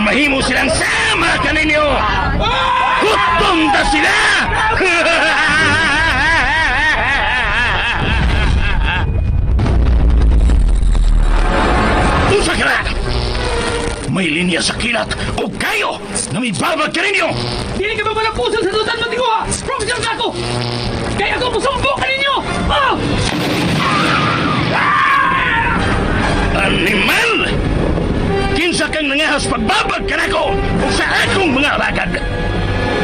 mahimo silang sama kaninyo. Hutom ta sila. Usa ka na. May linya sa kilat o kayo na may babag kaninyo. Dili ka ba walang puso sa tutan mo tigo ha? Professional ka ako! Kaya ako musumbo ka ninyo! Oh! Animal! Kinsa kang nangahas pagbabag ka na ko o sa akong mga alagad?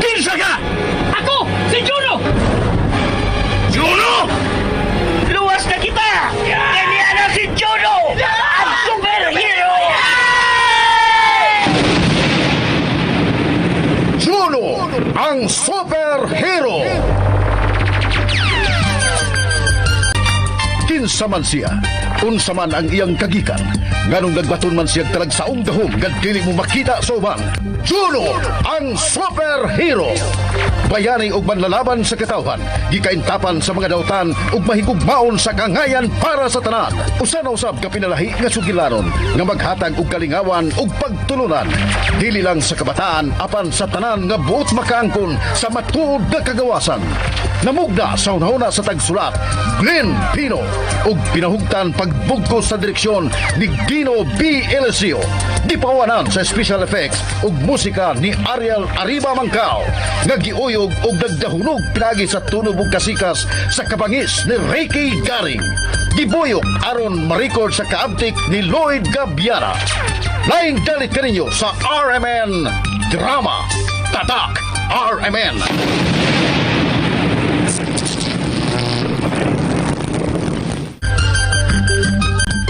Kinsa ka? Ako! Si Juno! Juno! Luwas na kita! Ganyan na si Juno! Ang superhero! Juno, ang superhero! Kinsa man siya, unsa man ang iyang kagikan, nganong nagbaton man siya talag saong gahom, dili mo makita sa uban. Juno, ang superhero! Bayani og manlalaban sa katawhan, gikaintapan sa mga dautan ug mahigugmaon sa kangayan para sa tanan. Usa na usab ka pinalahi nga sugilanon nga maghatag og kalingawan ug pagtulunan, dili lang sa kabataan apan sa tanan nga buot makaangkon sa matuod nga kagawasan. Namugda sa unahuna sa tagsulat, Glenn Pino, ug pinahugtan pagbugkos sa direksyon ni Dino B. Eliseo. Gipawanan sa special effects ug musika ni Ariel Arriba Mancao, nga giuyog ug nagdahunog pinagi sa tunog ug kasikas sa kabangis ni Ricky Garing. Gibuyok aron ma-record sa kaabtik ni Lloyd Gabiara. Laing dalit kaninyo sa RMN Drama. Tatak RMN.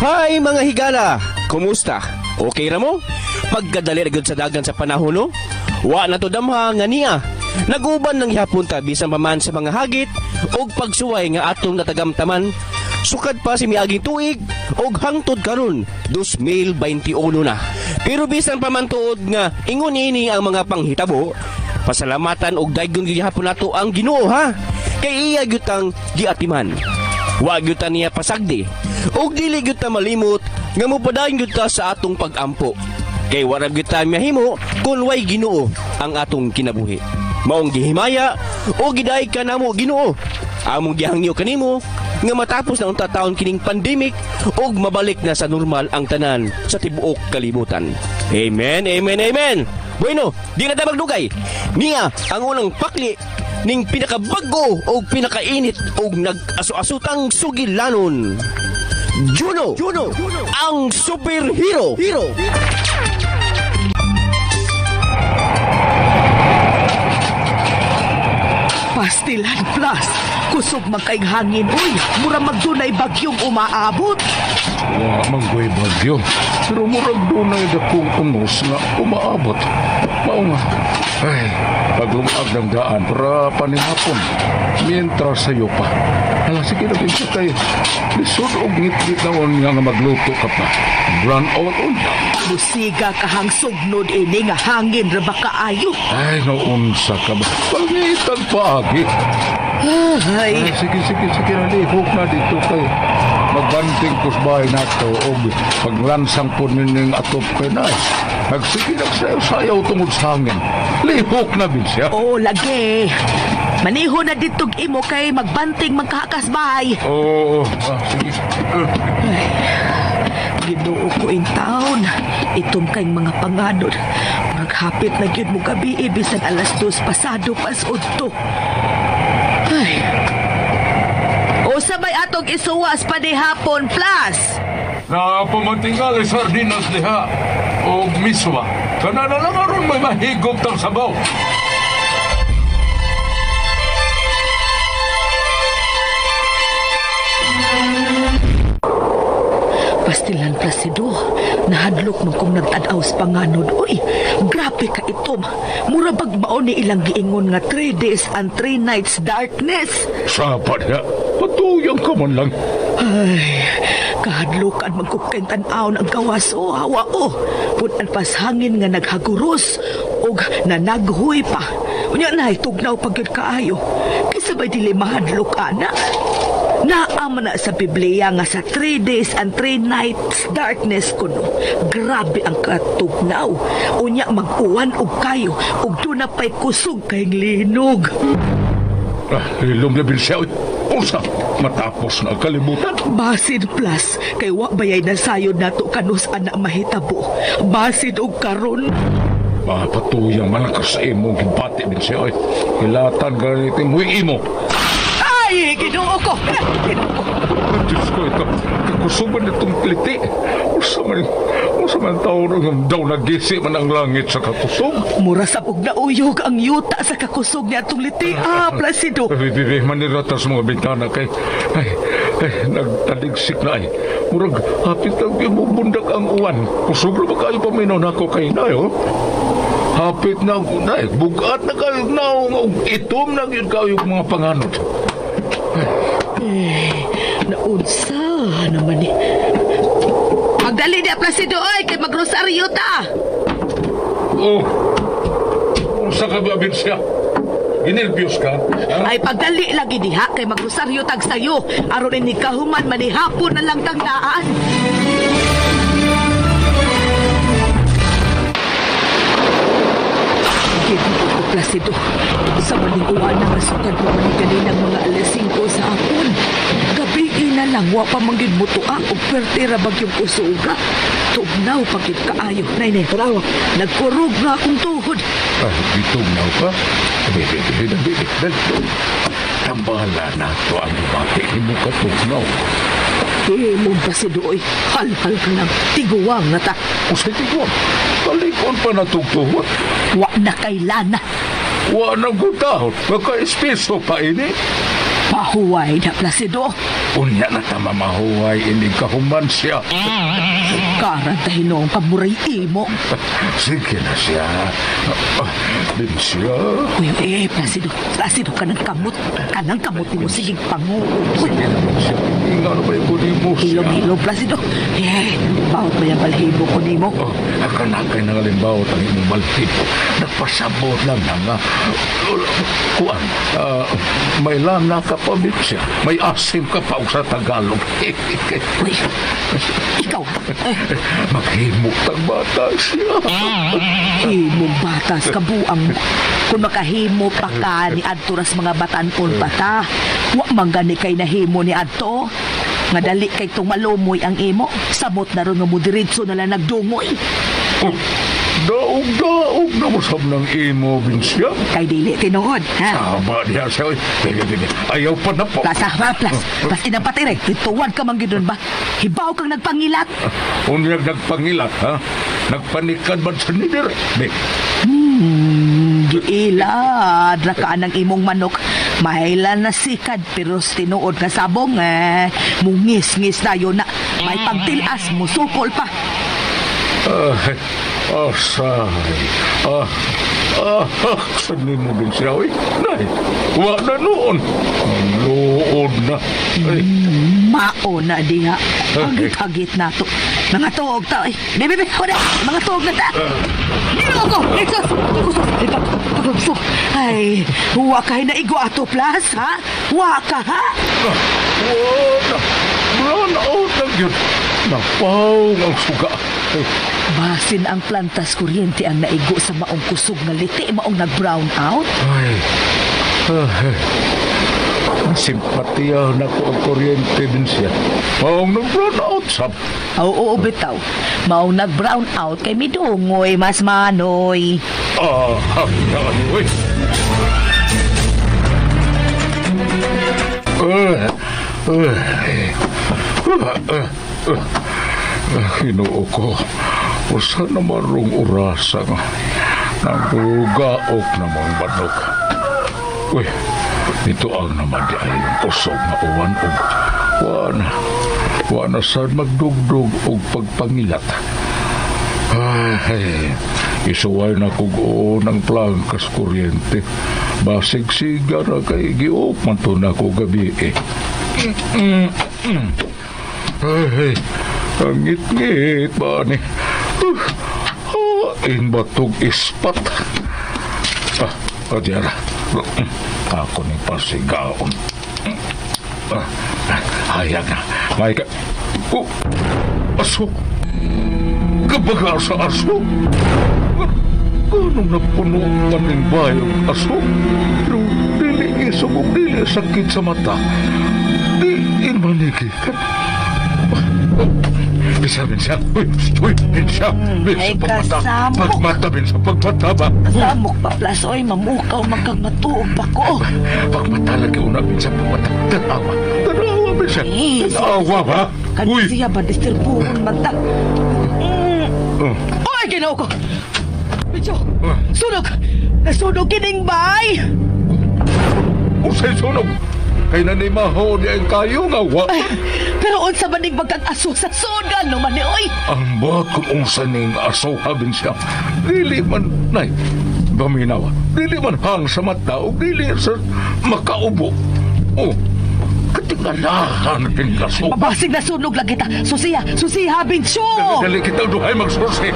Hi mga higala! Kumusta? Okay ra mo? Pagkadali ra sa dagan sa panahon no? Wa na to damha nga niya. Naguban ng hapon ta bisan pa man sa mga hagit og pagsuway nga atong natagamtaman. Sukad pa si miaging tuig og hangtod karon 2021 na. Pero bisan pa man tuod nga ingon ini ang mga panghitabo, pasalamatan og daygon gihapon nato ang Ginoo ha. Kay iya gyud ang giatiman. Wa gyud ta niya pasagdi. Og dili gyud ta malimot nga mopadayon gyud ta sa atong pag-ampo. Kay wala gyud ta mahimo kun way Ginoo ang atong kinabuhi. Maong gihimaya o giday ka namo Ginoo. Among gihangyo kanimo nga matapos na unta taon kining pandemic og mabalik na sa normal ang tanan sa tibuok kalibutan. Amen, amen, amen. Bueno, di na ta magdugay. Niya ang unang pakli ning pinakabago o pinakainit o nag-aso-asutang sugilanon. Juno, ang superhero. Pastilan Plus. Kusog magkaing hangin. Uy, mura magdunay bagyong umaabot. Wa manggoy bagyo. Pero murag dunay dakong unos nga umaabot. Mao nga. Ay, paglumag ng daan para panihapon. Mientras sayo pa. Hala, sige na pinsa kayo. Lisod o ngit-ngit na nga magluto ka pa. Run on. Busiga kahang sugnod ini nga hangin ra ba kaayo. Ay, naunsa ka ba? Pangitan pa agi. Ay, Sige, nalihok na dito kayo. Magbanting ko sa bahay na ito o paglansang po ninyong atop kayo na. Nagsige nagsayaw tungod sa hangin. Lihok na bin siya. oh lagi. Maniho na ditog imo kay magbanting magkakas bahay. Oo, sige. Ginoo ko in taon. Itong kayong mga panganod. Maghapit na gyud mo gabi bisan alas 2 pasado pas udto. Ay. O sabay atong isuwas pa di hapon plus. Na pumantingal ay sardinas diha o miswa. Kana na lang aron may mahigop tang sabaw. Pastilan Placido, nahadlok man kong nagtadaw sa panganod. Uy, grabe ka itom. Murabag maon ni ilang giingon nga 3 days and 3 nights darkness. Sapa niya, patuyang ka man lang. Ay, kahadlokan magkukeng tanaw ng gawas o hawa o. Punan pas hangin nga naghaguros o nanaghuy pa. Unya na, tugnaw pagyod kaayo. Kaysa ba'y dili mahadlok, ana? Naama na sa Biblia nga sa 3 days and 3 nights darkness kuno. Grabe ang katugnaw. Unya mag-uwan og kayo ug doon na pa'y kusog kayong linog. Hilom na siya. Usa, matapos na kalimutan. Basin plus, kay wa bayay na sayod nato kanus anak mahitabo. Basin og karon. Mapatuyang malakas sa imong gibati din siya. Hilatan ganito mo imo. Ay, Ginoo ko. Ginoo ko. Diyos ko, kakusuban itong kliti. Usa man tao nang daw nagisi man ang langit sa kakusog. Mura sa pug nauyog ang yuta sa kakusog niya itong liti. Placido. Bibi, maniratas mga bintana kay nagtaligsik na ay. Murag, hapit lang yung bundak ang uwan. Kusog na ba kayo paminaw na ako kay Nayo? Hapit na ay, bugat na kayo na itom na yun kayo mga panganod. Naunsa naman ni. Magdali niya, Placido, oy, kay magrosaryo ta. Oh, sa kababin siya. Ginilbios ka? Ha? Ay, pagdali lagi diha, kay magrosaryo tag sayo. Aron ni kahuman, manihapon na lang tangdaan. Ginoo ko, Placido. Sa maling uwan na masukad mo maniganin ng mga alas 5 sa hapon. Gabi na lang, wa pa manggid mo tuak o pertira bagyong usuga. Tugnaw pagkit kaayo. Nay, tarawa. Nagkurog na akong tuhod. Ay, bitugnaw ka? Bibi. Tambala na to ang bumati ni mo katugnaw. Mong Placido, oy. Hal-hal ka lang. Tiguwang na ta. O sa tiguan, talikon pa na tugtuhot. Wa na kay lana. Wa nang gutahot. Maka-espeso pa ini. Pahuway na, Placido. Unya na ta mamahuway ini kahuman siya. Karantahin noong pamuray imo. Sige na siya. Din siya. Uy, Placido. Placido, kanang kamot. Kanang kamot mo. Sige, panguod. Sige naman siya. Nga na ba yung budi mo siya? Hilong-hilong, Placido. Bawat ba yung balhibo ko ni mo? Oh, akanakay na ngalimbawat ang imong balhid. Nagpasabot lang na nga. Kuan, may lana ka pa siya. May asim ka pa sa Tagalog. Uy, ikaw. Maghimok ang bata siya. Himong batas, kabuang mo. Kung makahimo pa ka ni Adto ras mga batanon pa ta, wa manggani kay nahimo ni Adto. Nga dali kay itong malumoy ang imo. Samot na ron nga mo diritso na lang nagdungoy. Daog na masab ng imo, Vincia. Kay dili tinuod, ha? Tama niya siya. Sige. Ayaw pa na po. Plus, plus inapatire. Ituwan ka man gidon ba? Hibaw kang nagpangilat. Unyag nagpangilat, ha? Nagpanikan ba sa nidir? Giilad na ka ng imong manok. Mahilan na sikad pero tinuod na sabong mungis-ngis na yun na. May pagtilas, musukol pa. Asay. Sanin mo din siya, oy. Nay, wa na noon. Ang lood na. Ay, Mao na diha. Hagit-hagit na to. Mga tuog ta. Bebe, hoda. Mga tuog na ta. Dino ko. Exos. Kusok. Ay, huwa ka na igo ato plus, ha? Huwa ka, ha? brown out na yun. Napaw ang suga. Ay, Basin ang plantas kuryente ang naigo sa maong kusog na liti, maong nag-brown out. Simpatiya na ko ang kuryente din siya. Maong nag-brown out, sab. Oo, bitaw. Maong nag-brown out kay midungoy, mas manoy. Uy. Hinoo ko. Usa naman rong urasa nga. Nagugaok namang banok. Uy, ito ang naman di ay yung kusog na uwan o wana saan magdugdug o pagpangilat. Ay, isuway na kugo ng plangkas kuryente. Basig-siga na kay giop man to na ko gabi eh. Ay, ang ngit-ngit ba ni? Batog ispat. Kadyara. Ako ni pasigaon. Hayag na. May ka... Oh, aso. Kabaga sa aso. Anong napuno man ng bayong aso? Pero dili isog o dili sakit sa mata. Di imanigikan. Bisa. Uy, bisa. Ay, kasamok. Pagmata, bisa. Pagmata ba? Samok pa plus, oy, mamukaw magkagmatuog pa ko. Pagmata lagi una, bisa. Pagmata. Tanawa, bisa. Eh, Tanawa ba? Uy. Kansiya ba disturbuhon mata? Oy, ginaw ko! Medyo, sunog! Nasunog kining bay! Usay sunog. Kay nanimaho niya ang kayo nga wa. Pero unsa man ning magkag-aso sa sudan no man ni oy. Ang bot kung unsa ning aso habin siya. Dili man, nay, baminawa. Dili man hang sa mata o dili sa makaubo. Oh, katingalahan king aso. Mabasig na sunog lagi ta. Susiya Bincho. Dali kita duhay magsusi.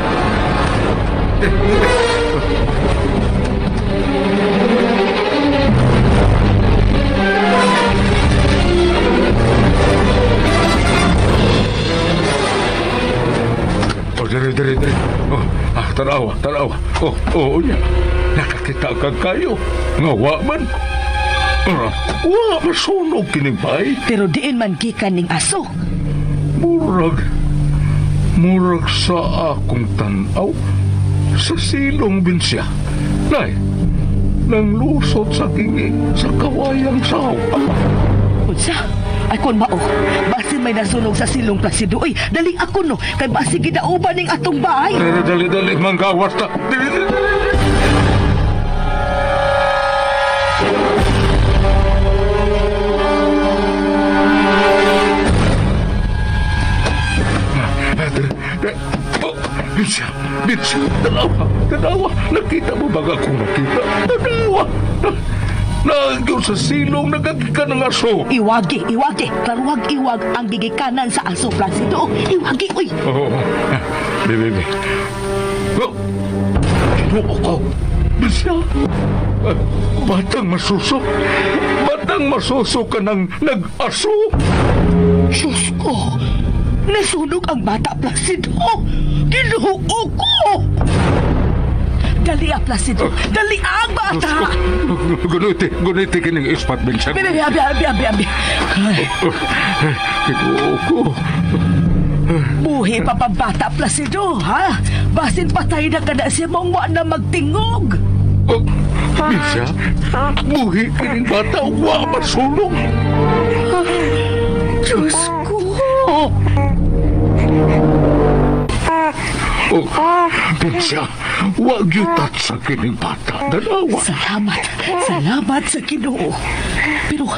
Diri. Oh, tanawa. Oh, niya. Nakakita ka kayo. Nga wa man. Wa masunog kining bay. Pero diin man gikan ning aso. Murag sa akong tanaw. Sa silong binsya. Nay, nang lusot sa kingi sa kawayang saw. Unsa? Ay kun mao, basi may nasunog sa silong Placido. Uy, dali ako no, kay basi gidauban ning atong bahay. Dali, manggawas ta. Dali. Bitsa, tanawa. Nakita mo ba ako nakita? Tanawa. Nagyo sa silong nagagikan ng aso. Iwagi. Klaruwag iwag ang gigikanan sa aso Placido. Iwagi, uy. Oo. Bibi. Kinuo ko. Bisya. Batang masuso ka ng nag-aso. Diyos ko, nasunog ang bata Placido. Ginuo ko. Dali Placido. Dali ang bata. Guniti kining ispat bensan. Abi. Kinuo ko. Buhi pa bata Placido, ha? Basin patay na kada siya mong wa na magtingog. Bisa, buhi kining bata wa masulong. Diyos ko. Bisa, wag yutat sa kining bata. Dalawa. Salamat sa Ginoo. Pero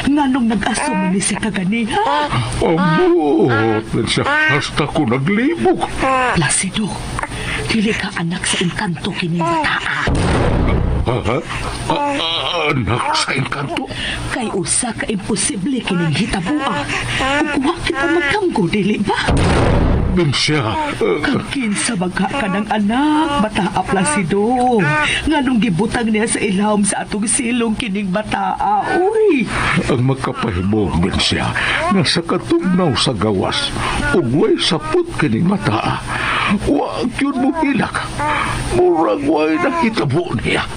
nganong nag-asum ni si kaganiha? Amot, Bisa, hasta ko naglibog. Placido, dili ka anak sa engkanto kining bata. Anak sa engkanto? Kay usa ka imposible kining hitabua. Ug wa kita magkamgo, dili ba? Bisa, Kakin sa bagha ka ng anak, bata Placido. Nganong gibutang niya sa ilhom sa atong silong kining bataa, uy. ang makapahimo, Bisa, nga sa katugnaw sa gawas, ugway sapot kining mata. Wag yun mo hilak. Murag way nakitabo niya.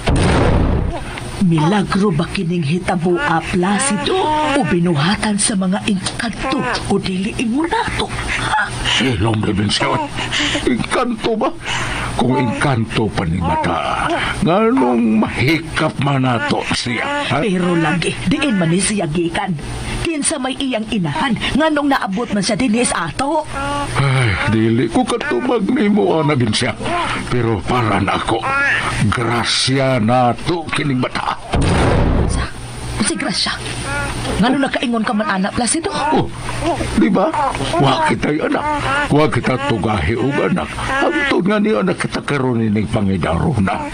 Milagro ba kining hitabo Placido o binuhatan sa mga engkanto o dili imunato? Ha? Silong na Bisa. Engkanto ba? Kung engkanto pa ni mata, nganong mahikap man nato siya, ha? Pero lagi, diin man ni siya gikan. Kinsa may iyang inahan, nganong naabot man siya dinis ato. Ay, dili ko katubag ni mo, Ana Bisa. Pero para na ako, grasya na to kining bata. Si Gracia, nganong nakaingon ka man anak Placido? Oh, di ba? Wa kita'y anak. Wa kita tugahi og anak. Hangtod nga ni anak kita karon ni pangidaro na.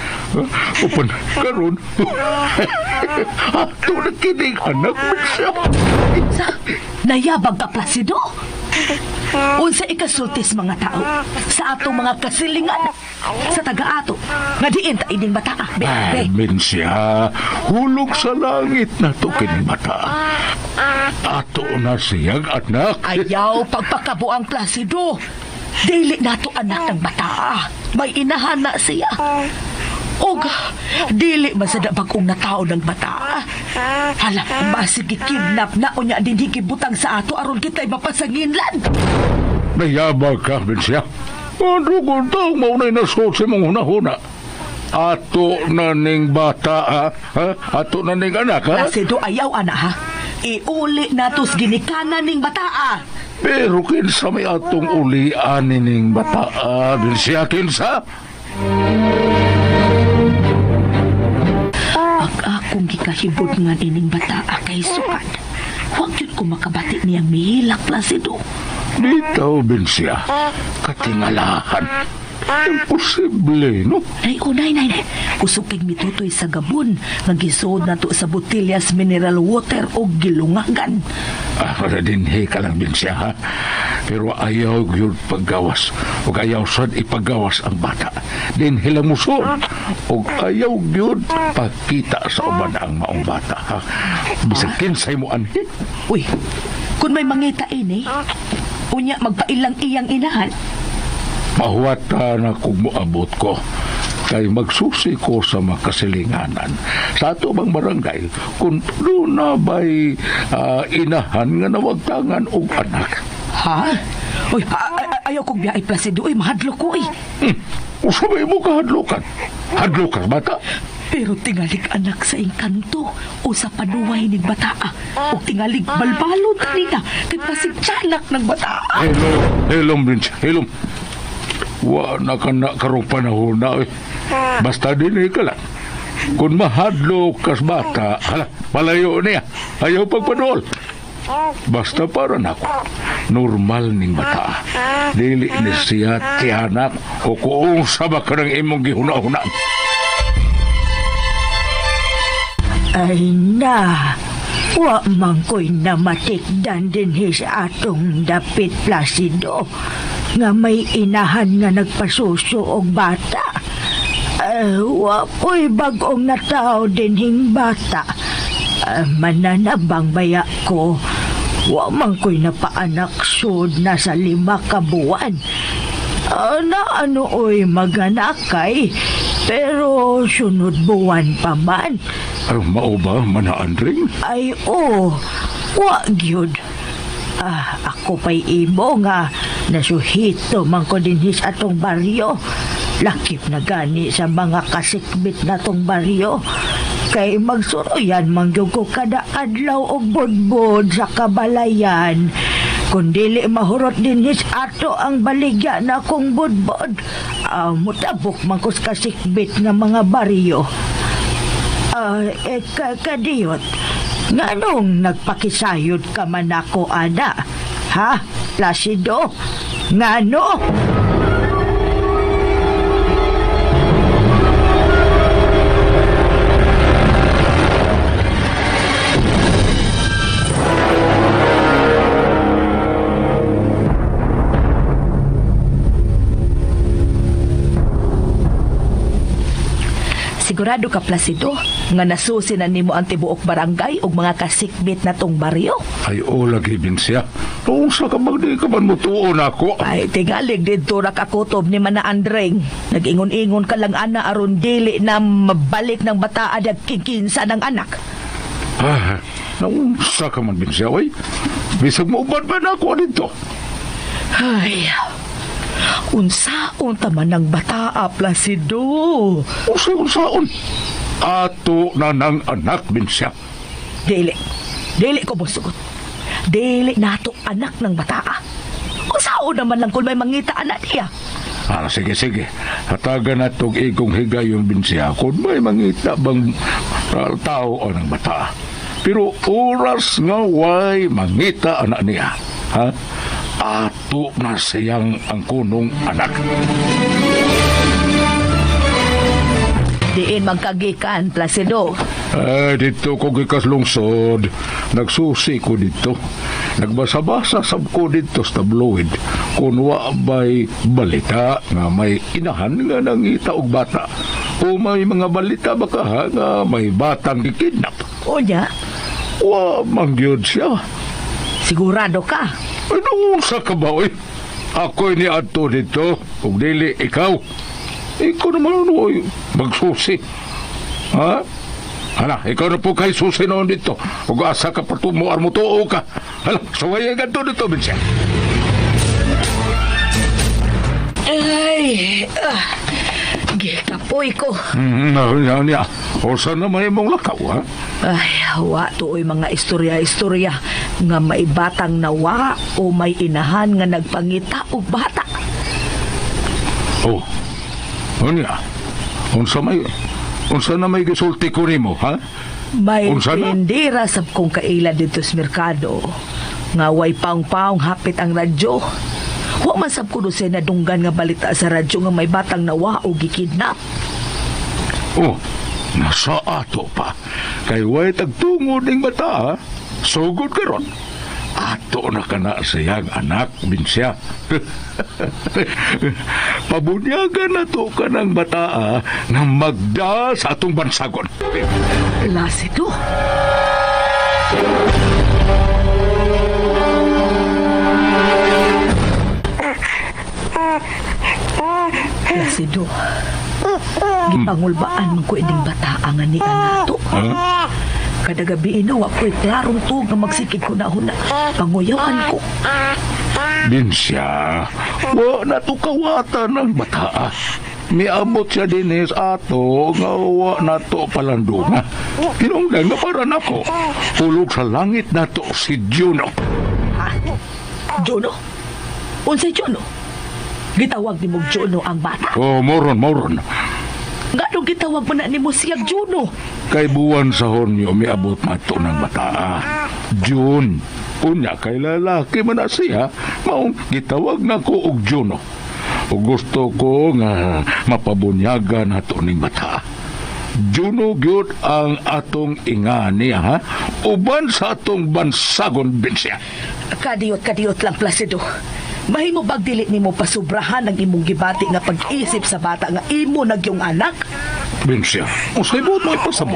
Upan karon. Ato na kining anak mo siya. Sa, nayabag ka Placido? Unsa ikasultis mga tao sa atong mga kasilingan sa taga-ato nga diin ta ining bata. Ay, Binsya, hulog sa langit na to kini bata. Ato na siyang anak. Ayaw pagpakabuang Placido. Dili nato anak ng bata. May inahan na siya. Og, dili masada bagong natao ng bata. Hala, masigi kidnap na o niya din higibutang sa ato aron kita'y mapasanginlan. Nayabag ka, Binsya. Ano kung taong maunay na suot sa mong hunahuna? Ato na ning bata, ha? Ato na ning anak, ha? Placido, ayaw ana ha. Iuli natos ginikanan ning bata. Pero kinsa may atong ulian ning bata, Binsya, kinsa? Ang akong gikahibot nga ining bata kay sukat. Huwag yun ko makabati niyang mihilak, Placido. Bitaw, Binsya. Katingalahan. Imposible, no? Nay, nay. Kusog kay mitutoy sa gabon nga gisuod na to sa botellas mineral water o gilungagan. Dinhi ka lang, Binsya, ha? Pero ayaw yun paggawas. O ayaw sad ipagawas ang bata. Dinhi lang musod. O ayaw yun pagkita sa uban ang maong bata, ha? Bisag kinsay mo anhi. Uy, kung may mangita ini, unya magpailang iyang inahan. Mahuwata na kung moabot ko. Kay magsusi ko sa makasilinganan sa ato bang barangay kung doon na ba'y inahan nga nawagtangan og anak. Ha? Uy, ayaw kong biyay, Placido. Uy, mahadlo ko, uy. Usabay mo kahadlukan. Hadlukan, bata. Pero tingalig anak sa engkanto o sa panuway ng bata. O tingalig balbalon kanina kay pasigtsalak ng bata. Helom, Prince. Helom. Wa na ka na karong panahon na, eh. Basta din ka lang. Kung mahadlo kas bata, hala, palayo niya. Ayaw pagpanuol. Basta para nako, normal ning bata. Dili ni siya tiyanak o kung sabak ka ng imong gihuna-hunaan. Ay na, wa man ko'y namatikdan din sa atong dapit, Placido. Nga may inahan nga nagpasuso og bata. Wa ko'y bagong natao din hing bata. Mananabang baya ko. Wa man ko'y napaanak sud na sa 5 ka buwan. Na ano oy maganakay, pero sunod buwan pa man. Mao ba, manaandring? Ay, wa gyud. Ako pa'y imo nga nasuhito man ko din sa atong baryo. Lakip na gani sa mga kasikbit na tong baryo. Kay magsuroyan mangyog ko kada adlaw og budbud sa kabalayan. Kung dili mahurot din ato ang baligya na kong budbud, mutabok man ko sa kasikbit nga mga baryo. Kadiyot, nganong nagpakisayod ka man ako, ana? Ha, Placido? Ngano? Sigurado ka, Placido, nga nasusi na nimo ang tibuok barangay ug mga kasikbit na tong baryo? Ay, lagi din siya. Kung sa kabagdi ka man mutuon ako. Ay, tingalig dito ra kakutob ni Mana Andreng. Nag-ingon-ingon ka lang, ana, aron dili na mabalik ng bata adag kikinsa ng anak. Naunsa ka man din siya, oy. Bisag mauban ba na ako dito? Ay, unsaon taman ng bata, Placido? Unsaon? Ato na ng anak din siya. Dili ko musugot. Dili nato anak ng bata. Unsaon naman lang kung may mangita anak niya. Sige. Hatagan na itong igong higayon din siya kung may mangita bang tao o ng bata. Pero oras nga way mangita anak niya. Ha? Ato na siyang ang kunong anak. Diin magkagikan, Placido. Dito ko gikas lungsod. Nagsusi ko dito. nagbasa-basa sab ko dito sa tabloid kung wa ba'y balita nga may inahan nga nangita og bata o may mga balita baka ha, nga may batang gikidnap. O niya, Wa mangyod siya. sigurado ka. Ano sa ka ba, oy? Ako'y ni Adto dito, kung dili ikaw. Ikaw naman, oy, magsusi. Ha? Hala, ikaw na po kay susi noon dito. Kung asa ka patumuar mo tuo ka. Hala, suwayan ka dito, Vincent. Ay, gikapoy ko. Niya. O saan na may mong lakaw, ha? Ay, wa tuoy mga istorya-istorya nga may batang nawa o may inahan nga nagpangita og bata. Oh, niya. Unsa na may gisulti ko nimo, ha? May Unsa na? tindera sab kong kaila dito sa merkado nga way paong-paong hapit ang radyo. Wa man sab kuno siya nadunggan nga balita sa radyo nga may batang nawa o gikidnap. Oh, nasa ato pa. Kay way tagtungod ning bata, ha? Sugod ka ron. Ato na ka na siyang anak, Binsya. Pabunyagan na to ka ng bata, ha? Nga magda sa atong bansagon. Lasi to. Lasi do. Gipangulbaan man ko ining bata nga ni anato. Kada gabi inawa ko'y klarong to nga magsikid ko na huna. Panguyawan ko. Binsya, wa na to kawata ng bata. Miabot siya dinis ato nga wa na to palandunga. Pinungdan nga para nako. Hulog sa langit na to si Juno. Ha? Juno? Unsay Juno? Gitawag ni mong Juno ang bata. Oh, moron. Nga nung gitawag mo na ni mo siyang Juno. Kay buwan sa honyo, miabot na to ng bata. June. Unya kay lalaki man na siya, maong gitawag na ko og Juno. O gusto ko nga mapabunyagan na to ning bata. Juno gyud ang atong ingani, ha? Uban sa atong bansagon, Binsya. Kadiyot lang, Placido. Mahimo bag dili nimo pasubrahan ang imong gibati nga pag-isip sa bata nga imo nagyong anak? Binsya, usay mo mo ipasamo.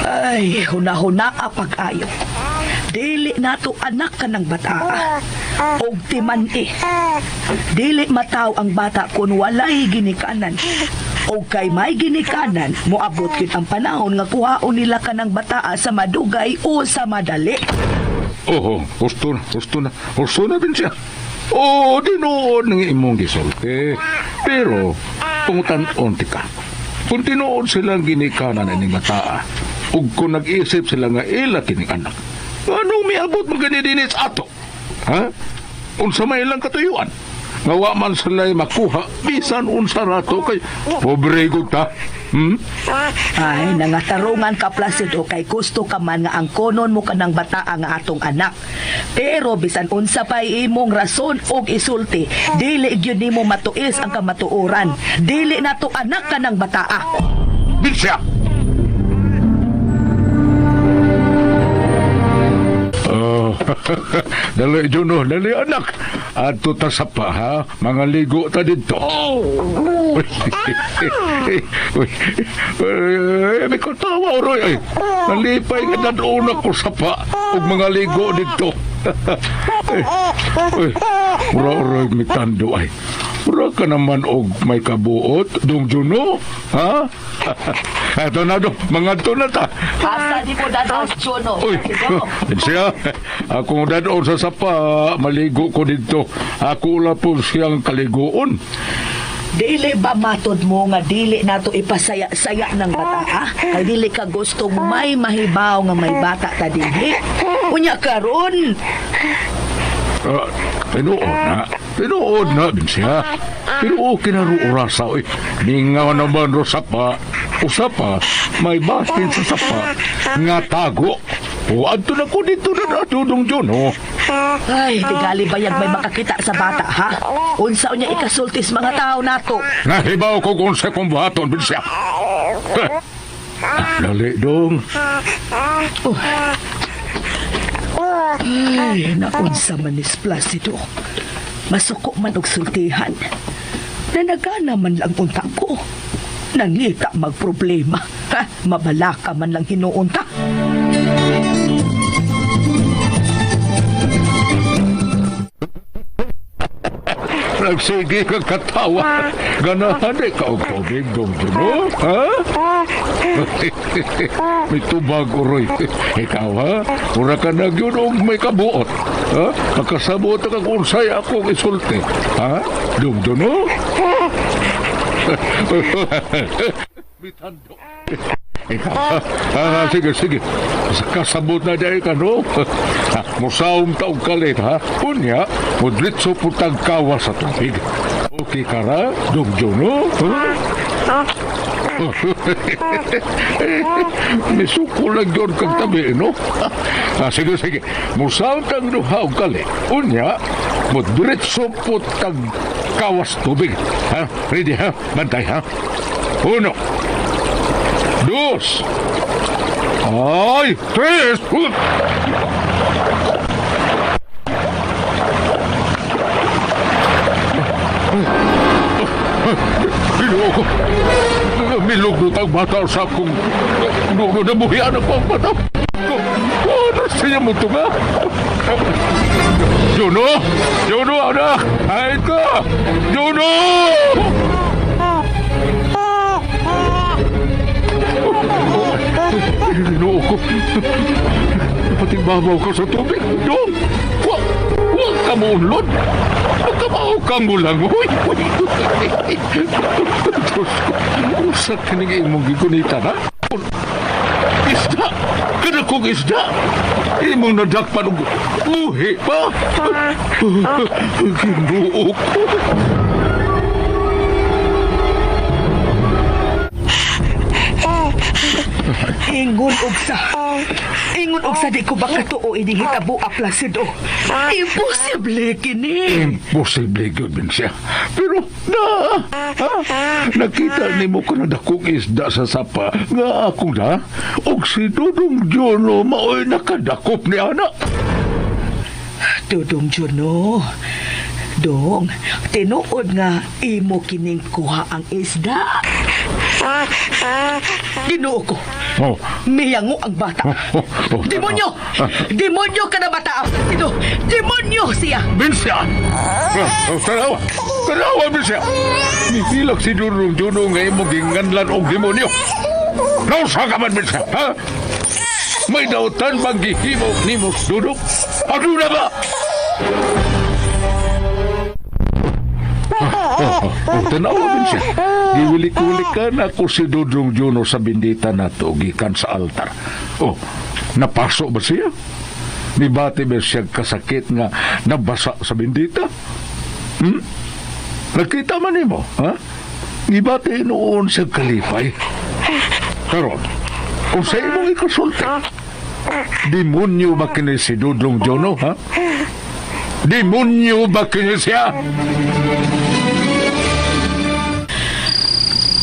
Ay, huna-huna a pag-ayo. Dili nato anak ka ng bata. Og timan Dili mataw ang bata kung walay ginikanan. O kay may ginikanan, moabot yun ang panahon nga kuhaon nila ka ng bata sa madugay o sa madali. Oo, gusto na, Binsya. Oo, di noon ng imong gisulti. Pero, pangutanon ka. Kung tinuod silang ginikanan ng mataa, ug kung nag-isip sila nga ila kining anak, anong miabot mo ganininis ato? Ha? Unsa may ilang katuyuan? Nga wa man sila'y makuha, bisan unsa rato kay pobre gud ta. Ay, nangatarungan ka, Placido, kay gusto ka man nga ang konon mo ka ng bata ang atong anak. Pero bisan unsa pa'y imong rason og isulti, dili gyud nimo matuis ang kamatuoran. Dili na to anak ka ng bataa. Binsya! Dali, Juno, dali anak. Ato ta sa pa, ha? Mga ligo ta dito. May katawa, Roy. Ay, nalipay ka na doon ako sa pa. Huwag mga ligo dito. Roy, may tando ay. Mura ka naman og may kabuot, Dong Juno, ha? Eto na, Dong, mga to na ta. Asa di mo dadaos, Juno? Uy, siya, ako dadaon sa sapa, maligo ko dito. Ako la po siyang kaliguon. Dili ba matod mo nga dili nato ipasaya-saya ng bata? Kay dili ka gustong may mahibaw nga may bata ta dili. Unya karon. Tinuod na din siya. Pero kinaroon rasa, ningaw naman ro sapa. Usapa, may batin sa sapa nga tago. O, adto na ko dito na natudong Juno. Ay, tigali bayag may makakita sa bata, ha? Unsa unya ikasultis mga tao nato. Nahibaw ko kung sa kumbaton din siya. Dali, Dong. Ay, naunsa man is Placido. Masuko man og sultihan. Nanagana man lang unta ko. Nangita magproblema. Ha, mabalaka man lang hinuunta. Nagsige ka katawa. Ganahan ka o tubig dong no? Ha? May tubag uroy. Ikaw ha? Ura ka na yun o may kabuot. Ha? Makasabot ka kung unsay akong isulti. Ha? Dong no? Bitando. Ikaw, sige, sige. Kasabot na dahil ka, no? Musaong taong kalit, ha? Unya, mudritso putang kawa sa tubig. Okay ka ra, Dongjo, no? May suko lang yun kang tabi, no? Sige, sige. Musaong tang duhaw kalit. Unya, mudritso putang kawas tubig. Ha? Ready, ha? Bantay, ha? Uno. Dos. Ay, tres. Bilog. Milugod ang bata sa akong nabuhian ako ang bata. Ano siya mo ito nga? Juno! Juno, anak! Ay ka! Juno! Ginoo ko. Pating babaw ka sa tubig. Dong! Huwag ka mo unlod. Magkamaw kang mulangoy. Diyos ko. Usak ka nang imong gigunita na? Isda! Kana kong isda! Imong nadakpan og buhi pa! Ginoo ko. Ingon ogsa di ko ba katuo ini hitabo a Placido. Imposible kini. Imposible yun, Binsya. Pero nakita ni mo ko na dakong isda sa sapa nga ako na og si Dudong Jono mao'y nakadakop ni anak. Dudong Jono. Dong, tinuod nga imo kining kuha ang isda. Ginoo ko. Oh. Miyango ang bata. Demonyo! Demonyo ka na bata! Ito, demonyo siya! Binsya! Tarawa! Tarawa, Binsya! Nihilag si Dudong Jono nga imong ginganlan og demonyo. Nausa ka man, Binsya, ha? May dautan bang gihimo ni mo, Dudong? Ano na ba? Tanawa din siya. Giwilik-wilik ka na ako si Dudong Jono sa bindita na to, gikan sa altar. Napasok ba siya? Nibati ba siya kasakit nga nabasa sa bindita? Nakita man mo, ha? Nibati noon siya kalipay. Karon, kung sa imong ikasulta, demonyo ba kini si Dudong Jono, ha? Demonyo ba kini siya?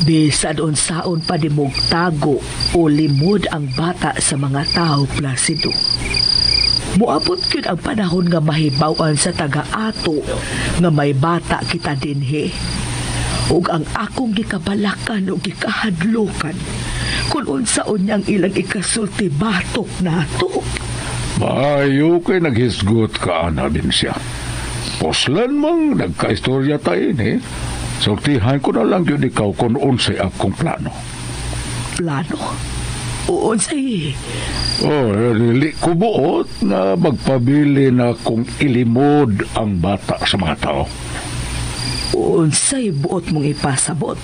Bisad unsaon pa di tago o limod ang bata sa mga tao, Placido. Muabot kyud ang panahon nga mahibaw-an sa taga-ato nga may bata kita dinhi. Ug ang akong gikabalakan o gikahadlokan kung unsaon niyang ilang ikasulti batok nato. Maayo kay naghisgot ka, Ana Binsya. Poslan mang nagka-istorya tayo ni. Sultihan ko na lang yun ikaw kung unsay akong plano. Plano? Unsay? Dili ko buot na magpabili na kung ilimod ang bata sa mga tao. Unsay buot mong ipasabot?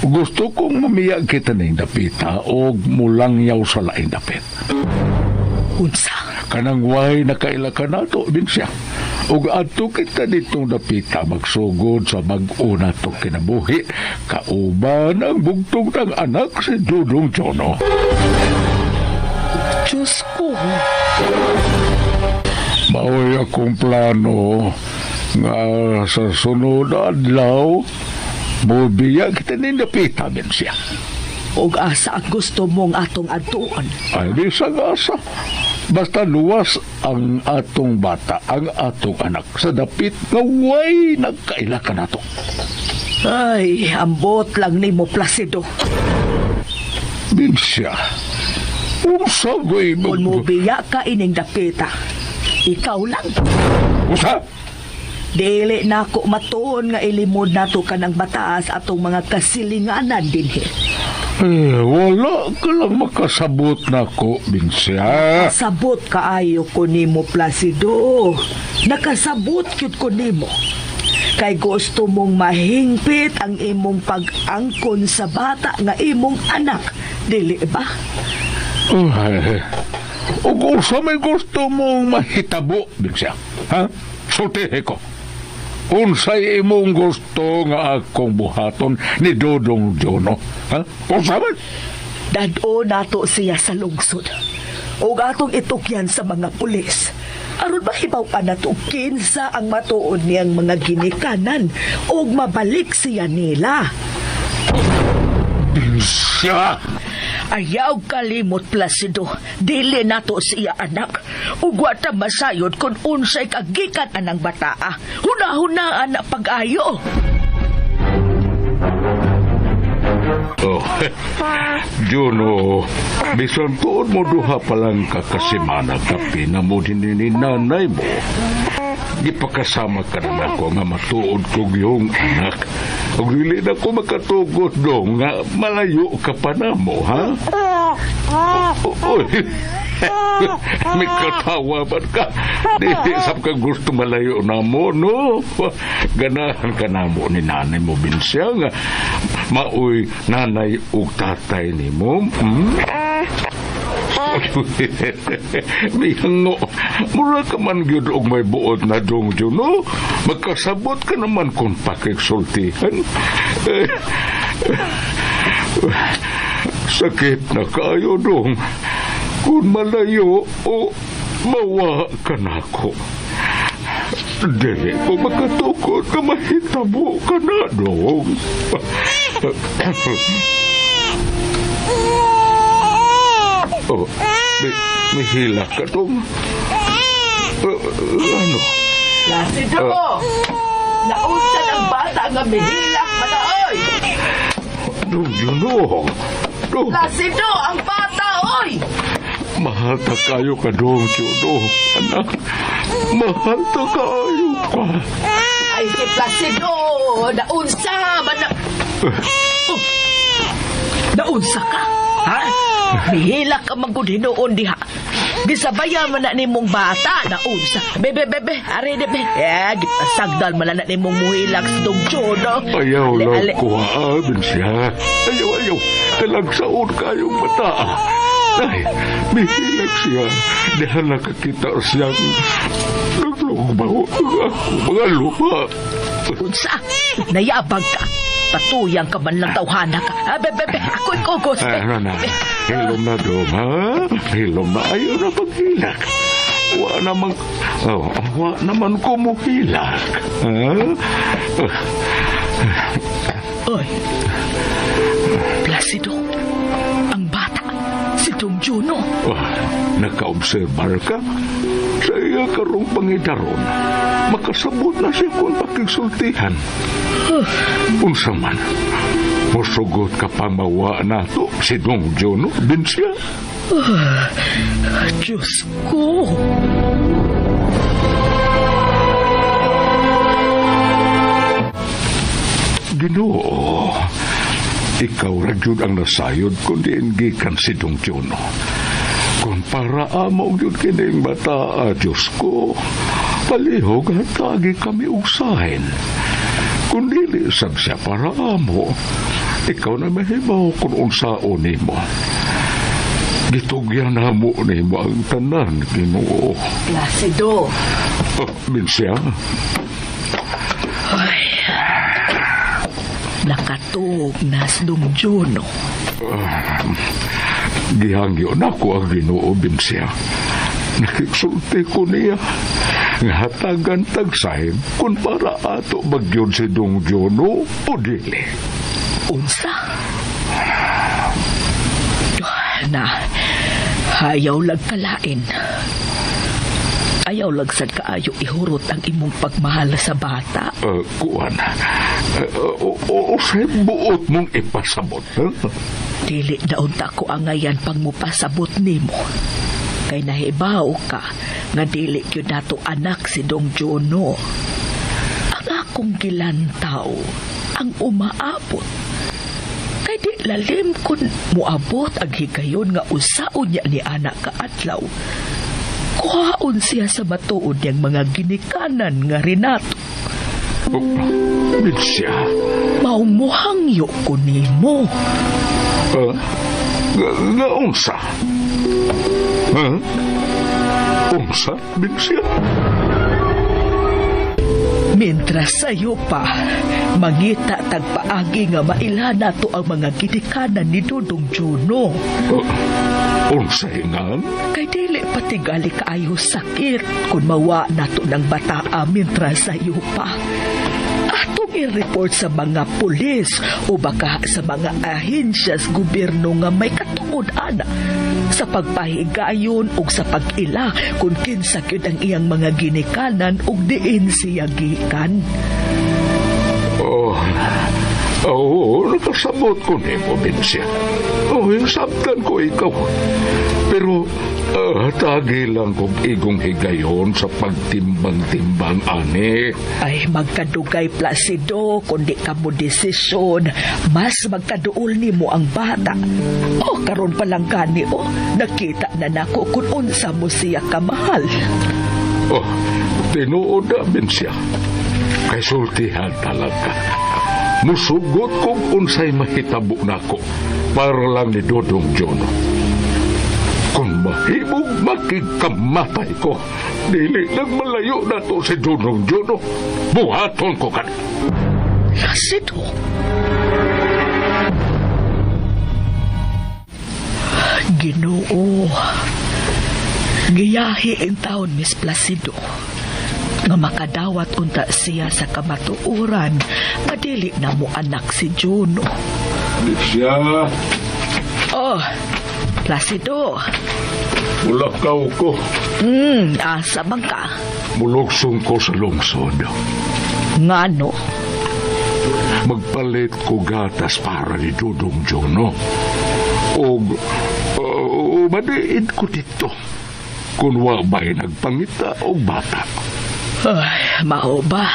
Gusto kong mamiyag kita ng dapita o mulangyaw sa laing dapit. Unsa? Kanang way nakaila ka na to, Binsya. Ug ato kita ditong dapita magsugod sa mag-una to kinabuhi. Kauban ang bugtong ng anak si Dudong Jono. Diyos ko. Maoy akong plano nga sa sunod adlaw bubiya kita ni dapita, Binsya. Og asa ang gusto mong atong adtuon? Ay, di sa gasa. Basta luwas ang atong bata, ang atong anak sa dapit nga way nagkaila ka nato. Ay, ambot lang ni mo, Placido. Binsya, unsa go'y Kung mo biya ka ining dapita, ikaw lang. Usa? Dili na ako matuon nga ilimod nato ka ng bataas atong mga kasilinganan dinhi. Wala ka lang makasabot na ko, Binsya. Sabot kaayo ko nimo, Placido. Nakasabot kyud ko nimo. Kay gusto mong mahingpit ang imong pag-angkon sa bata nga imong anak, dili ba? Ay, o kung sa may gusto mong mahitabo, Binsya, ha? Sultihe ko. Unsay imong gusto nga akong buhaton ni Dodong Jono, ha? Unsa man? Dado nato siya sa lungsod. O atong itukyan sa mga pulis. Aron mahibaw pa nato kinsa ang matuod niyang mga ginikanan o mabalik siya nila. Binsya! Ayaw kalimot, Placido. Dili nato siya anak. Ugwa ta masayod kung unsay kagikan anang bataa. Hunahunaan na pag-ayo. Oh, Juno, bisan tuod mo duha pa lang kakasimana kapi na mo din ni nanay mo. Ipakasama ka na ako nga matuod kong iyong anak. Ug dili na ko makatugot dong nga malayo ka pa na mo, ha? Oy, may katawa ba ka? Di sab ka gusto malayo na mo, no? Ganahan ka na mo ni nanay mo, Binsya, nga maoy nanay ug tatay ni mo. May hango. Mura ka man gyud og may buot na dong Juno. Magkasabot ka naman kung pakiksultihan. Sakit na kayo dong. Kung malayo o mawa ka na ako. Dili ko makatukot na mahitabo ka na dong. Oh, may hila ka dong. Ano? Placido! Naunsa ng bata nga mihilak manaoy! Dong Juno. Dong. Placido, ang bata, oy! Mahal ta kayo ka dong Juno. Anak, mahal ta kayo ka. Ay, si Placido! Naunsa ba na... Oh, naunsa ka? Ha? Mihilak ka magudinoon diha. Gisabaya man na nimong bata na unsa. Bebe, are de be. Sagdal man na nimong muhilak sa dong Jono. Ayaw lang ko Binsya. Ayaw. Talagsaon kayong bata. Ay, mihilag siya. Dahil nakakita siyang naglugbaw ako mga lupa. Unsa? Nayabag ka. Patuyang ka man lang tawhana ka. Bebe, ako'y kugos. Ano na? Hilom na dong, ha? Hilom na. Ayaw na paghilak. Wa naman kumuhilak. Ha? Oy, Placido, ang bata, si Dong Juno. Nakaobserbar ka? Sa iya karong pangidaron, makasabot na siya kung pakigsultihan. Unsa man, musugot ka pa mawa na to si Dong Juno, Binsya. Diyos ko. Ginoo, ikaw ragyod ang nasayod kundi gikan si Dong Juno. Kung para amo yun kining bata, Diyos ko, palihog at lagi kami usahin. Kung dili sab siya para amo, ikaw na mahibaw kung unsaon nimo. Gitugyan na mo nimo ang tanan, Ginoo. Placido. Binsya. Ay, nakatug na si Dong Juno. Gihangyo na ko ang Ginoo, Binsya. Nakiksulti ko niya. Nga hatagan tagsahib kung para ato bagyon si Dong Juno o dili. Unsa? Na, hayaw lang kalain. Ayaw lang sad kaayo ihurot ang imong pagmahal sa bata. Kuan. O sa'y buot mong ipasabot. Dili daon ta ko angayan pang mupasabot nimo. Kay nahibaw ka nga dili gyud nato anak si Dong Jono. Ang akong gilantaw ang umaabot. Kay di lalim kun muabot ang higayon nga usaon niya ni anak kaadlaw. Kuhaon siya sa batuod niyang mga ginikanan nga Renato. Bensya. Maumuhangyo ko nimo. Nga unsa? Unsa, Bensya? Mientras sayo pa, mangita tagpaagi nga maila nato ang mga ginikanan ni Dodong Jono. Unsa hingan? Kay dili patigali kaayo sakit kung mawa nato ng bataa mientras sayo pa. Atong i-report sa mga pulis o baka sa mga ahensyas gobyerno nga may katuod ana sa pagpahigayon o sa pag-ila kung kinsa gyud ang iyang mga ginikanan o diin siya gikan. Nakasabot ko nimo, Bensya. Sabtan ko ikaw. Pero tagi lang kong igong higayon sa pagtimbang-timbang, ani. Ay, magkadugay Placido, kundi ka mo desisyon, mas magkaduol ni mo ang bata. Karon pa lang gani, nakita na nako kung unsa mo siya kamahal. Tinuod na, Bensya. Kay sultihan talaga. Musugot kong unsay mahitabo nako para lang ni Dodong Jono. Kung mahimong makikamatay ko, dili lang malayo na to si Dodong Jono. Buhaton ko ka. Placido. Ginoo. Giyahi ang taon, Miss Placido. Nga makadawat unta siya sa kamatuoran nga dili na mo anak si Jono. Bensya. Placido. Mulakaw ko. Asa bang ka? Mulugsong ko sa lungsod. Ngano? Magpalit ko gatas para ni Dodong Jono. O madiin ko dito. Kung wa ba'y nagpangita o bata. Ay, mao ba?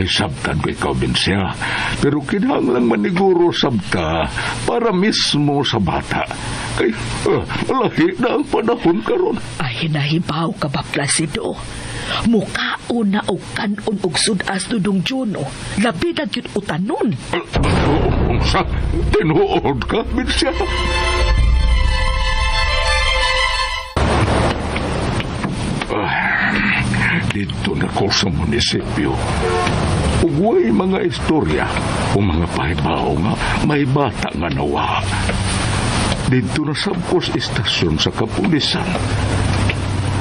Sabtan ko ikaw, Bensya. Pero kinahanglan maniguro sabta para mismo sa bata. Kay, malahi na ang panahon karon. Ay, hinahibaw ka ba, Placido? Mukaon na og kanon og sudas Dodong Jono. Labi na gyud utanon. Sa tinuod ka, Bensya? Dito na ko sa munisipyo. Ugway mga istorya o mga pahibaw nga may bata nga nawa. Dito na sabkos istasyon sa kapulisan.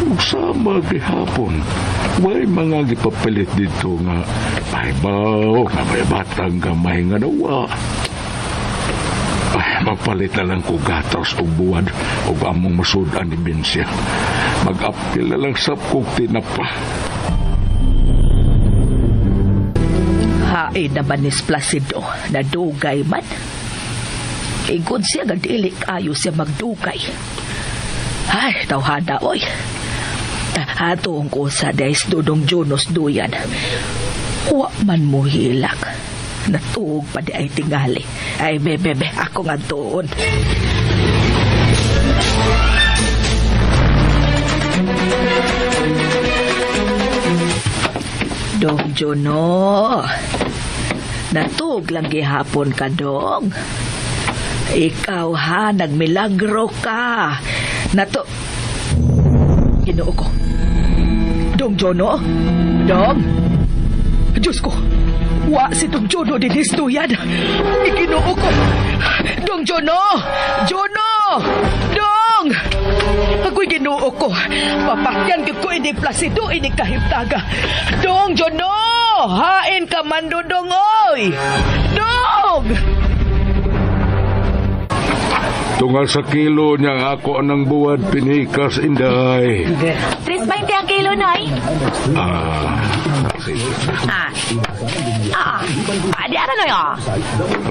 Ug sama gihapon, may mga gipapalit dito nga pahibaw nga may batang gamay nga nawa. Magpalit na lang ko gatas o buwad o among masudan ni Bensya. Mag-apil na lang sa kong tinapa. Hain naman ni Placido na dugay man. Igod siya nagdilik ayo siya magdugay. Ay, tawhada oy. Atong ko sa days Dodong Jonos duyan. Huwag man mo hilak. Natuog pa di ay tingali. Ay, bebe, ako nga doon. Dong Jono. Natuog lang gihapon ka, Dong. Ikaw ha, nagmilagro ka. Ginoo ko. Dong Jono? Dong? Diyos ko. Wa si Dong Jono din histuyan. Iginoo ko. Dong Jono! Jono! Dong! Ako'y ginoo ko. Papakyan ko ini Placido, ini kahiptaga. Dong Jono! Hain ka man, Dong, oy! Dong! Tungal sa kilo niya ako anang buwan pinikas, Inday. 3.20 ang kilo, Noy. Di ano, Noy, oh.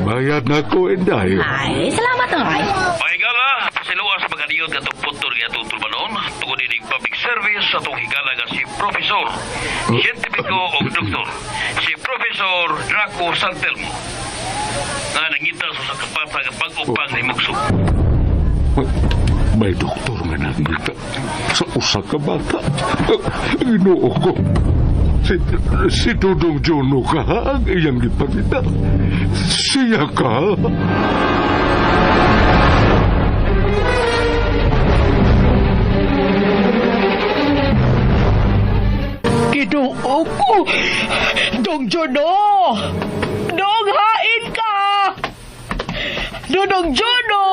Bayad na ko, Inday. Ay, salamat, Noy. Paigala, pasiluwa sa pagkadiyot ka itong putol nga itong turbanon, tungod din public service sa itong higala nga si Profesor, siyentipiko o doktor, si Profesor Draco Santelmo. Nga nangita sa kapata ng pag-upang ni Mugso. May doktor nga nangita sa usa ka bata. Ginoo ko. Si Dudong Juno ka ang iyang ipakita. Siya ka. Ginoo ko! Dong Juno! Dong, hain ka! Dodong Juno!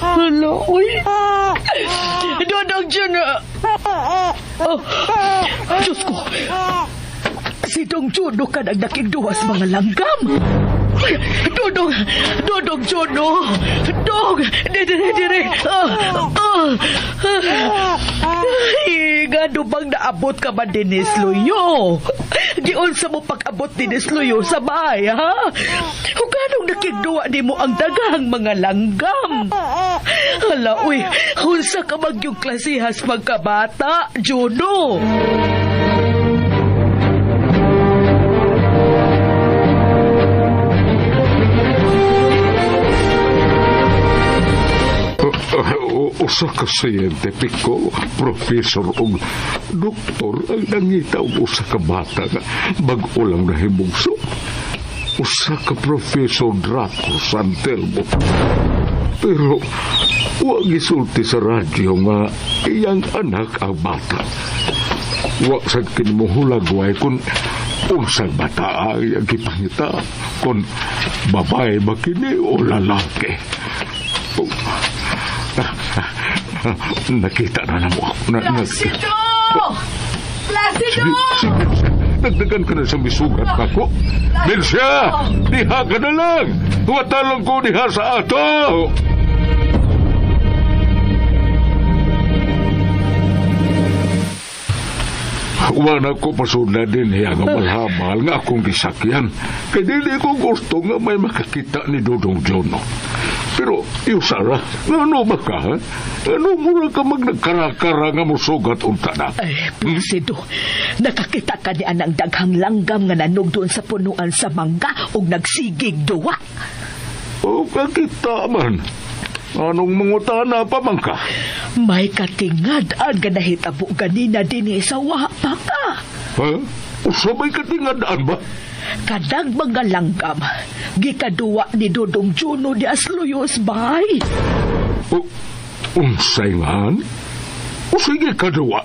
Hala, uy! Dodong Juno! Oh, Diyos ko! Si Dong Juno ka nagdaking duwas mga langgam! Dodong Juno! Dong! Dire! Nga bang naabot ka ba dinis Luyo? Giunsa mo pag-abot dinis Luyo sa bahay, ha? Kung ganong nakigduwa ni mo ang daghang mga langgam. Hala, uy, hunsa ka magyong klasihas pagkabata, Juno? Usa ka siyentipiko, profesor o doktor ang nangita og usa ka bata nga bag-o lang nahimugso. Usa ka Profesor Draco Santelmo. Pero wa gisulti sa radyo nga iyang anak ang bata. Wa sad kini mo hulagway kung unsang bata ang iyang gipangita, kung babae ba kini o lalaki. Nakita na mo ako. Placido! Placido! Sige. Nagdagan ka na sa misugat ka ko. Densya! Diha ka na lang! Huwatalong ko diha sa ato! Wala ko pasuna din hiya nga malhabal nga akong gisakyan. Kaya dili ko gusto nga may makakita ni Dodong Jono. Pero, iyo Sara, ano ba ka, ha? Ano mura ka magnagkarakara nga musugat unta na? Ay, Placido, nakakita ka ni anang daghang langgam nga nanog doon sa punuan sa mangga o nagsigig duwa. O, kakita man. Anong mangutana pa man ka? May katingad ang ganahitabo ganina din sa wapa ka. Ha? O sabay katingadaan ba? Kadang mga langgam, gikaduwa ni Dodong Juno di Asluyos bay. O, unsay man? O sige kaduwa.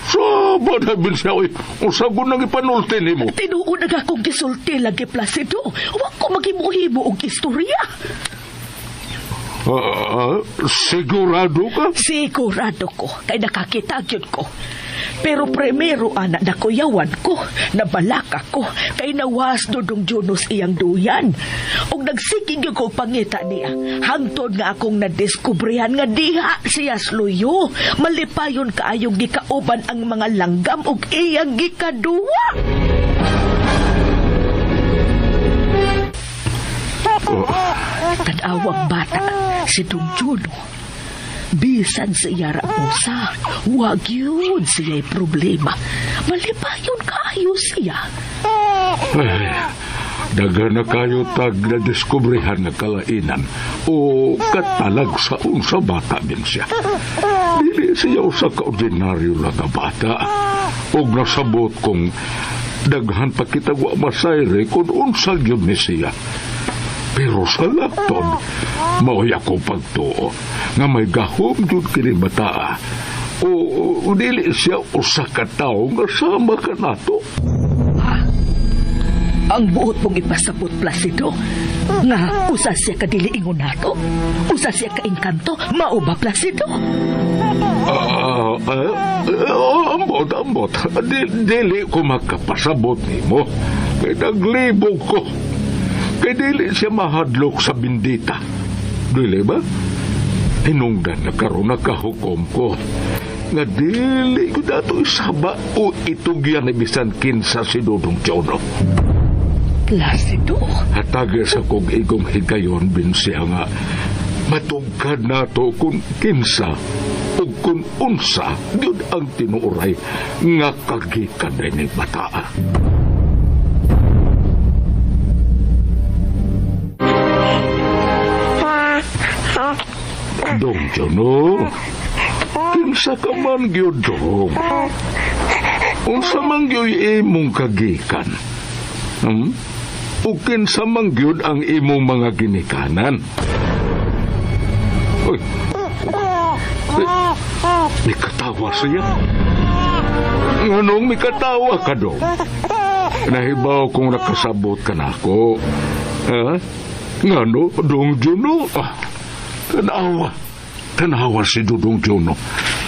Saba na siya, oy. O sago nang ipanulti ni mo. Tinuon na akong gisulti lagi, Placido. Huwag ko magimuhimo og istorya. Sigurado ka? Sigurado ko, kay nakakita yun ko. Pero primero, anak na kuyawan ko, nabalaka ko, kay nawas Dodong Junos iyang duyan. O nagsiging yung kong pangita niya, hangtod nga akong nadiskubrihan nga diha siya sluyo. Malipayon kaayong gikauban ang mga langgam o iyang gikaduwa. Tanawang bata, si Dong Juno. Bisan sa iyara usa, wag yun siya'y problema. Malipayon kayo siya. Ay, daga na kayo tag na diskubrihan na kalainan o katalag sa unsa bata din siya. Dili siya usa ka ordinaryo lang nga bata. Og nasabot kong daghan pa kita wa masayre kung unsa yun ni siya. Pero sa lakton, maoy ako pagtuo nga may gahom yun kini bata. O dili siya usa ka tao nga sama ka nato. Ang buot mong ipasabot, Placido, nga usa siya kadiliingon nato, usa siya kainkanto, mao ba, Placido? Ambot. Dili ko makapasabot ni mo. Kay naglibog ko. Kay dili siya mahadlok sa bindita. Dili ba? Hinungdan na karon nakahukom ko. Nga dili ko dato isaba o itugyan na bisan kinsa si Dudong Jono. Placido. Hatagay sa kong igong higayon, Binsiya, nga matugkad na to kung kinsa o kung unsa yun ang tinuuray nga kagikan na ni bataa. Dong Jono, kinsa ka man gyud dong? Unsa man gyud imong kagikan? O kinsa man gyud ang imong mga ginikanan? Uy, may katawa siya. Nganong may katawa ka dong? Nahibaw kung nakasabot ka na ako. Ha? Ngano, Dong Jono? Tanawa si Dudong Jono.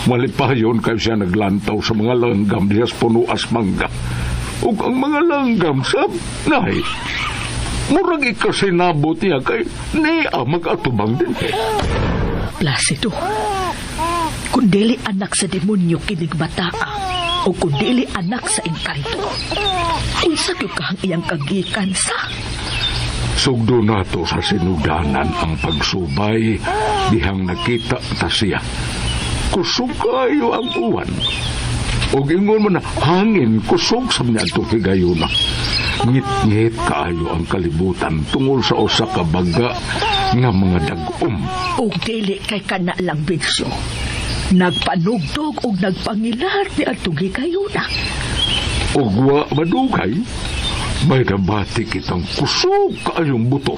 Malipayon kayo siya naglantaw sa mga langgam diya sa punuas mangga. O ang mga langgam sab, nahi. Murag ikasinabot niya kay niya mag-atubang din. Placido, kung dili anak sa demonyo kinig bataa, o kung dili anak sa engkanto, unsa gyud ka ang iyang kagikan sa? Sugdo nato sa sinudanan ang pagsubay dihang nakita ta siya. Kusog kayo ang uwan. O ingon mo na hangin kusog sa mga ito higayuna. Ngit-ngit kaayo ang kalibutan tungol sa usa ka baga nga mga dagom. O dili kay kana lang Binsyo. Nagpanugtog o nagpangilat ni atong higayuna. O wa madugay, may nabati kitang kusog kaayong buto.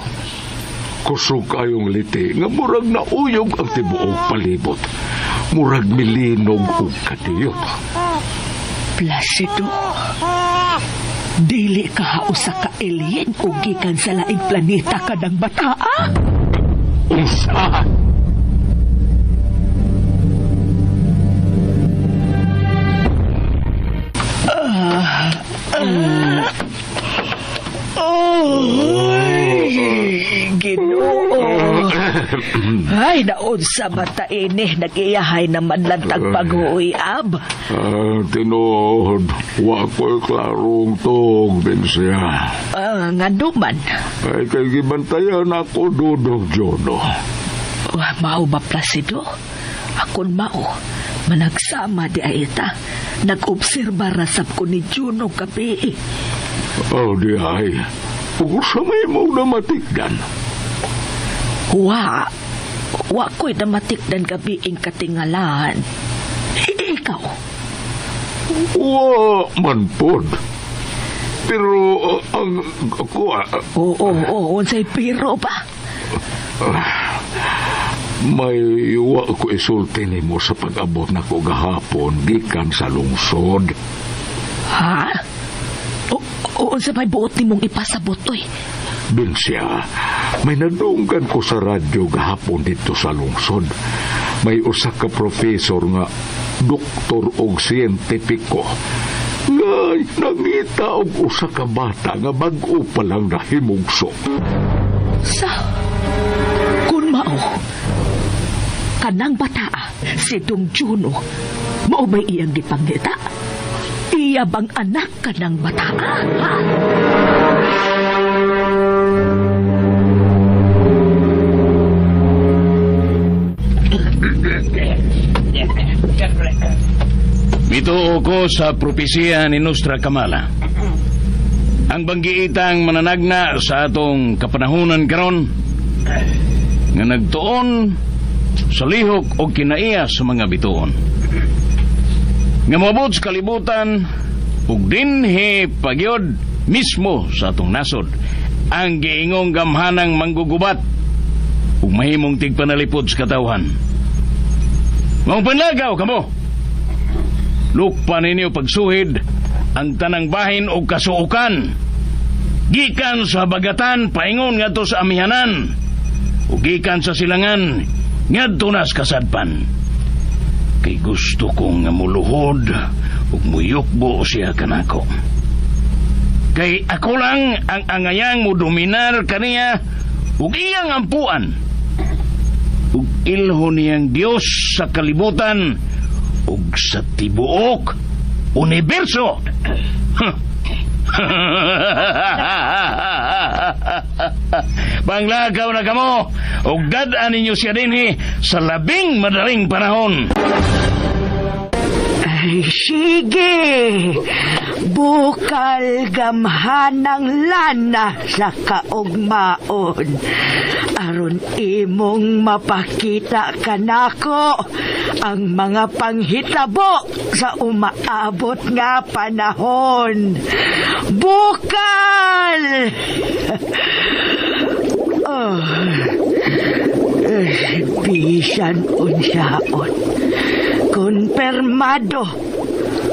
Kusog kaayong liti nga murag na uyog ang tibuog palibot. Murag milinog o kadiyot. Placido, dili ka usa ka alien o gikan sa laing planeta kadang bataa? Usa! Ginoo. Ay, naon sa mata ini, nag-iyahay naman lang tagpag-uuyab. Tinood, wa ko'y klarong tog, Binsya. Nga duman. Ay, kay gibantayan ako, Dudong Jono. Mao ba, Placido? Akon mao. Managsama di ayta. Nag-obserba rasap ko ni Juno gabi. Oh, di ay. Pag-usa may mo na matikdan. Wa ko'y namatikdan gabi ing katingalan. Ikaw? Wa man pod. Pero ang ako... Oo, unsay pero ba? May wa ko isulti nimo sa pag-abot na ko gahapon gikan sa lungsod. Ha? O unsa may buot nimong ipasabot oy? Binsya, may nadunggan ko sa radyo gahapon dito sa lungsod. May usa ka profesor nga doktor og siyentipiko nga nangita og usa ka bata nga bag-o pa lang nahimugso. Kun mao kanang bataa si Dong Juno, mao ba iyang gipangita? Iya bang anak kanang bataa? Ha? Mituo ko sa propesya ni Nostra Kamala. Ang banggiitang mananagna sa atong kapanahunan karon nga nagtuon sa lihok o kinaiya sa mga bituon. Nga moabot sa kalibutan ug dinhi pagyod mismo sa atong nasod ang giingong gamhanang manggugubat ug mahimong tigpanalipod sa katawhan. Mong panlagaw kamo. Lukpa ninyo pagsuhid ang tanang bahin o kasuukan. Gikan sa bagatan paingon ngadto sa amihanan. O gikan sa silangan ngadto na sa kasadpan. Kay gusto kong nga muluhod ug muyukbo siya kanako. Kay ako lang ang angayang mo dominar kaniya ug iyang ampuan ug ilho niyang Dios sa kalibutan ug sa tibuok universo. Panglagaw na kamo ug dad-an ninyo siya dinhi sa labing madaling panahon. Ay, sige. Bukal gamhanang lana sa kaugmaon. Aron imong mapakita kanako ang mga panghitabo sa umaabot nga panahon. Bukal! Oh. Bisan unsyaon. Konpermado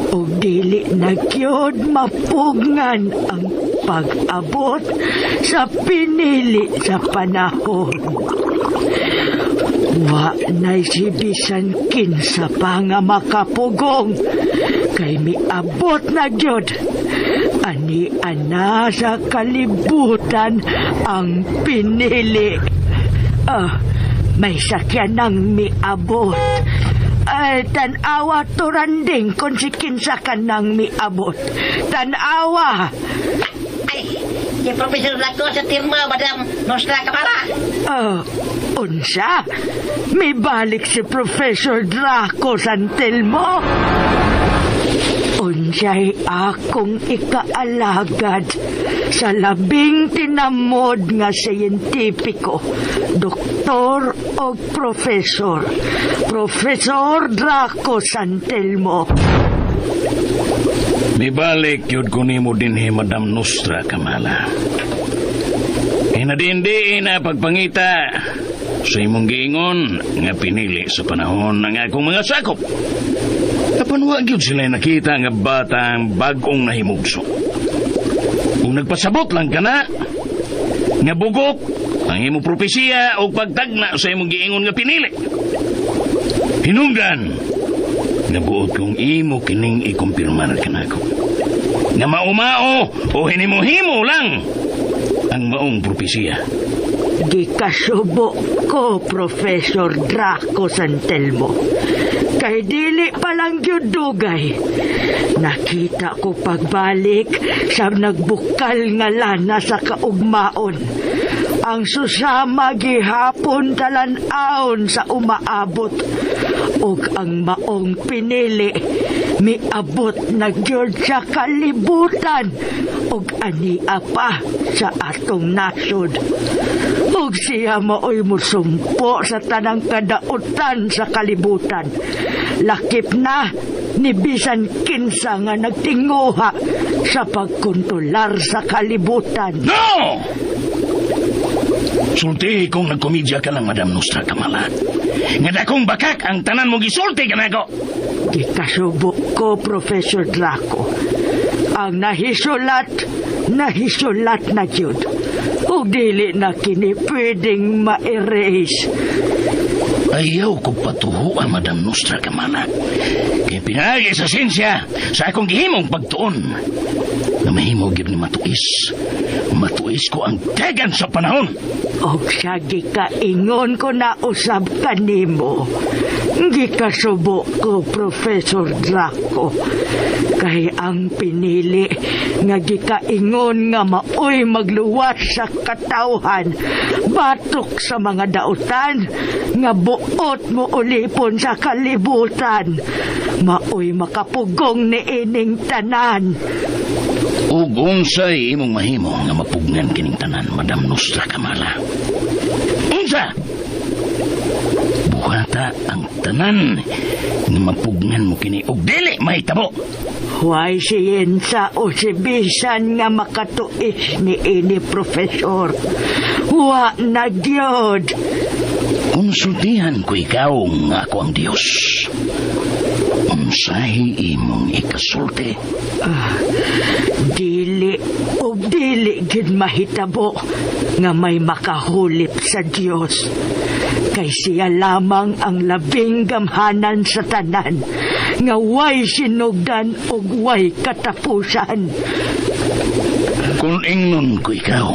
o dili na gyud mapugngan ang pag-abot sa pinili sa panahon. Wa na'y si bisan kinsa pa nga makapugong kay miabot na gyud. Ani ana sa kalibutan ang pinili. May sakyan ng miabot. Ay, tanawa turanding kung si kinsa ka nang miabot. Tanawa. Ay, si Professor Draco sa firma, Madam Nostra Camara. Unsa? May balik si Professor Draco Santelmo? Unsay akong ikaalagad sa labing tinamod nga siyentipiko, doktor o profesor, Professor Draco Santelmo. Mibalik yun ko nimo dinhi, Madam Nostra Camara. Hinadindi na pagpangita sa imong giingon nga pinili sa panahon ng akong mga sakop. Kapan wa gyud sila nakita nga batang bag-ong nahimugso. Kung nagpasabot lang ka na, nga bugok ang imong propesiya o pagtagna sa imong giingon nga pinili. Hinungdan, nga buot kong imo kining ikumpirmar ka na ako. Nga maumao o hinimo-himo lang ang maong propesiya. Di kasubo ko, Professor Draco Santelmo. Kay dili palang gyud dugay. Nakita ko pagbalik sa nagbukal nga lana sa kaugmaon. Ang susama gihapon talan-aon sa umaabot. Ug ang maong pinili miabot na gyud sa kalibutan. Ug ania pa sa atong nasod. Ug siya maoy musumpo sa tanang kadautan sa kalibutan. Lakip na ni bisan kinsa nga nagtinguha sa pagkontrolar sa kalibutan. No! Sulti kung nagkomedya ka lang, Madam Nostra Camara. Nga dakong bakak ang tanan mo gisulti ka na ko. Di kasubok ko, Professor Draco. Ang nahisulat na gyud. O dili na kini pwedeng ma-erase. Ayaw ko patuho ang Madam Nostra Camara. Kaya pinagi sa sensya sa akong gihimong pagtuon. Na mahimo gyud ni matuis. Matuis ko ang dagan sa panahon. O siya gikaingon ko na usab kanimo. Gikasubo ko, Professor Draco. Kay ang pinili nga gikaingon nga maoy magluwas sa katawhan, batok sa mga dautan, nga buot mo ulipon sa kalibutan, maoy makapugong ni ining tanan. Ug unsay imong mahimo nga mapugnan kining tanan, Madam Nostra Camara? Unsa? Buhata ang tanan nga mapugnan mo kini ug dili mahitabo. Huwag siyensa o si bisan nga makatuis ni ini, Profesor. Huwa na gyud. Konsultihan ko ikaw nga ako ang Diyos. Unsahi imong ikasulti? Dili o dili gid mahitabo nga may makahulip sa Dios. Kay siya lamang ang labing gamhanan sa tanan nga way sinugdan o way katapusan. Kung ingnon ko ikaw,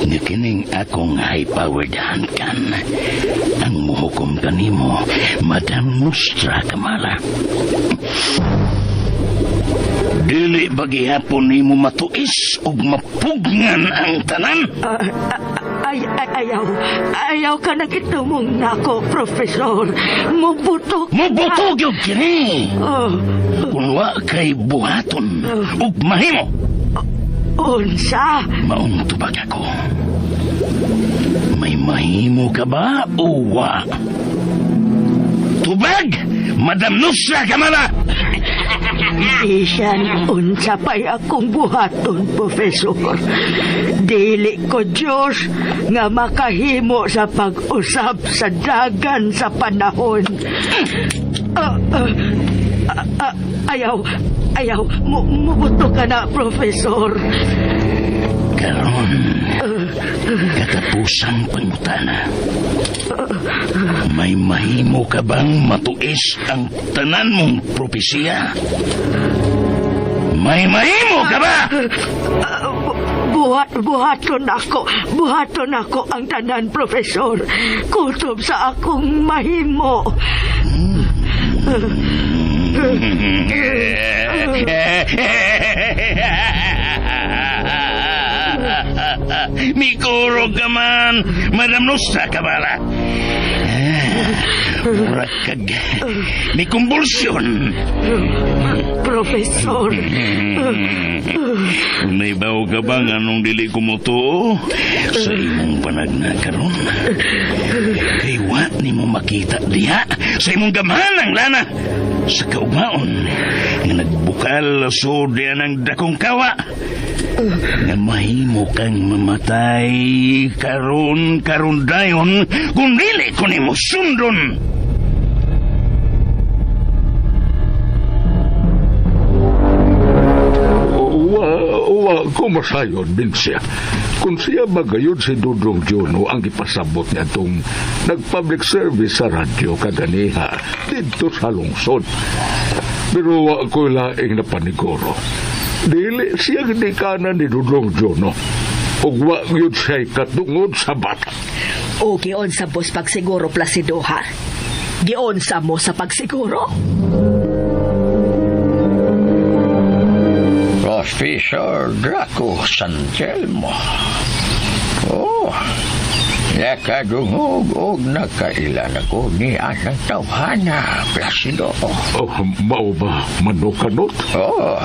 nga kining akong high-powered handkan ang muhukom kanimo, Madam Nostra Kamala. Dili bagihapon nimo matuis ug mapugngan ang tanan. Ayaw ka na gitumong nako, Profesor. Mubutok gyud kini. Kung wa kay buhaton ug mahimo. Unsa? Maong tubag ako. May mahimo ka ba o wa? Tubag, Madam Nostra Kamala! Isan, unsa pa'y akong buhaton, Profesor. Dili ko, Diyos, nga makahimo sa pag-usab sa dagan sa panahon. Ayaw, mubuto ka na, Profesor. Karon, katapusang pangutana. May mahimo ka bang matuis ang tanan mong propesya? May mahimo ka ba? Buhaton ako ang tanan, Profesor. Kutob sa akong mahimo. Mikuro ka man, Madam Nostra Kamala. Murag kag may kumbulsyon. Profesor. May bawo ka ba nga nung dili kumutuo sa imong panagna karon? Kay wa ni mo makita diha sa imong gamhanang lana sa kaugmaon nga nagbukal so diyan ang dakong kawa nga mahimo kang mamatay karon dayon kung dili ko nimo sundon. Wa kumasayon din siya. Kung siya magayon si Dudong Juno ang ipasabot niya itong nag-public service sa radyo kaganiha dito sa lungsod. Pero wa ko laing napaniguro. Dili siya gidikanan ni Dudong Juno. Ug wa yun siya'y katungod sa bata. O gion sa bus pagsiguro, Placidoha. Gion sa mo sa pagsiguro. Professor Draco Santelmo. Oh, nakadungog o nakailan ako ni anang tawhana, Placido. Oh, mao ba manukanot? Oh,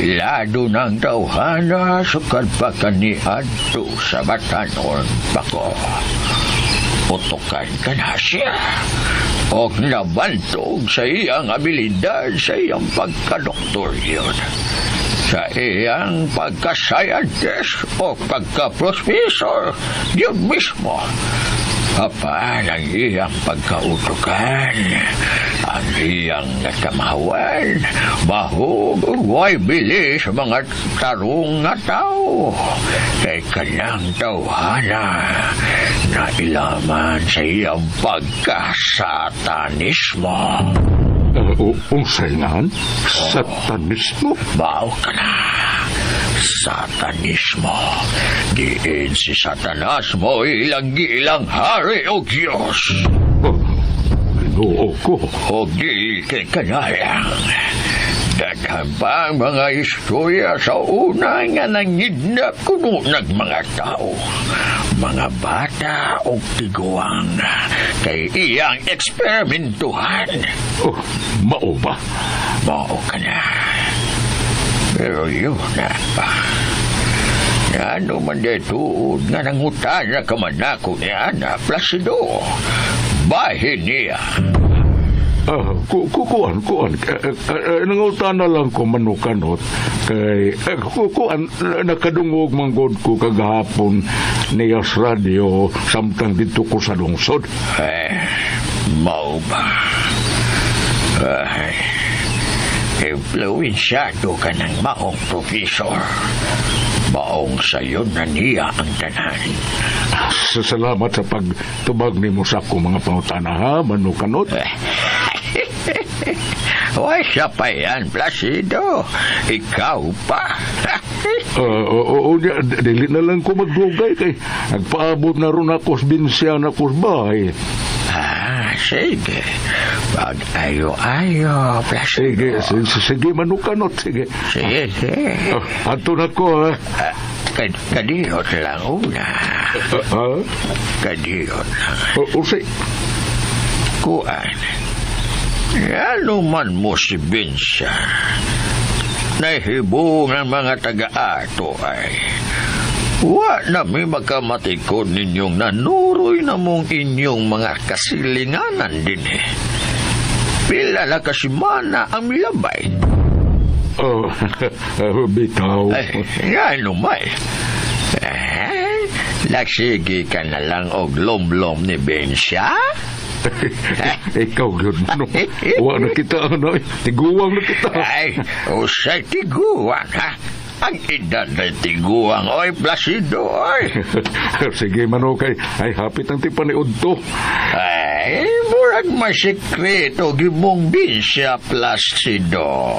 lado ng tawhana sukad pa kanihan to sa batanon bako. Putukan ka na siya. O nabantog sa iyang abilidad sa iyang pagkadoktor yun. Sa iyang pagka-scientist o pagka-professor yun mismo. Apa ang iyang pagkautukan, ang iyang nakamawan, bahog huwag bilis mga tarong nga tao. Kay kanang tawhana na ilaman sa iyang pagkasatanismo. Unsayngan? Satanismo? Bao ka na. Satanismo. Diin si Satanas mo ilang hari o Diyos. Ginoo ko. O di kay kanayang. Daghan pa ang mga istorya sa una nga nangidnap kuno ng mga tao. Mga bata o tiguang kay iyang eksperimentuhan. Oh, mao ba? Mao ka na. Pero yun na pa. Ano man dito nga nangutan na kamanako niya na Placido. Bahin niya. Kuan. Nangutan na lang ko manukanot. Kay, kuan, nakadungog manggod ko kagahapon niyas radio samtang dito ko sa lungsod. Mau ba? Influensyado ka ng maong professor. Maong sayo na niya ang tanan. Salamat sa pagtubag ni mo sa akong mga pangutana ha, manukanot. Huwag siya pa yan, Placido. Ikaw pa. Oo, dili na lang ko magdugay kay nagpaabot na ron ako sa binsya na ko sa bahay. Sige. Pag-ayo-ayo, Placido. Sige, manukanot, sige. Sige. Ato na ko, ha? Kadiyot lang una. Ha? Kadiyot lang. Usay. Kuan. Ano man mo si Binsya, nahibong ng mga taga-ato ay wa na may magkamatikod ninyong nanuroy na mong inyong mga kasilinganan din eh. Pila na kasimana ang milabay. Oh, bitaw. Ano may? Lagsige ka na lang og lom-lom ni Binsya? Ikaw yun, no? Wa na kita, ano? Tiguang na kita. Ay, usay tiguang, ha? Ang edad na tiguang, oy, Placido, oy. Sige, manokay. Ay, hapit ang tipaniod to. Ay, murag masikreto gibong Binsya, Placido.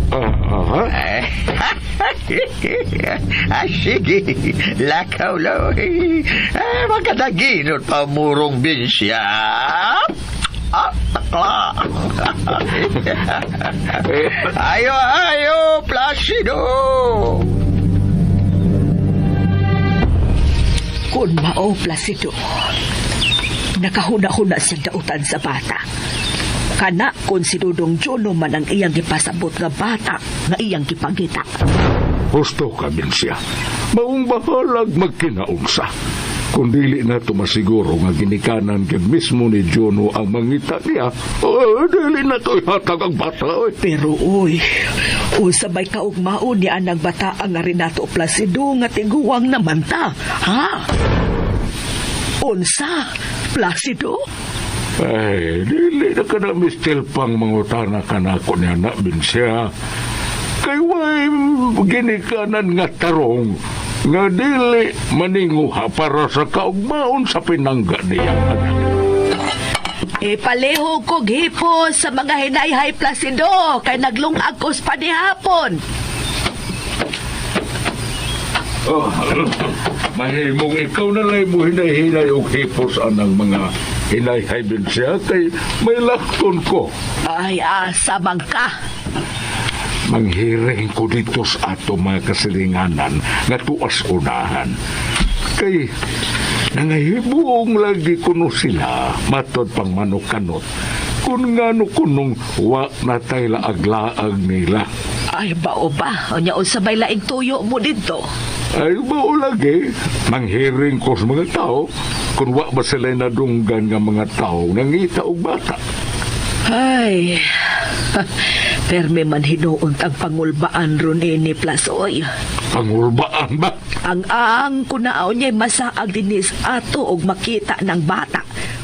Aha? Sige, lakaw lang. Magkadaginot pa murong Binsya. Ayo, Placido. Kung mao, Placido, nakahuna-huna siyang dautan sa bata. Kana kung si Dudong Jono man ang iyang gipasabot nga bata nga iyang gipangita. Gusto ka, Binsya. Maong bahalag magkinaunsa. Kung dili na ito masiguro nga ginikanan kag mismo ni Jono ang mangita niya, dili na ito ihatag ang bata. Pero uy, usabay kaugmaon ni anang bata ang nga Renato Placido nga tiguang naman ta. Ha? Unsa, Placido? Ay, dili na ka na mistil pang mangutana ka na ako niya na, Binsya. Kay way ginikanan nga tarong nga dili maninguha para sa kaugmaon sa pinangga niyang anak. Palihog ko gihipos sa mga hinayhay, Placido, kay naglungag ko sa panihapon. Mahimong ikaw na lang mo hinay-hinay o hipos anang mga hinay-hay din siya kay may lakton ko. Ay, asa bang ka? Manghiring ko dito sa ato mga kasilinganan nga tuas unahan. Kay nangahibong lagi kuno sila matod pang manukanot kung ngano kunong wa na tayo laag-laag nila. Ay, bao ba? O niya sabay laing tuyo mo dito. Ay, bao lagi. Manghiring ko sa mga tao kung wa ba sila nadunggan nga mga tao nangita og bata. Ay, perme man hinuon ang pangulbaan ron ni Plasoy. Pangulbaan ba? Ang kunaaw niya'y masaag dinis ato og makita ng bata.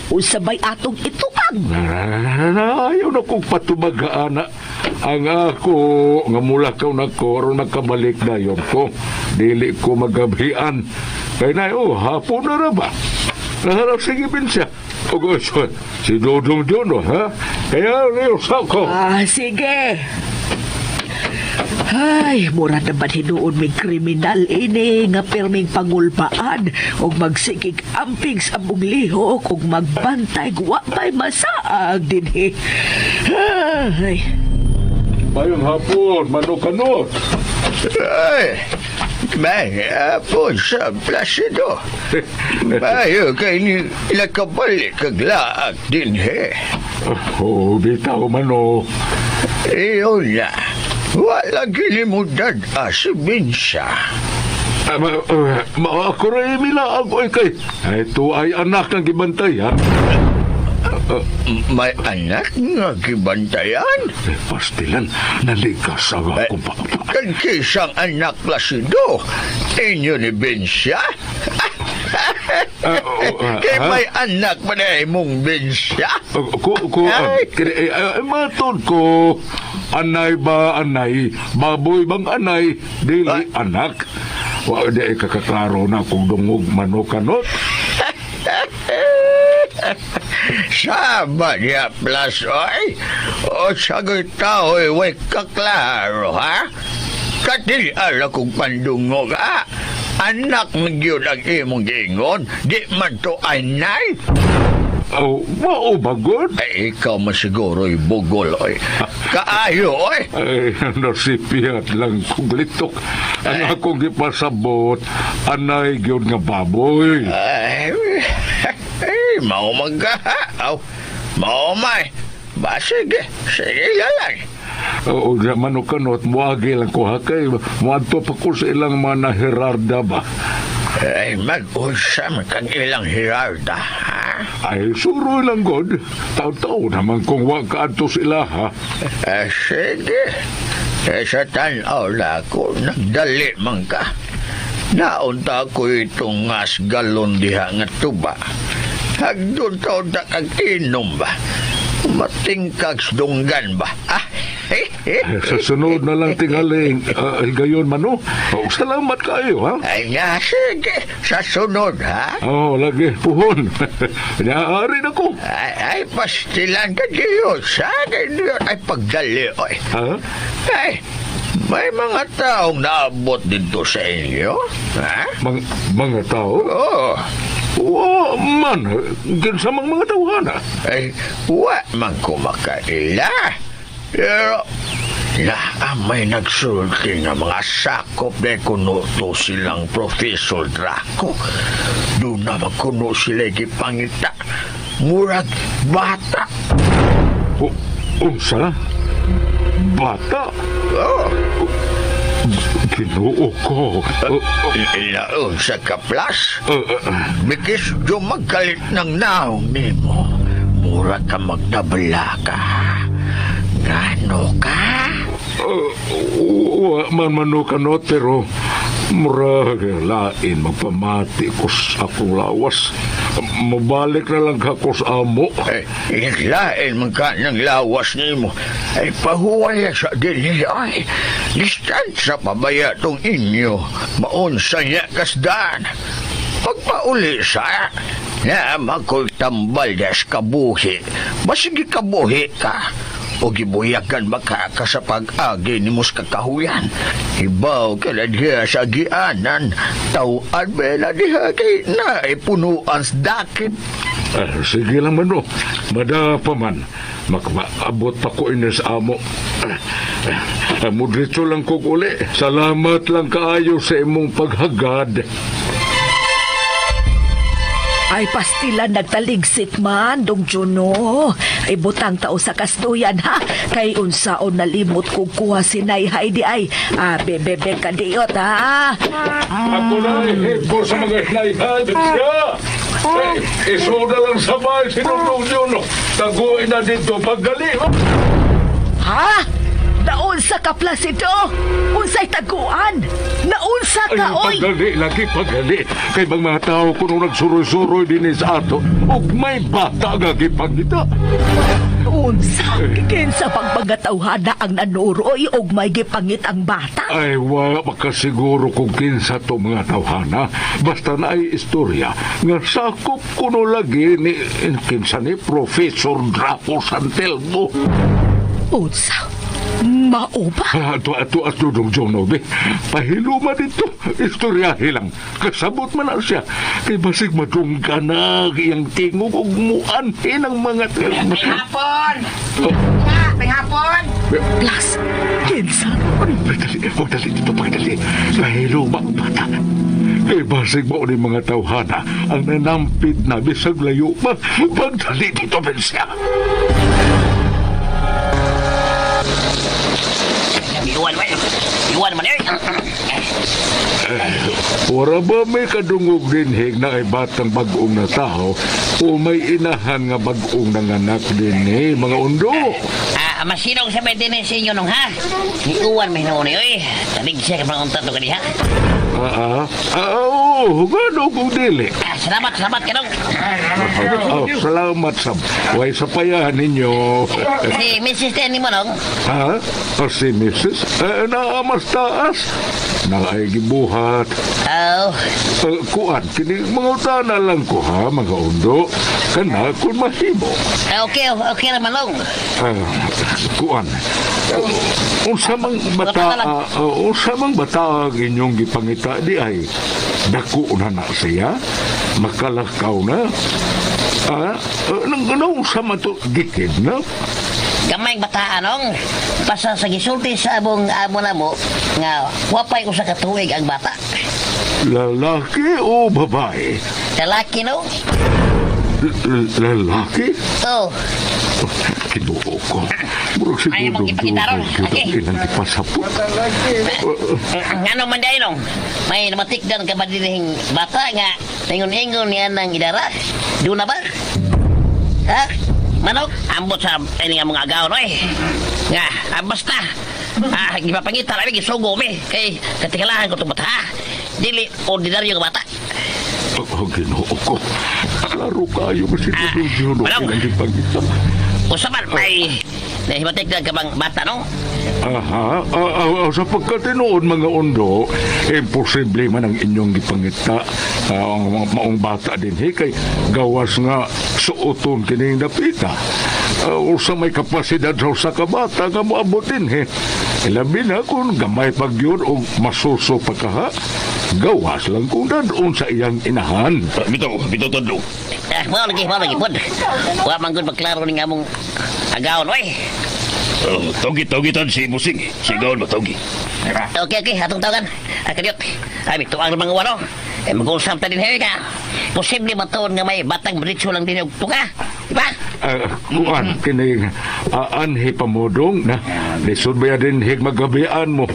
Usabay atong itupag. Ayaw na kong patumagaan na. Ang ako, nga mula ka na ko, ron nakabalik na yun ko. Dili ko magabihan. Kaya na, hapon na ba? Naharap sige Binsya. O si Dodong Jono, ha? Kaya niyos ako. Sige. Ay, mura naman hinuon may kriminal ini nga perming pangulbaan o magsigig amping sa buglihok o magbantay guwa pa'y masaag din eh. Ay. Mayong hapon, manukanot. Ay, may hapon sa Placido. Bayo kay ni ilakabalik kaglaag din he. Bitaw mano. Iyon na. Wala gilimudan si Binsya. Ako rin milaag ko kay. Ito ay anak ng gibantayan. May anak nga gibantayan? Pastilan, nalikas ang akong papa. Kagkisang anak Placido, inyo ni Binsya? Kaya may anak pa na mong Binsya? Matod ko, anay ba anay? Baboy bang anay? Dili anak. Di ay kakaklaro na kung dungog manukanot. Sama niya, Plasoy? O sagot tao'y way kaklaro, ha? Katiliala kong pandungo ka. Anak nagyod ang imong giingon. Di man to anay. Oh, mao bagod. Ay, ikaw masiguro bugol, oy. Kaayo, oy. Ay, nasipiyat lang kong litok. Ang akong gipasabot, anay gyud nga baboy. Ay, mao magkahaaw. Mao may. Ba, sige. Sige lang. Oo, naman o kanot, muagi lang ko ha kay muadto pa ko sa ilang mga nahirarda ba. Ay, mag-usam kang ilang hirarda, ha? Ay, suro lang god. Taon-taon naman kung wag ka ato sila ha. Sige. Sa tanaw na ako, nagdali man ka. Naunta ko itong ngas galon diha nga tuba. Hagdun taon na kag inom ba? Matingkags dunggan ba? Sa sunod na lang tingaling, gayon man o. Oh, salamat kayo ha. Ay nga, sige. Sa sunod, ha? Oh, lagi, puhon. Naari na ko. Ay, pastilan ka diyo. Sana diyo ay pagdali, oy. Ha? Ay, may mga taong naabot dito sa inyo, ha? Mga tao? Oo. Wa man, ginsamang mga tawhana. Ay, wa man ko makaila. Pero, may nagsulti nga mga sakop na kuno to silang Professor Draco. Doon na magkuno sila gipangita. Murag bata. Unsa? Bata? Oo. Ginoo ko. Ilaon sa kaplas. Bikis do magkalit ng naong nimo. Mura ka magdabla ka. Gano ka? Wa man manukanot pero mura lain magpamati ko sa akong lawas. Mabalik na lang ako sa amo. Ay, lain man ka ng lawas nimo. Ay, pahuway sa dili. Ay, distansya pabaya tong inyo. Maunsa niya kasdan. Pagpauli sa na makoy tambal des kabuhi. Basigi kabuhi ka. O gibuyakan baka ka sa pag-agi ni mus kakahuyan. Ibaw ka na diha sa agianan. Tawad bela diha kay na punuan sa dakit. Sige lang man o. Mada pa man. Makaabot pa ko ina sa amo. Mudritso lang ko uli. Salamat lang kaayo sa imong paghagad. Ay, pastilan nagtaligsik man, Dong Juno. Ay, butang tao sa kastuyan, ha? Kay unsaon nalimot kong kuha si Nay Heidi ay. Bebebe ka diot, ha? Ako na ko sa mga hinayhad siya. Isoda lang sa bahay si Dong Juno. Taguin na dito paggali. Ha? Naunsa ka plus ito? Unsay taguan? Naunsa ka, oy? Lagi pagali. Kay bang mga tao kuno nagsuroy-suroy din sa ato. Ug may bata nga gipangita. Unsa? Kinsa pang mga tawhana ang nanuroy og may gipangit ang bata? Ay, wala makasiguro kung kinsa to mga tawhana. Basta na ay istorya nga sakop kuno lagi ni kinsa ni Professor Draco Santelmo. Unsa? Mao ba? Ato, Dong Jonobe. Pahiluma dito. Istoryahe lang. Kasabot man na siya. Kay basig madungga na iyang tingog ug muanhin ang mga Hapon! Hapon! Plus, kinsa? Pagdali dito, pagdali. Pahiluma ang bata. Kay basig mo ni mga tawhana ang nanampit na bisag layo. Pagdali dito, Bensya. Iwan man eh. Wala ba may kadungog din na ay batang bagong na tao o may inahan nga bagong nanganak din mga undo? Masinong sa may din sa inyo nung ha? Iwan may noon eh. Talig siya ka pang unta to ka diha. Oo, gano'n kong dili. Salamat kanong. Salamat sab. Way sa payahan ninyo. Si Mrs. Tenny mo nung. Ha? Si Mrs. Naamas taas. Naay gibuhat. Oh, Kuan, kini mga utana lang ko ha, mga undo. Kana kung mahimo. okay naman nung. Kuan. Unsa mang bata ang inyong gipangita di ay dako na siya, makalakaw na. Nang unsa man to gikid na? Gamay bata anong. Basta sa gisulti sa amo na mo, nga wapay usa ka tuig ang bata. Lalaki o babae? Lalaki no? Lalaki? Oh. Kinuo ko. Murag siguro ilang ipasapot. Ano man dahil nung? May namatik doon ka ba dinihing bata nga tingon-ingon niya ng idara? Doon na ba? Ha? Manok? Ambot sa ini nga mga agaw no eh. Nga, basta. Gipapangita namin, gisugo mi. Kay katikalahan ko itong bata. Dili ordinaryo nga bata. Ginoo ko. Klaro kayo kasi yun. Manok? Ilang ipangita. Usapan, may nahimatik doon ka bang bata no? Sa pagkatinood mga undo, imposible man ang inyong gipangita ang maong bata din kay gawas nga suoton kining napita. Usa may kapasidad sa usa ka bata nga moabot din Labi na kung gamay pag yun o masuso pa ka gawas lang kung dadon sa iyang inahan. Bitaw tadlo. Mau lagi pun. Wa manggod magklaro ning among agaw no eh. Tawgi-tawgitan si Musing. Sigaw ba tawgi? Okay, atong tawagan. Kadiot. Ay, bito ang mga walo. Mag-usap ta din ka. Posible ba taon nga may batang britso lang din yung tuka? Diba? Kuan, kining anhi pamudong na lisod ba din magabian mo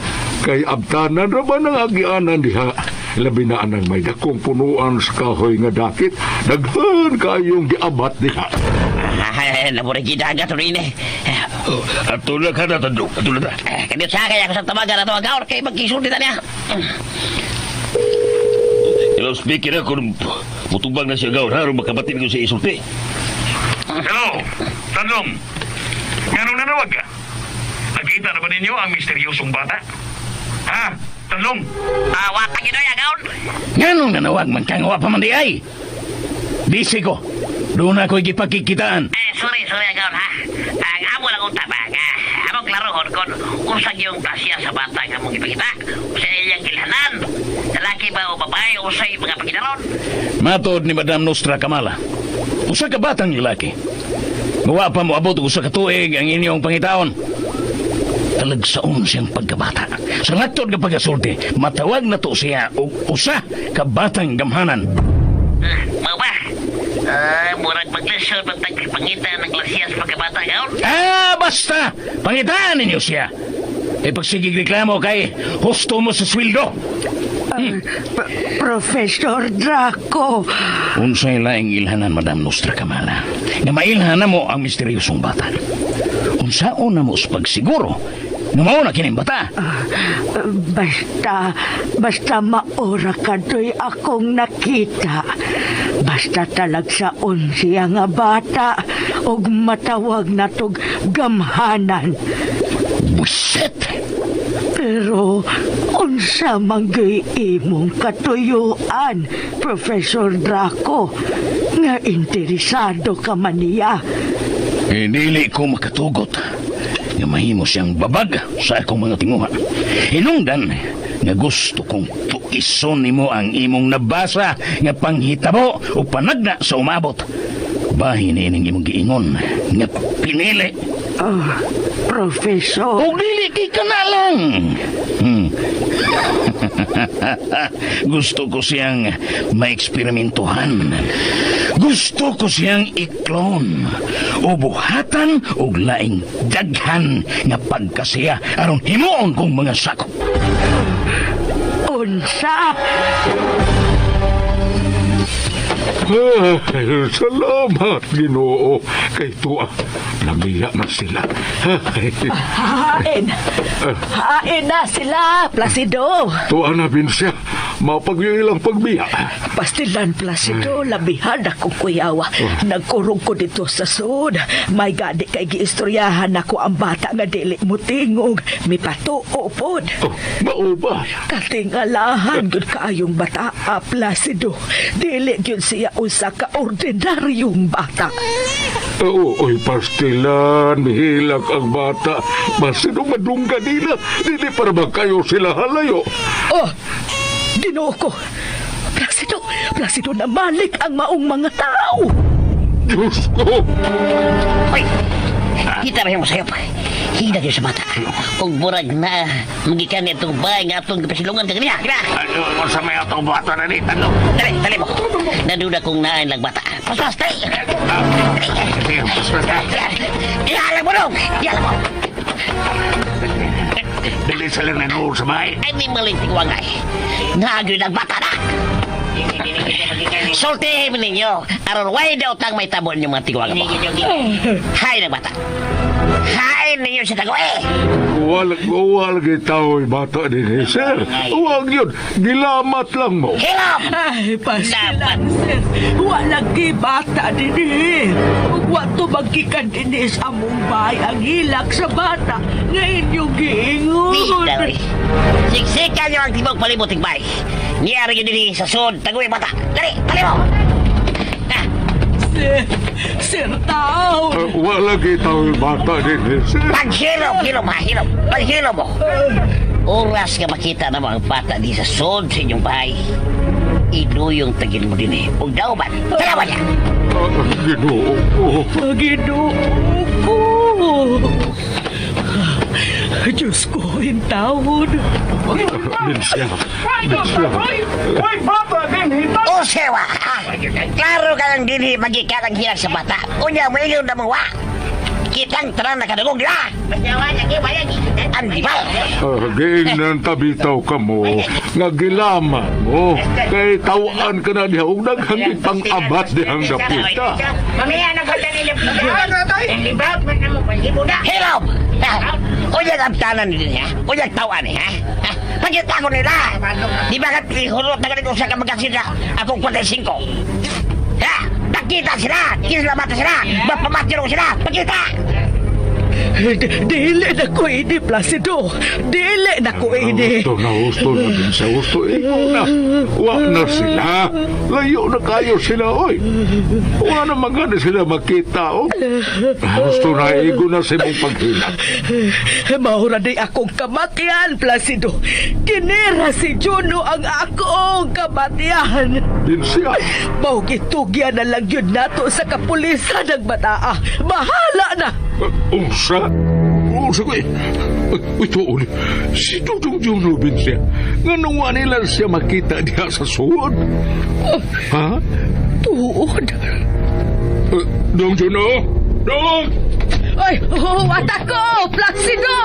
kay abtanan ra ba nang agianan diha. Labi na anang may dakong punuan sa kahoy nga dakit. Daghan kayong giabat diha. Naburay gidagat rin eh. Atula ka na tadlo. Atula ta. Kadiot sa kaya ako sa tawagan na tawagan kay magkisulti ta niya. Hello, speaker ako. Mutubang na siya gawin. Harap makabatid ko sa isulti. Hello, Tadlong. Ngano nanawag ka? Nakita na ba ninyo ang misteryosong bata? Ha? Tadlong? Watang ito ya gawin. Ngano nanawag man kang wa pa man di ay? Busy ko. Doon ako'y gipagkikitaan. Sorry gawin ha. Ang amo lang unta ba? Among klarohon kung usag yung plasya sa bata nga mong ipakita. Sa iyang kilhanan. Lalaki ba o babae o sa'y mga pagkinaron? Matod ni Madam Nostra Kamala. Usa ka batang lalaki. Mawa pa mo abot usa ka tuig ang inyong pangitaon. Talagsaon siyang pagkabata. Sa latod nga pagasulti, matawag na to siya o usa ka batang gamhanan. Mau ba? Murag maglisod ng pangita ng klasya sa pagkabata gawin? Basta! Pangitaan ninyo siya. Pagsigig reklamo kay husto mo sa sweldo. Professor Draco. Unsay laing ilhanan, Madam Nostra Kamala, nga mailhanan mo ang misteryosong bata. Unsaon na mo sa pagsiguro nga mao na kining bata? Basta maura kadoy akong nakita. Basta talagsaon siya nga bata og matawag na tog gamhanan. Buset! Pero unsa manggay imong katuyuan, Professor Draco, nga interesado ka man niya? Dili ko makatugot nga mahimo siyang babag sa akong mga tinguha. Hinungdan nga gusto kong tuison nimo ang imong nabasa nga panghitabo o panagna sa umabot. Bahin ining imong giingon nga pinili. Professor. O dili kay ka na lang. Gusto ko siyang maeksperimentuhan. Gusto ko siyang iklon. O buhatan o laing daghan nga pagkasiya aron himuon kong mga sakop. Unsa? Salamat, Ginoo. Kay tuwa, namiya na sila. Hain na sila, Placido. Tuwa na, Binsya. mapagyo ilang pagbiya. Pastilan, Placido, labihan akong kuyawa. Nagkurong ko dito sa sud. May gadi kay giistoryahan ako ang bata nga dili mo tingog. May patuo pod. Mao ba? Katingalahan yun kaayong bata, Placido. Dili yun siya usa ka ordinaryong bata. Oy, pastilan, mihilak ang bata. Basta nung madungga nila, hindi para ba kayo sila halayo? Oh, Ginoo ko. Placido na malik ang maong mga tao. Diyos ko! Hoy! Kita ba yung sayop? Hina dyan sa bata. Kung burag na, magikan itong bahay nga itong kapasilungan ka ganyan. Ano sa may atong bata na rin? Ano? Dali mo. Naduda kong naan lang bata. Paspas, tay! Iyalang mo dong! Iyalang mo! Dali sa lang nanuro sa bahay. Ay, di maling tigwangay. Nagyo ng bata na! Sultihin mo ninyo. Aron, why daw tang may tabon yung mga tigwangay mo? Hay ng bata. Hay ninyo sa tago eh! Walang itaw bata din sir. Huwag yun, gilamat lang mo. Hilom! Ay, pastilan, sir. Walang bata din eh. Wato magkikan din sa among bahay ang hilak sa bata. Ngayon yung giingon. Dali. Siksikan nyo ang tibok palibuting bay. Niyari yun din sa sud, tagoy bata. Dali, pali mo! Sir Tao. Walang itaw bata din sir. Hilom mo. Oras ka makita na mga bata di sa sud sa inyong bahay. Inuyong tagin mo din eh. Huwag daw ba? Talawa niya! Ginoo ko. Ginoo ko. Diyos ko, hintawon. Binsya. O sewa! Klaro ka lang din eh, magikat ang hilang sa bata. Unya mo yung namuwa. Kitang terang na kadugong nila. Andi ba? Giingnan tabitaw ka mo. Nagilama mo. Kay tawaan ka na diha. Huwag naghangin pang-abat dihang dapita. Mamaya na ba tayo Hilom! Unya ang tanan nila. Unya ang tawan eh, ha? Pagkita ko nila. Di ba kat ihurot na ganito sa kamagasin na akong 45? Ha? Nakita sila! Kinsalamatan sila! Mapamatiro sila! Pagkita! Dili na ko ini, Placido. Dili na ko ini. Husto na din sa husto. Ikaw na. Wag na sila. Layo na kayo sila, oy. Wala na mga na sila makita, oh. Husto na, igo na sa mong paghilang. Mahura di akong kamatian, Placido. Kinira si Juno ang akong kamatian. Din siya. Mahugitugyan na lang yun nato sa kapulisan ng bataa. Bahala na. Unsa ko eh. Ito uli. Si Dudong Juno siya. Nga nawa nila siya makita diha sa suod. Ha? Tuod. Dong Juno? Dong! Ay, atak ko! Placido!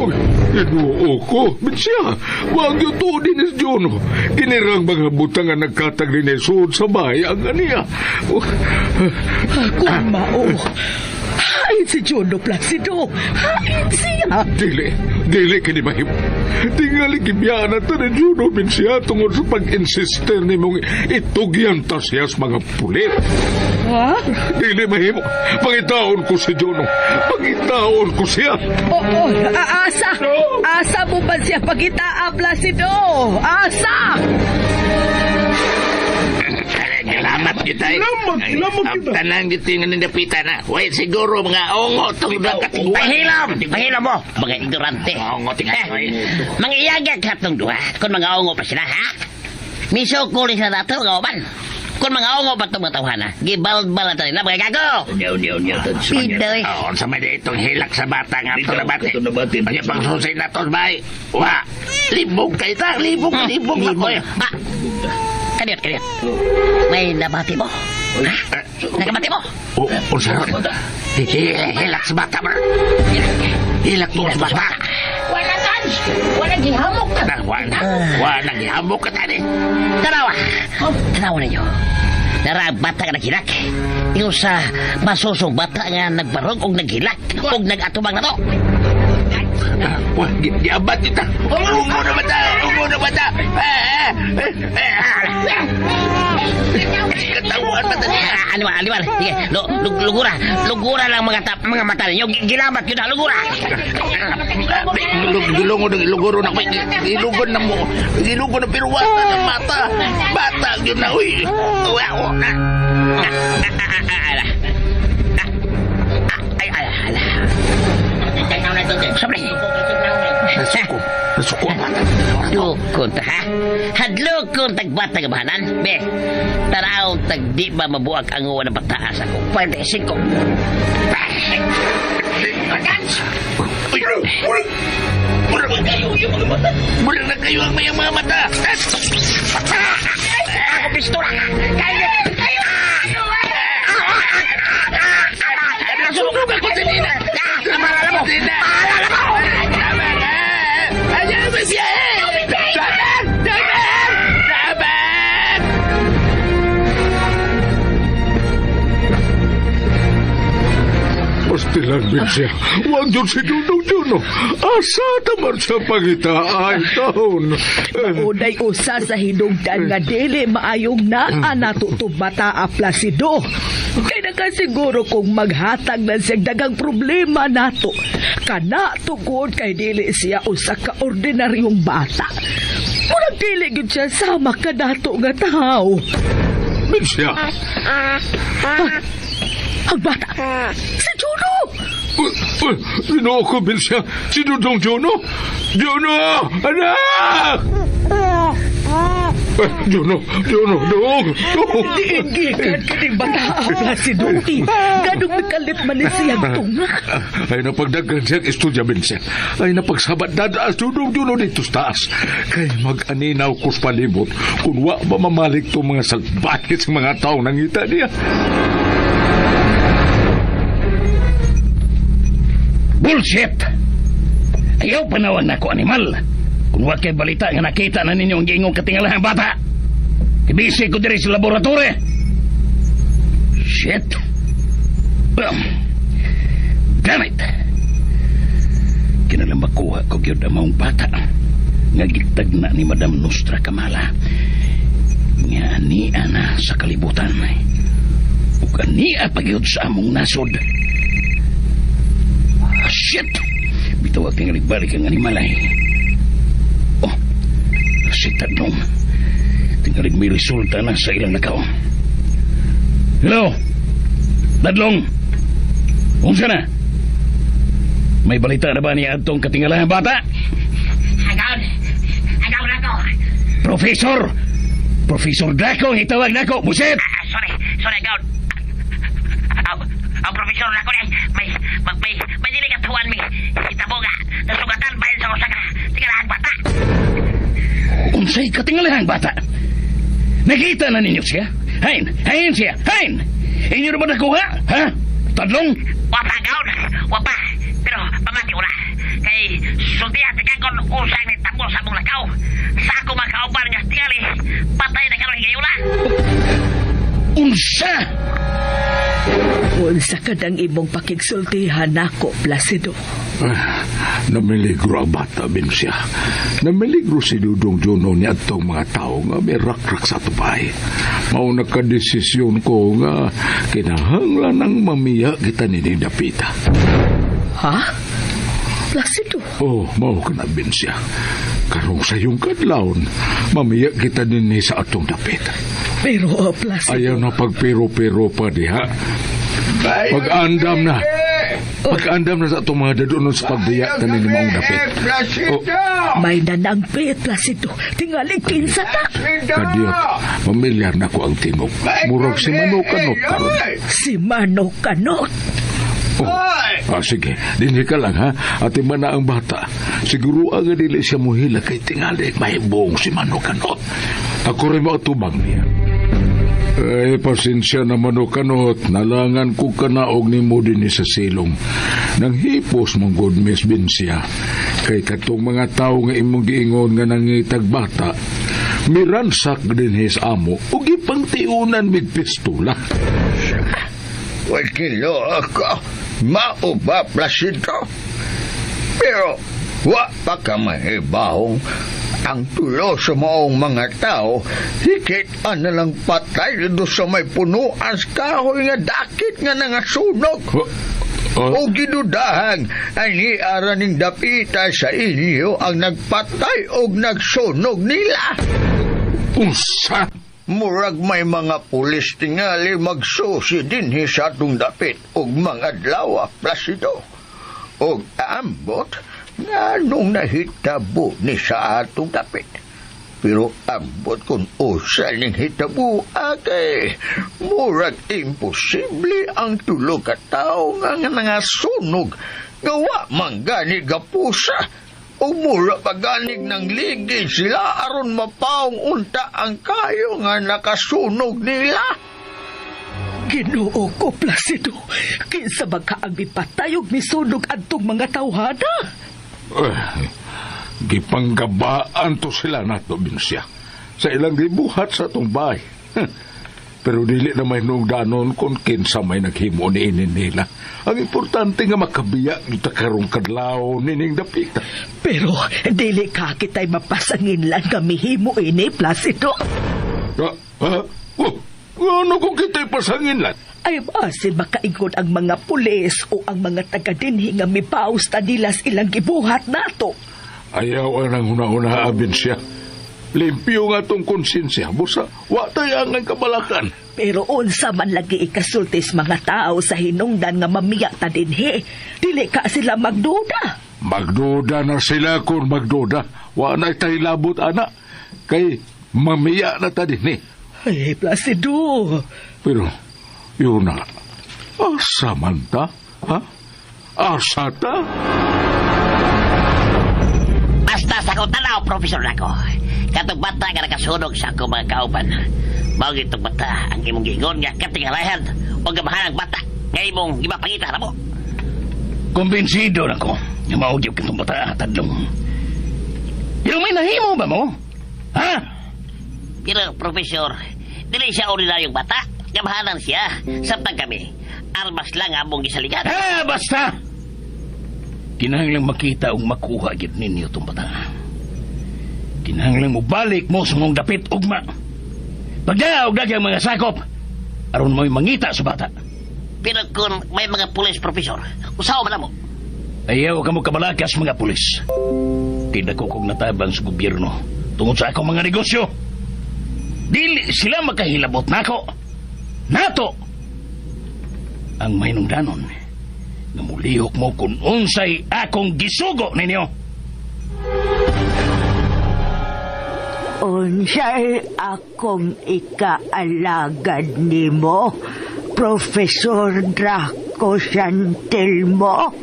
Uy, inuo ko. Siya, wag yung tuodin ni Juno. Kinirang mga butangan nagkatag din suod sa bayang aniya. Kung mao. Hain si Juno, Placido. Hain siya. Dili kinimahim. Tingali kibiyana ta ni Juno siya tungod sa pag-insister ni mong itugyan ta siya sa mga pulit. Ha? Dili mahimo. Pangitaon ko si Juno. Pangitaon ko siya. Oo, asa. Asa mo ba siya pagita, Placido? Asa. Salamat kita eh. Ang tanang dito yung nandapita na. Wait, siguro mga ongo itong ibang katimbay. Pahilam mo, mga ignorante. Ongo tingnan mo eh. Mga iyagag ka itong duha, kung mga ongo pa sila, ha? Miso ko rin sa dato, mga oban. Kung mga ongo pa itong matawhan, ha? Gibald-bald na nila, mga gago. Pidoy. Oo, sa may itong hilak sa bata nga ito na bati. Pagya pang susay na ito, bay. Wa, libog kayo ta, libog na ko. Kadiot. May nabati mo? Ha? Nakabati mo? O sarap. Hilak sa bata, bro. Hilak mo sa bata. Wala gihamok ka. Wala gihamok ka tani. Tanawa ninyo. Narabata ka naghilak. Yung sa masusong bata nga nagbarog o naghilak o nagatubang na to. Wah, giabat kita. Ungo na bata. Ketahuan mata niya. Animal. Sige, lugura lang mga mata ninyo. Gilabat yun na, lugura. Iluguro na ko. Ilugon na mo. Ilugon na piruwatan ng mata. Bata yun na, uy. Sabi. Nasuko ang bata. Dukon ta, ha? Hadlokon tagbata gabahanan. Be, taraw tagdi ba mabuak ang uwan na bataas ako. 45. Mula na kayo ang mayang mga mata. Ako pistola. Kayo. Nasunog ako sa nina. Maalala mo. Ayan mo siya eh. Sabar! Pastilan din siya. Huwag dyan si Dudong Juno. Asa tamar sa pangitaan taon. Unay usa sa hinungdan nga dili maayong naa natutog mata a Placido. Kay nakasiguro kung maghatag na siyang dagang problema nato. Kana tugod kay dili siya usa ka ordinaryong bata. Murag dili gid siya sama ka nato nga tao. Minsya. Ang bata, si Juno! Ginoo ko, Minsya. Si Dudong Juno. Juno! Anak! Juno, Dong! Diingigan ka ni bata a Placido. Ganong nakalit man ni siyang tunga. Ay napagdagan siyang estudya, Minsya. Ay napagsabat dadaas Dudong Juno dito sa taas. Kay mag-aninaw ko sa palibot kung wa mamamalik to mga salbahe sa mga taong nangita niya. Bullshit! Ayaw panawag na ko, animal. Kung wag kay balita nga nakita na ninyo ang giingong katingalahang bata. Ibisi ko diri sa laboratory. Shit. Damn it. Kinalang makuha ko gyud ang maong bata. Nga gitag na ni Madam Nostra Kamala. Nga niya na sa kalibutan. O kaniya pagyud sa among nasod. Shit! Bitaw ang tingalibalik ang animalay. Oh, si Tadong. Tingalig may resulta na sa ilang nakaw. Hello? Tadlong? Unsa na? May balita na ba niya atong katingalahan bata? Agaw na ko. Professor Draco, itawag na ko. Buset! Sorry, agaw. Ang profesor na ko na, may diligatuan mi. Itaboga, nasugatan bayan sa usa ka tingalahang bata. Unsay katingalahang bata? Nakita na ninyo siya? Hain siya, hain! Inyo na ba nakuha? Ha? Tadlong? Wapa, gaon. Wapa. Pero, pamati ko na. Kay, sultihan ka kung usang ni tabo sa mong lakaw. Sa ako makauban nga tingali, patay na karoon higayula. Unsa? Unsa ka dang imong pakigsultihan nako, Placido. Namiligro ang bata, Minsya. Namiligro si Dudong Juno ni atong mga tao nga may rakrak sa tubay. Mao nagkadesisyon ko nga kinahanglan ng mamiya kita ni Dapita. Ha? Placido? Oh, mao ka na, Minsya. Karong sa iyong kadlawon, mamiya kita din sa atong Dapita. Pero, Placido... Ayaw na pagpiro-piro pa diha. Pag-andam na sa itong mga dadoon sa pagbiya tanin ni Maong Dapit. May nanangpit, Placido. Tingali kinsa ta. Kadiyot, pamilyar na ko ang tingog. Murag si Manok Kanot karon. Si Manok Kanot? Sige, dinhi ka lang ha. Ati man na ang bata. Siguro ang dili siya muhila kay tingali. May buong si Manok Kanot. Ako rin mautubang niya. Ay, pasensya na Manok Kanot. Nalangan ko kanaog ni mo din sa silong. Nang hipos mong good Miss Binsya. Kay katong mga tao nga imong giingon nga nangitag bata, miransak din his amo o gipang tiunan mig pistula. Kilo ako, mao ba, Placido? Pero, Wa pa ka mahibahong ang tulo sa maong mga tao, hikit na lang patay do sa may punuan sa kahoy nga dakit nga nangasunog. O gidudahan, ani araning dapita sa inyo ang nagpatay o nagsunog nila. Unsa? Murag may mga pulis tingali magsusi dinhi sa atong dapit og mga adlaw, Placido. Og ambot nga nung nahitabo ni sa atong dapit. Pero ambot kung usa ning hitabo kay murag imposible ang tulo ka tawo nga nangasunog gawa man gani gapusa. O mura paganig ng ligid sila aron mapaong unta ang kayo nga nakasunog nila. Ginoo ko, Placido. Kinsa ba ka ang mipatayog misunog adtong mga tawhana? Gipanggabaan to sila nato, Binsya. Sa ilang gibuhat sa itong bahay. Pero dili na may nungdanon kung kinsa may naghimo ni nila. Ang importante nga makabiya kita karong kadlaw nining dapita. Pero dili ka kita'y mapasangin lang kami himo ini, Placido. Ano kung kita'y pasangin lang? Ay basin makaingon ang mga pulis o ang mga taga-dinhi nga mipaus ta dilas ilang gibuhat nato. Ayaw ang una-una abin siya. Limpyo nga tong konsensya. Busa, watayangan kabalakan. Pero unsa man lagi ikasultis mga tao sa hinungdan nga mamiya ta dinhi. Dili ka sila magduda. Magduda na sila kung magduda. Wa na tayo labot, anak. Kay mamiya na ta dinhi. Ay, Placido. Pero, yun na. Asa man ta? Ha? Asa ta? Basta sa akong tanaw, Profesor Nako. Katong bata nga nakasunog sa akong mga kauban. Mao gitong bata ang imong giingon nga katingalayan o gamahan ang bata nga imong gipapangita na mo. Kumbinsido na ko nga maudyog kitong bata tadlong. Yung may nahimo ba mo? Ha? Pero, Profesor, dili siya ordinaryong bata. Gamahanan siya. Samtang kami, armas lang among gisaligan. Basta! Kinahanglang makita o makuha gid ninyo itong bata. Kinahanglang mo balik mo sa mong dapit ugma. Pagdaog ang mga sakop, aron mo'y mangita sa bata. Pero kung may mga pulis, Profesor, usaw man na mo. Ayaw ka mo kabalakas mga pulis. Tidak ko kong natabang sa gobyerno tungod sa akong mga negosyo. Dili sila makahilabot nako. Nato! Ang mahinungdanon, namulihok mo kung unsay akong gisugo ninyo. Unsay akong ikaalagad nimo, Profesor Draco Santelmo?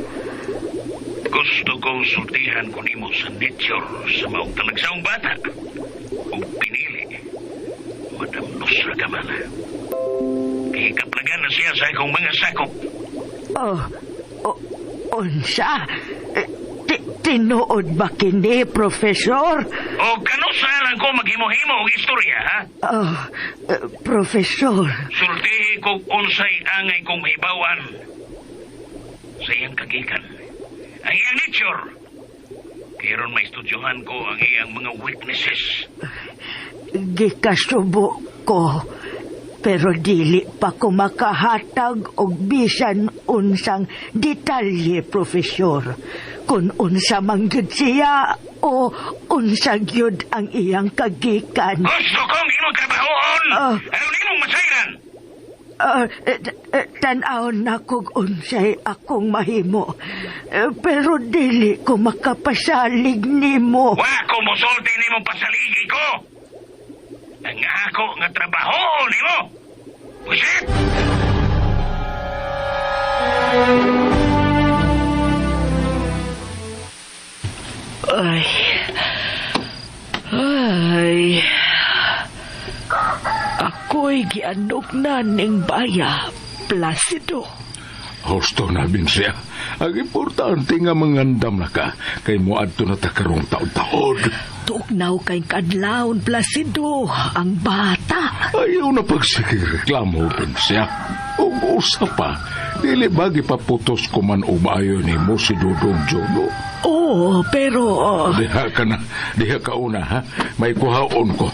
Gusto kong sultihan ko nimo sa nature sa maong talagsaong bata. Kung pinili, Madam Nusra Kamala. Kaplagan na siya sa akong mga sakop. Unsa? Tinuod ba kini, Profesor? O kanusa lang ko maghimo-himo og istorya, ha? Profesor. Sultihi ko unsay angay kong mahibawan sa iyang kagikan. Ang iyang nature. Kairon may estudyohan ko ang iyang mga weaknesses. Gikasubo ko. Pero dili pa ko makahatag og bisan unsang detalye, Profesor. Kung unsa man gyud siya o unsa gyud ang iyang kagikan. Gusto kong imong trabahoon! Ano nimong masayran? Tan-aon na kog unsay akong mahimo. Pero dili ko makapasalig nimo. Wa ko mosulti nimong pasaligi ko! Ang ako nga trabaho nimo. Busit! Ay. Ako'y gianok na ning baya, Placido. Husto na, Binsya. Ang importante nga mangandam na ka kay mo adto na ta karong taon-taon. Tugnaw kay kadlawon, Placido, ang bata. Ayaw na pagsireklamo, Binsya. Ug usa pa, dili bagi paputos ko man umayo ni mo si Dudong Jono. Oo, pero... Diha ka una, ha? May kuhaon ko.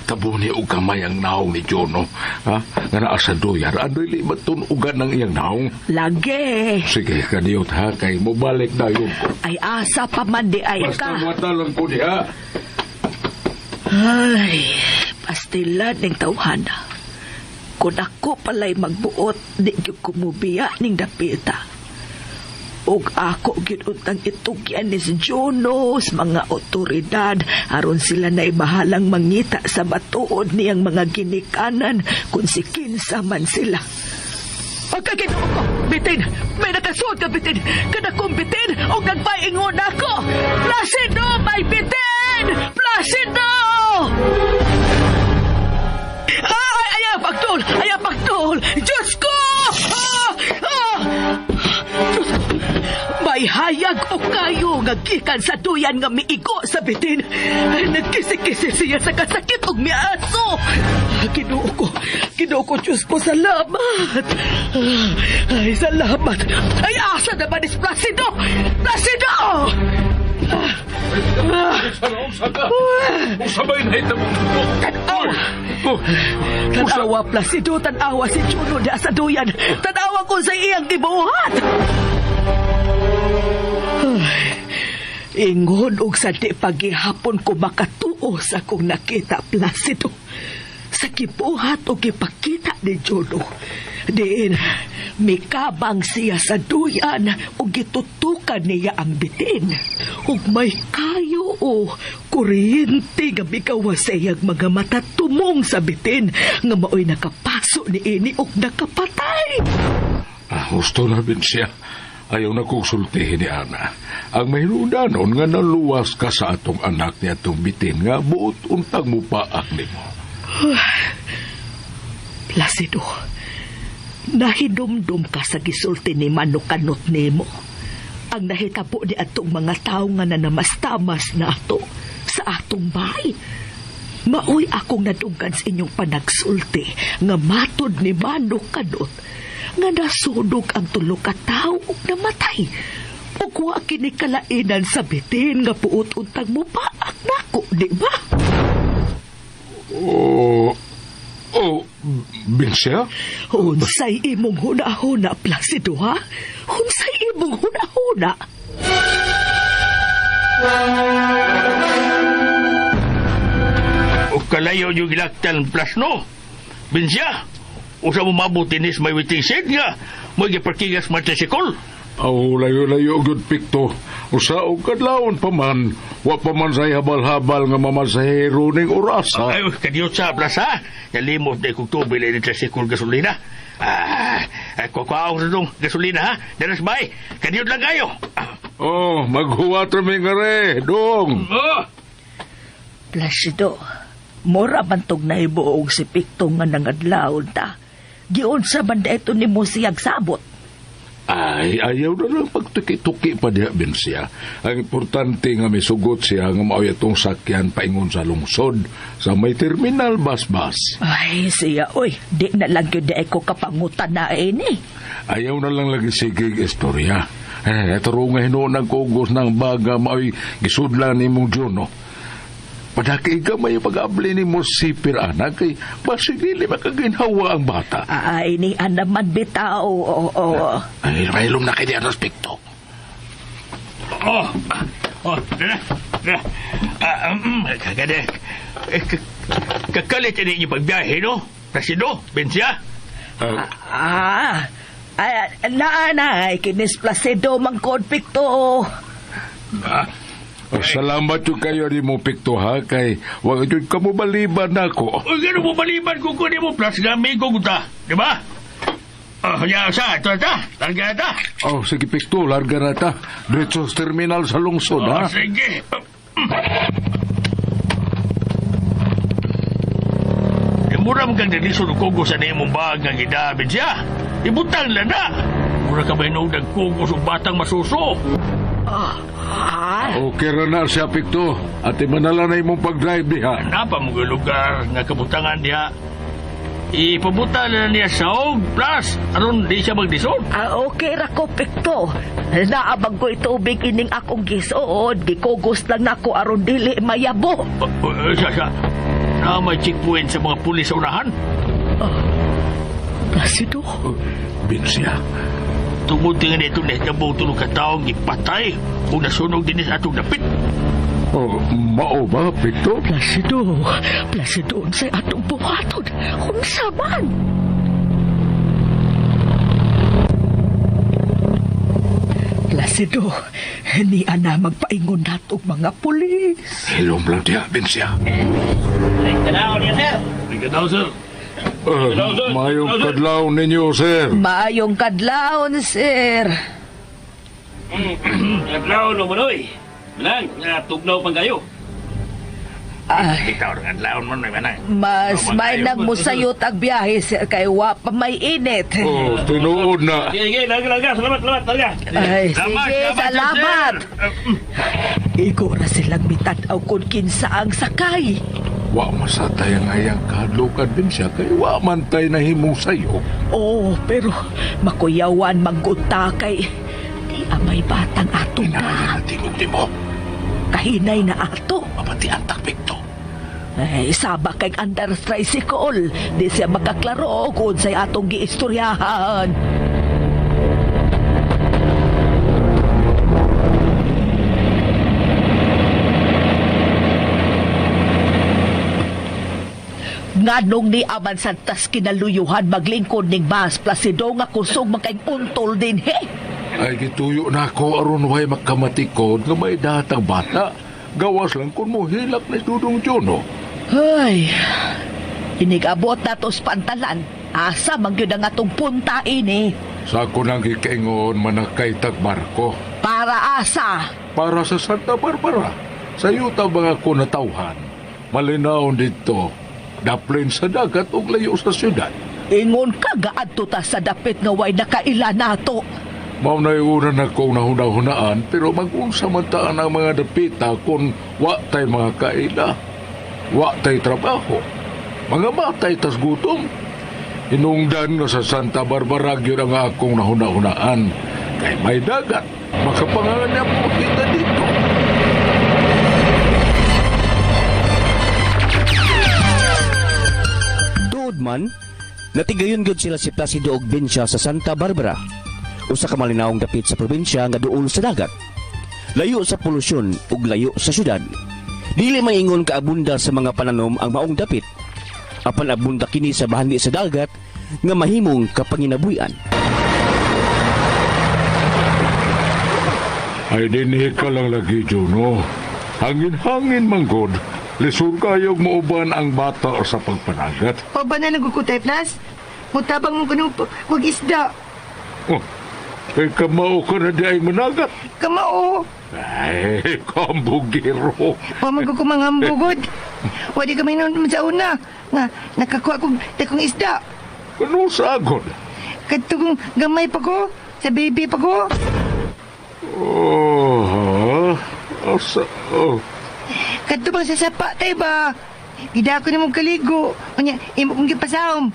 Tabuni og kamay ang naong ni Jono, ha? Nga naa sa duyar, andoy libat tunugan ng iyang naong. Lagi. Sige, kaniyot ha, kay mo balik na yun ko. Ay asa pa man di ay Basta ka. mata lang ko diha. Ay, pastilan ng tawhana. Kung ako pala'y magbuot, di yung kumubiya ning dapita. Ug ako ginuntang itugyan ni si Jono sa mga otoridad aron sila na ibahalang mangita sa batuod niyang mga ginikanan kung si kinsa man sila. Pagkaginoo ko, bitin! May nakasuot ka, bitin! Kada kong bitin o nagpaingon ako! Placido, may bitin! Placido! Ayaw pagtol! Ayaw pagtol! Diyos ko! Diyos! May hayag o kayo nga gikan sa duyan nga miigo sa bitin. Nagkisi-kisi siya sa kasakit og miaso. Ginoo ko, Diyos ko, salamat. Ay, salamat. Ay, asa na ba ni Placido? Placido! Sabay na ito mo. Tanawa, Placido, tanawa si Juno da sa duyan. Tanawa ko sa iyang gibuhat. Ingon og sa di pagihapon ko makatuo sa kong nakita, Placido. Sa kibuhat o kipakita ni Juno. Diin, mikabang siya sa duyan o gitutukan niya ang bitin. Ug may kayo o kuryente nga bikawas siyang mga mata tumong sa bitin nga maoy nakapaso ni ini ug nakapatay. Gusto na bin siya. Ayaw na kong sultihin ni Ana. Ang mahinudanon nga naluwas ka sa atong anak niya atong bitin nga buot untang mo paak ni mo. Placido, nahidumdum ka sa gisulti ni Manukanot nimo. Ang nahitabo ni atong mga tao nga nanamastamas na ato sa atong bahay. Maoy akong nadunggan sa inyong panagsulti nga matod ni Manukanot nga nasudog ang tulo ka tao ug namatay. Ug wa kini kalainan sa bitin nga puot untang mo paak nako, di ba? Binsya? Unsay imong huna-huna, Placido, ha? Unsay imong huna-huna? O kalayo yung gilaktan plus no. Binsya, usa mo mabutinis may waiting shed nga. May giparkigas motorsikol. Layo-layo gud pikto. Usa og kadlawon pa man, wa pa man say habal-habal nga mamasahero ning orasa. Ay, kadiyot sa plaza. Yalimot na ikong tubil ni tricycle gasolina. Kukwaaw sa itong gasolina, ha? Daras bay, kadiyot lang kayo. Maghuwat rami nga re, dong. Placido, mora bantog na ibuog si Pikto nga nangadlawon ta. Giun sa banda ito ni mo siyag sabot. Ay, ayaw na lang pagtuki-tuki pa diha, Binsya. Ang importante nga may sugot siya nga maoy itong sakyan paingon sa lungsod sa may terminal bas-bas. Ay, siya, oy, di na lang yun di ko kapangutan na ini. Ayaw na lang lagi sigig istorya. Taro nga hinoon ang kugos ng baga maoy gisudlan ni mong Juno. Padaki ka may pag-abli ni mo si Pirana kay basigili makaginhawa ang bata. Ay, ni anaman bitaw. Ay, mahilom na kayo di ang respekto. Kakalit ini yung pagbiyahe, no? Placido, Binsya? Naanay, kinis Placido mangkod Pikto. Salamat yung kayo di mo pikto ha kay wag yun ka mo baliban ako. Gano'n mo baliban ko kunin mo plus nga may kugunta, di ba? Sa ito ta, larga na ta. Sige pikto, larga na ta. Diretso sa terminal sa lungsod ha. Sige. Mura mo kang nanisod kugo sa mong bagang idabid siya. Ibutang lang na. Mura ka ba nung nagkugo sa batang masuso? Okay ra na siya pikto. At imanala na imong pag-drive diha. Napa mo lugar nga kabutangan diha? Ipabuta na niya saog, plus, aron di siya magdisod. Okay ra ko, Pekto. Naabag ko itubig ining akong gisuod. Gikugos lang nako aron dili mayabo. Siya. Na may checkpoint sa mga pulis sa unahan. Placido. Binsya, Tungod nga nito na tulog ka taong ipatay kung nasunog din sa atong dapit. mao ba, Pito? Placido unsay atong buhaton. Unsa man? Placido, ni ana magpaingon natong mga pulis. Hilom lang diya, Binsya. Ikaw, sir. Mayong kadlaw ninyo, sir. Maayong kadlawon, sir. Kadlaw no manoy. Malang, tugnaw pang kayo. Bitaw ng adlaw mo na manay. Mas may nagmusayot ang biyahe, sir, kay wa pa may init. Tinuod na. Sige, laga. Salamat, talaga. Ay, sige, salamat. Igo na silang mitanaw kung kinsa ang sakay. Wa masatay ang ayang kahadlukan din siya kay wa man tay nahimong sayo. Pero makuyawan manggunta kay di amay batang atong Inaaya na tingog di mo. kahinay na ato. Mapati ang takpik to. Ay, saba kay under tricycle. Di siya makaklaro kung sa'y atong giistoryahan. Nganong ni Aman Santas kinaluyuhan maglingkod ning Mas Placido nga kusog makaing untol din he. Ay gituyo na ako aron way makamatikod nga may datang bata. Gawas lang kung mo hilak na Dudong Jono. Ay, inigabot na tos pantalan. Asa magyud ang atong punta ini. Sa ako nang kikaingon manakay tagbarko. Para asa? Para sa Santa Barbara. Sa yuta mga ko natawhan. Malinaw dito. Daplin sa dagat o layo sa syudad. Ingon ka gaadto ta sa dapit nga way nakaila nato. Mao na una na kong nahuna-hunaan pero mag-unsa man taan ang mga dapita kung wa tay mga kaila. Wa tay trabaho. Mga batay tas gutom. Inungdan nga sa Santa Barbara gyud ang akong nahuna-hunaan. Kay may dagat. Makapangalan niya po kita dito. Man, natigayon gud sila si Placido ug Binsya sa Santa Barbara. Usa ka malinawong dapit sa probinsya nga duol sa dagat. Layo sa polusyon ug layo sa syudad. Dili maingon ka abunda sa mga pananom ang maong dapit. Apan abunda kini sa bahagi sa dagat nga mahimong kapanginabuhian. Ay dinhi ka lang lagi, Juno. Hangin-hangin manggod. Lisod kayong mauban ang bata sa pagpanagat. O ba na nagkukutay, Plas? Mutabang mo ganun po. Huwag isda. Oh, kay kamao ka na di ay managat. Kamao. Ay, kambugiro. O magkukumang hambugod. O di kami naman sa una. Nga, nakakuha kong takong isda. Ano sagod? Katugong gamay pa ko. Sa baby pa ko. Oh, ha? Asa, oh. Kadto bang sa sapa tayo ba? Gida ko na mong kaligo. Kanya, imo kong gipasahom.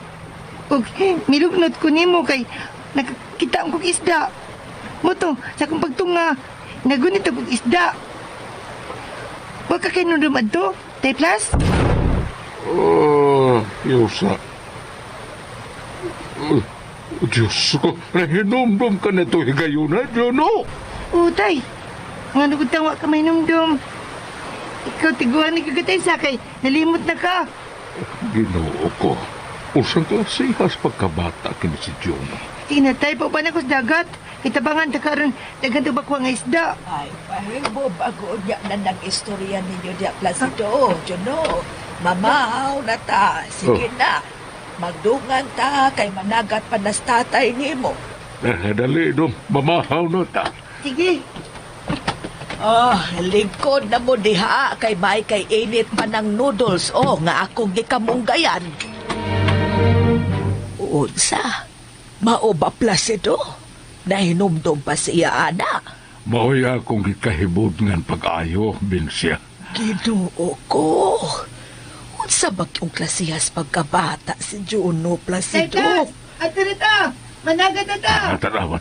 O, milugnot ko nimo kay nakakita ang kong isda. Moto, sa akong pagtunga, nagunit ang kong isda. Huwag ka kayo nunumad to, tayo Plas? Oh, Yosa. Diyos ko, nahinomdom ka na ito higayon na, Jono. Tay. Nga nagutawa ka may numdum. Ikaw tiguan ni kagatay sa kay. Nalimot na ka. Ginoo ko. Usang klasihas pagkabata kini si Jono. Tinatay pa ba na ko sa dagat? Itabangan ta karon dagan to bakwa nga isda. Ay, pahibo bago niya na nag-istorya ninyo diya Placido, Juno. Mamaw na ta. Sige na. Magdungan ta kay managat pa nas tatay nimo. Dali, dom. Mamahaw na ta. Sige. Lingkod na mo diha kay may kay init pa ng noodles nga akong gikamunggayan. Unsa? Mao ba Placido? Nahinumdum pa siya ana. Maoy akong gikahibudngan pag-ayo, Binsya. Ginoo ko. Unsa bagyong klasihas pagkabata si Juno Placido? Taytas! At rito! Managa na ta! Tanawa.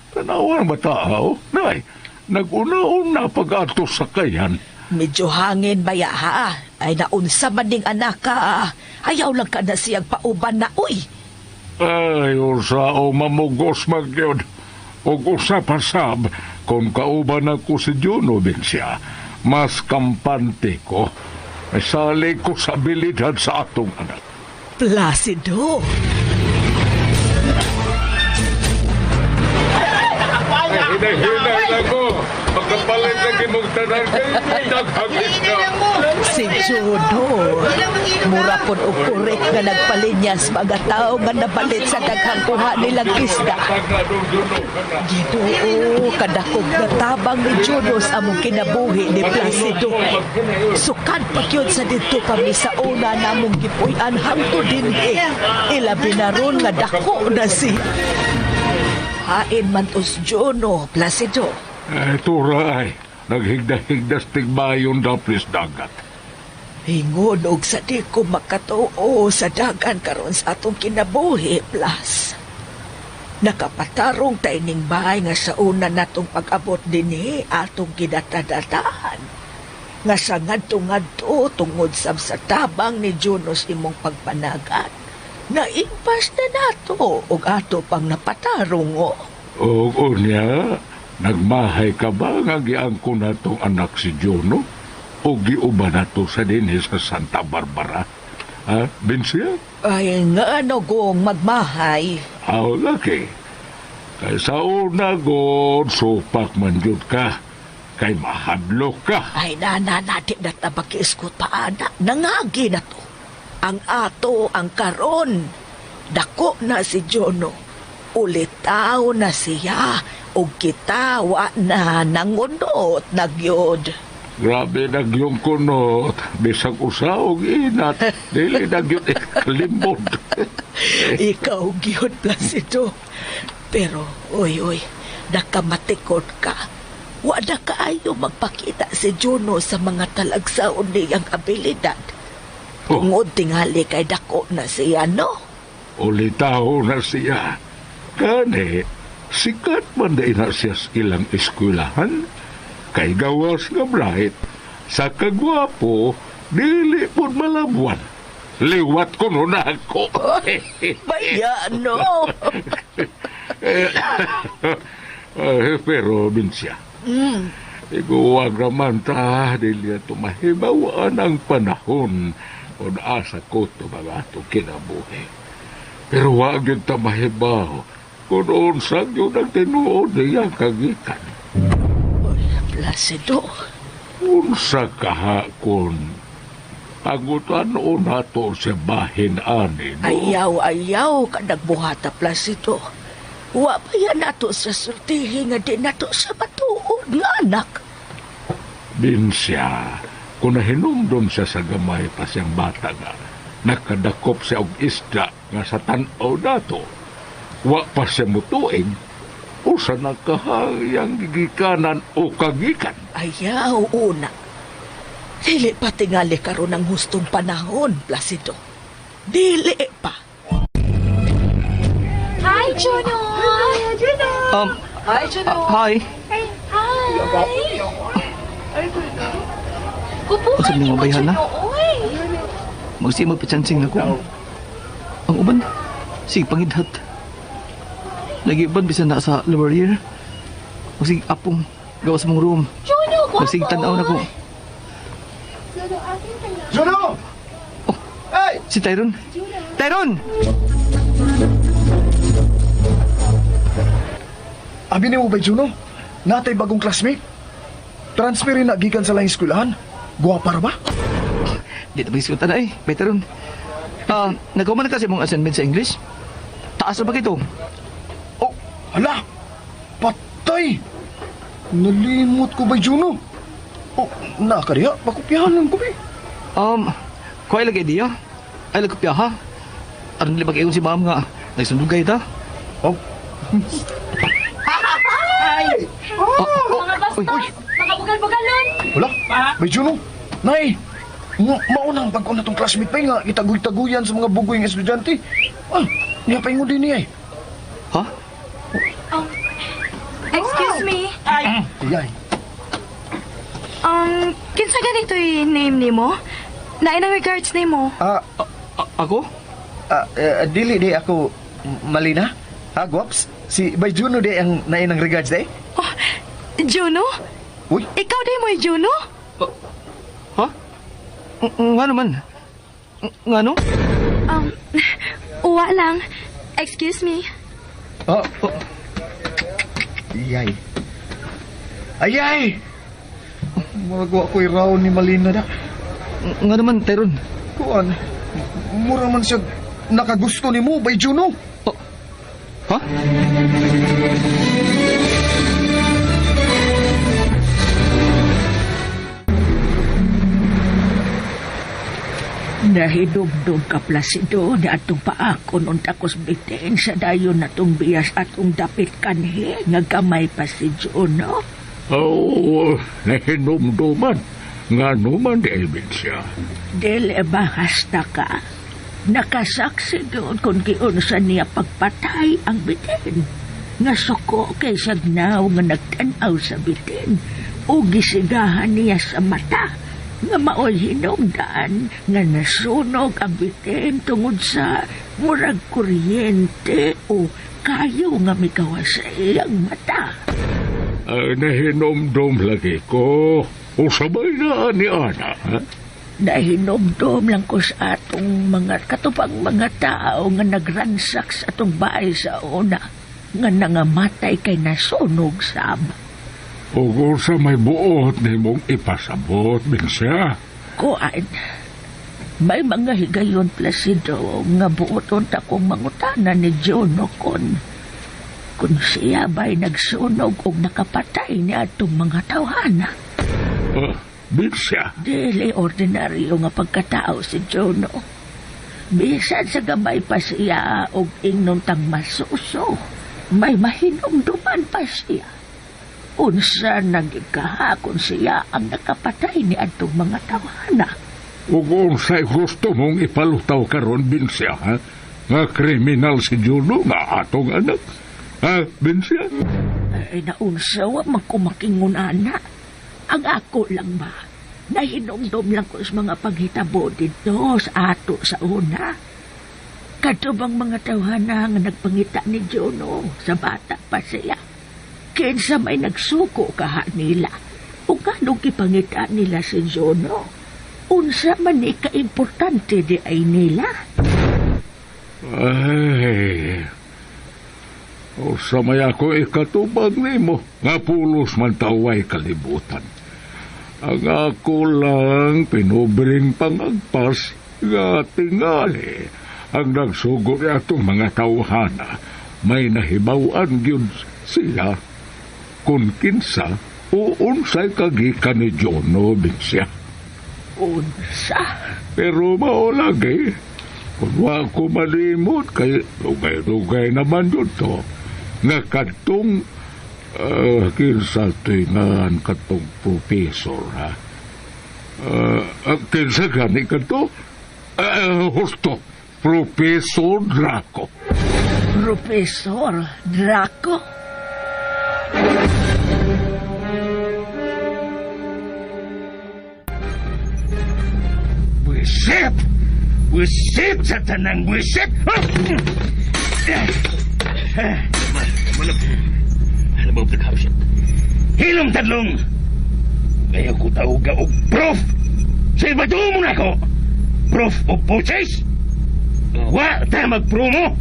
Tanawa ang matao. Nay, nag-una-una pag-ato sa kayan. Medyo hangin baya ha. Ay naunsa man ding anak ka. Ayaw lang ka na siyang pauban na uy. Ay, usa o mamugos magyod. Og usa pasab, kung kauban ako si Juno din siya, mas kampante ko. Ay sali ko sa abilidad sa atong anak. Placido. Hinay lang ko. Pagkapalit na kimugtanan kayo, naghagis ka. Si Juno. Mura po o korek nga nagpalinyas mga tao nga nabalit sa daghang kuha nilang isda. Ginoo, kadakog na tabang ni Juno sa among kinabuhi ni Placido. Sukad pa yun sa dito kami sa una namong gipuy-an hangtod din ilabi na ron nga dako na si hain man tos Juno, Placido. Tura ay, naghigda-higdas tigbayon daplis dagat. Hingon og sa di ko makatuo sa dagan karon sa atong kinabuhi, Plas. Nakapatarong tayning bahay nga sa una natong pag-abot dinhi atong kinatadatahan. Nga sa ngadto-ngadto tungod sa tabang ni Junos imong pagpanagan. Naimpas na nato og ato pang napatarong o. O unya, nagmahay ka ba nga giangko natong anak si Juno? O giuba na to sa dinhi sa Santa Barbara? Ha, Binsya? Ay nga ano gong magmahay. Aw, laki. Kay sa una god, supak man jud ka. Kay mahadlok ka. Ay natin na tabakiskot pa anak. Nangagi na to. Ang ato ang karon. Dako na si Juno. Ulitaw na siya. O kitawa na nangunot nagyod. Grabe nagyong kunot. Bisag usaog inat. Dili nagyong ikalimbod. Ikaw gyud Placido. Pero, oy, nakamatikot ka. Wala kaayo magpakita si Juno sa mga talagsaon niyang abilidad. Tungod tingali kay dako na siya, no? Ulitaw na siya. Kani, sikat man na ina siya sa ilang eskwelahan. Kay gawas nga bright, sa kagwapo, dili po malabuan. Liwat ko nun ako. Baya, no? Pero, Binsya, iguwag naman ta, dili ito mahibawaan ang panahon o naasa ko ito mga ito kinabuhi. Pero wag yun ta mahibaw kung unsang yun ang tinuod niya kagikan. Placido. Unsa kahakon, pagutan o nato sa bahin ani, no? Ayaw, kadagbuhata Placido. Wa pa yan nato sa surtihi nga di nato sa matuod nga anak. Binsya, kung nahinumdum siya sa gamay pa siyang bata nga, nakadakop siya og isda nga sa tanaw nato, wa pa siya mutuig, o sa nakahayang gigikanan o kagikan. Ayaw, una. Dili pa tingali karon ang hustong panahon, Placido. Dili pa. Hi, Juno! Hi, Juno! Hi. Hi! Kupuhan Usap niyo mo bayhan na? Uy! Magsi magpachansing na ko. Ang uban, sige pangidhat. Nag-iban bisan na sa lower year. Magsig apong gawa sa mong room. Juno, ko Magsig tanaw na ko. Juno! Hey! Si Tyron. Tyron! Abi ni mo ba, Juno? Natay bagong classmate? Transferin na gikan sa lahing eskwelahan? Guwapa ra ba? Di na magsikunta na eh. Bay Tyron. Nagawa na kasi mong assignment sa English. Taas na ba kito? Oh, hala! Patay! Nalimot ko ba, Juno? Oh, nakariya. Pakupyahan lang ko, ba? Kuha lagi diya. Ay lagkapya ha. Aron nila mag-iyon si ma'am nga. Nagsundugay ta. Oh. Mga basta! Mga bugal-bugalon! Wala. May Juno. Nay! Maunang pag na tong classmate pa nga, itaguy-taguyan sa mga bugoy ng estudyante. Niya pa mo din niya eh. Ha? Excuse me. Iyay. Kinsa ganito yung name ni mo? Nain ang regards ni mo. Ako? Dili di ako Malina. Gwaps? Si Bay Juno di ang nainang regards di? Oh, Juno? Uy? Ikaw di mo yung Juno? Ha? Nga naman. Nga no? Uwa lang. Excuse me. Iyay. Ayay! Magawa ko'y raw ni Malina da. Nga naman, Teron. Kuan, mura man siya nakagusto ni mo, Bay Juno. Ha? Nahidugdog ka Placido na atong paakon unta kos bitin sa dayon natong biyas atong dapit kanhi nga gamay pa si Juno. Oo, nahinumduman. Nga naman di siya. Dili ba hasta ka? Nakasaksi doon kung giunsa niya pagpatay ang bitin. Nga suko kay sagnaw nga nagtanaw sa bitin. O gisigahan niya sa mata. Nga maoy hinungdan nga nasunog ang bitin tungod sa murag kuryente o kayo nga migawa sa iyang mata. Nahinomdom lagi ko. O sabay na ni Ana, ha? Nahinomdom lang ko sa atong mga katupang mga tao nga nagransak sa atong bahay sa una nga nangamatay kay nasunog sa ama. O kung sa may buot ni mong ipasabot, Binsya. Kuan, may mga higayon Placido nga buoton ta kong mangutana ni Juno kung siya ba'y nagsunog o nakapatay ni atong mga tawhana. Binsya? Dili ordinaryo nga pagkatao si Juno. Bisan sa gamay pa siya o ingnon tang masuso, may mahinumduman pa siya. Unsa nagikahakon siya ang nakapatay ni atong mga tawhana. O kung sa'y gusto mong ipalutaw karon, Binsya, ha? Nga kriminal si Juno nga atong anak. Ha, Binsya? Ay, naunsa wa magkumakingon ana. Ang ako lang ba? Nahinomdom lang ko sa mga paghitabo dito sa ato sa una. Katubang mga tawhana nga nagpangita ni Juno sa bata pa siya. Kinsa may nagsuko kaha nila. O kanong kipangita nila si Juno. Unsa man ni ka-importante di ay nila. Ay... O sa may ako ikatubag ni mo, nga pulos man taway kalibutan. Ang ako lang pinubring pangagpas, nga tingali. Ang nagsugod atong mga tawhana, may nahibawan yun siya. Kung kinsa, o unsay kagikan ni Juno, Binsya. Unsa? Pero maulagi, kung wa ko malimot, kay dugay-dugay naman yun to. Nga katong kinsa tingan katong professor, ha? Kinsa gani kato? Husto, Professor Draco. Professor Draco? Buisit! Buisit sa tanang buisit! Alam mo, pagkakasya. Hilom tadlong! Kaya ko tawag og prof! Sa iba mo na ako! Prof of purchase! Wa ta mag-promo!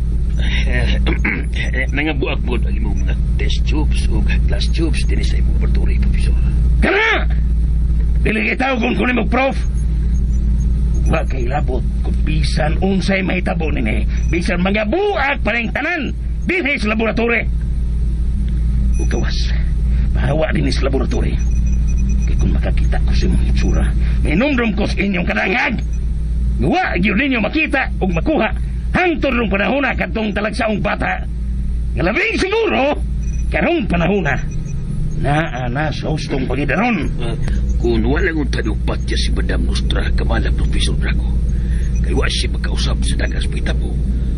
Nangabuak mo ang imong mga test tubes o glass tubes din sa imong laboratory, Professor. Kana! Dili kay tawag kung kunin mo prof! Wa kay labot kung bisan unsay may tabo nini. Bisan mga buak pa rin tanan! Dinhi sa laboratory. O gawas, mahawa din sa laboratory. Kaya kung makakita ko sa mga itsura, minumdum ko sa inyong kadangag. Gawa, yun ninyo makita o makuha hangtod ng panahon na katong talagsaong bata. Nga labing siguro, karong panahon na, Naa sa hustong pangidaron. Kung wala kong tanupat niya si Madam Nostra Kamala Professor Draco, kaya wala siya magkausap sa dagas pita po,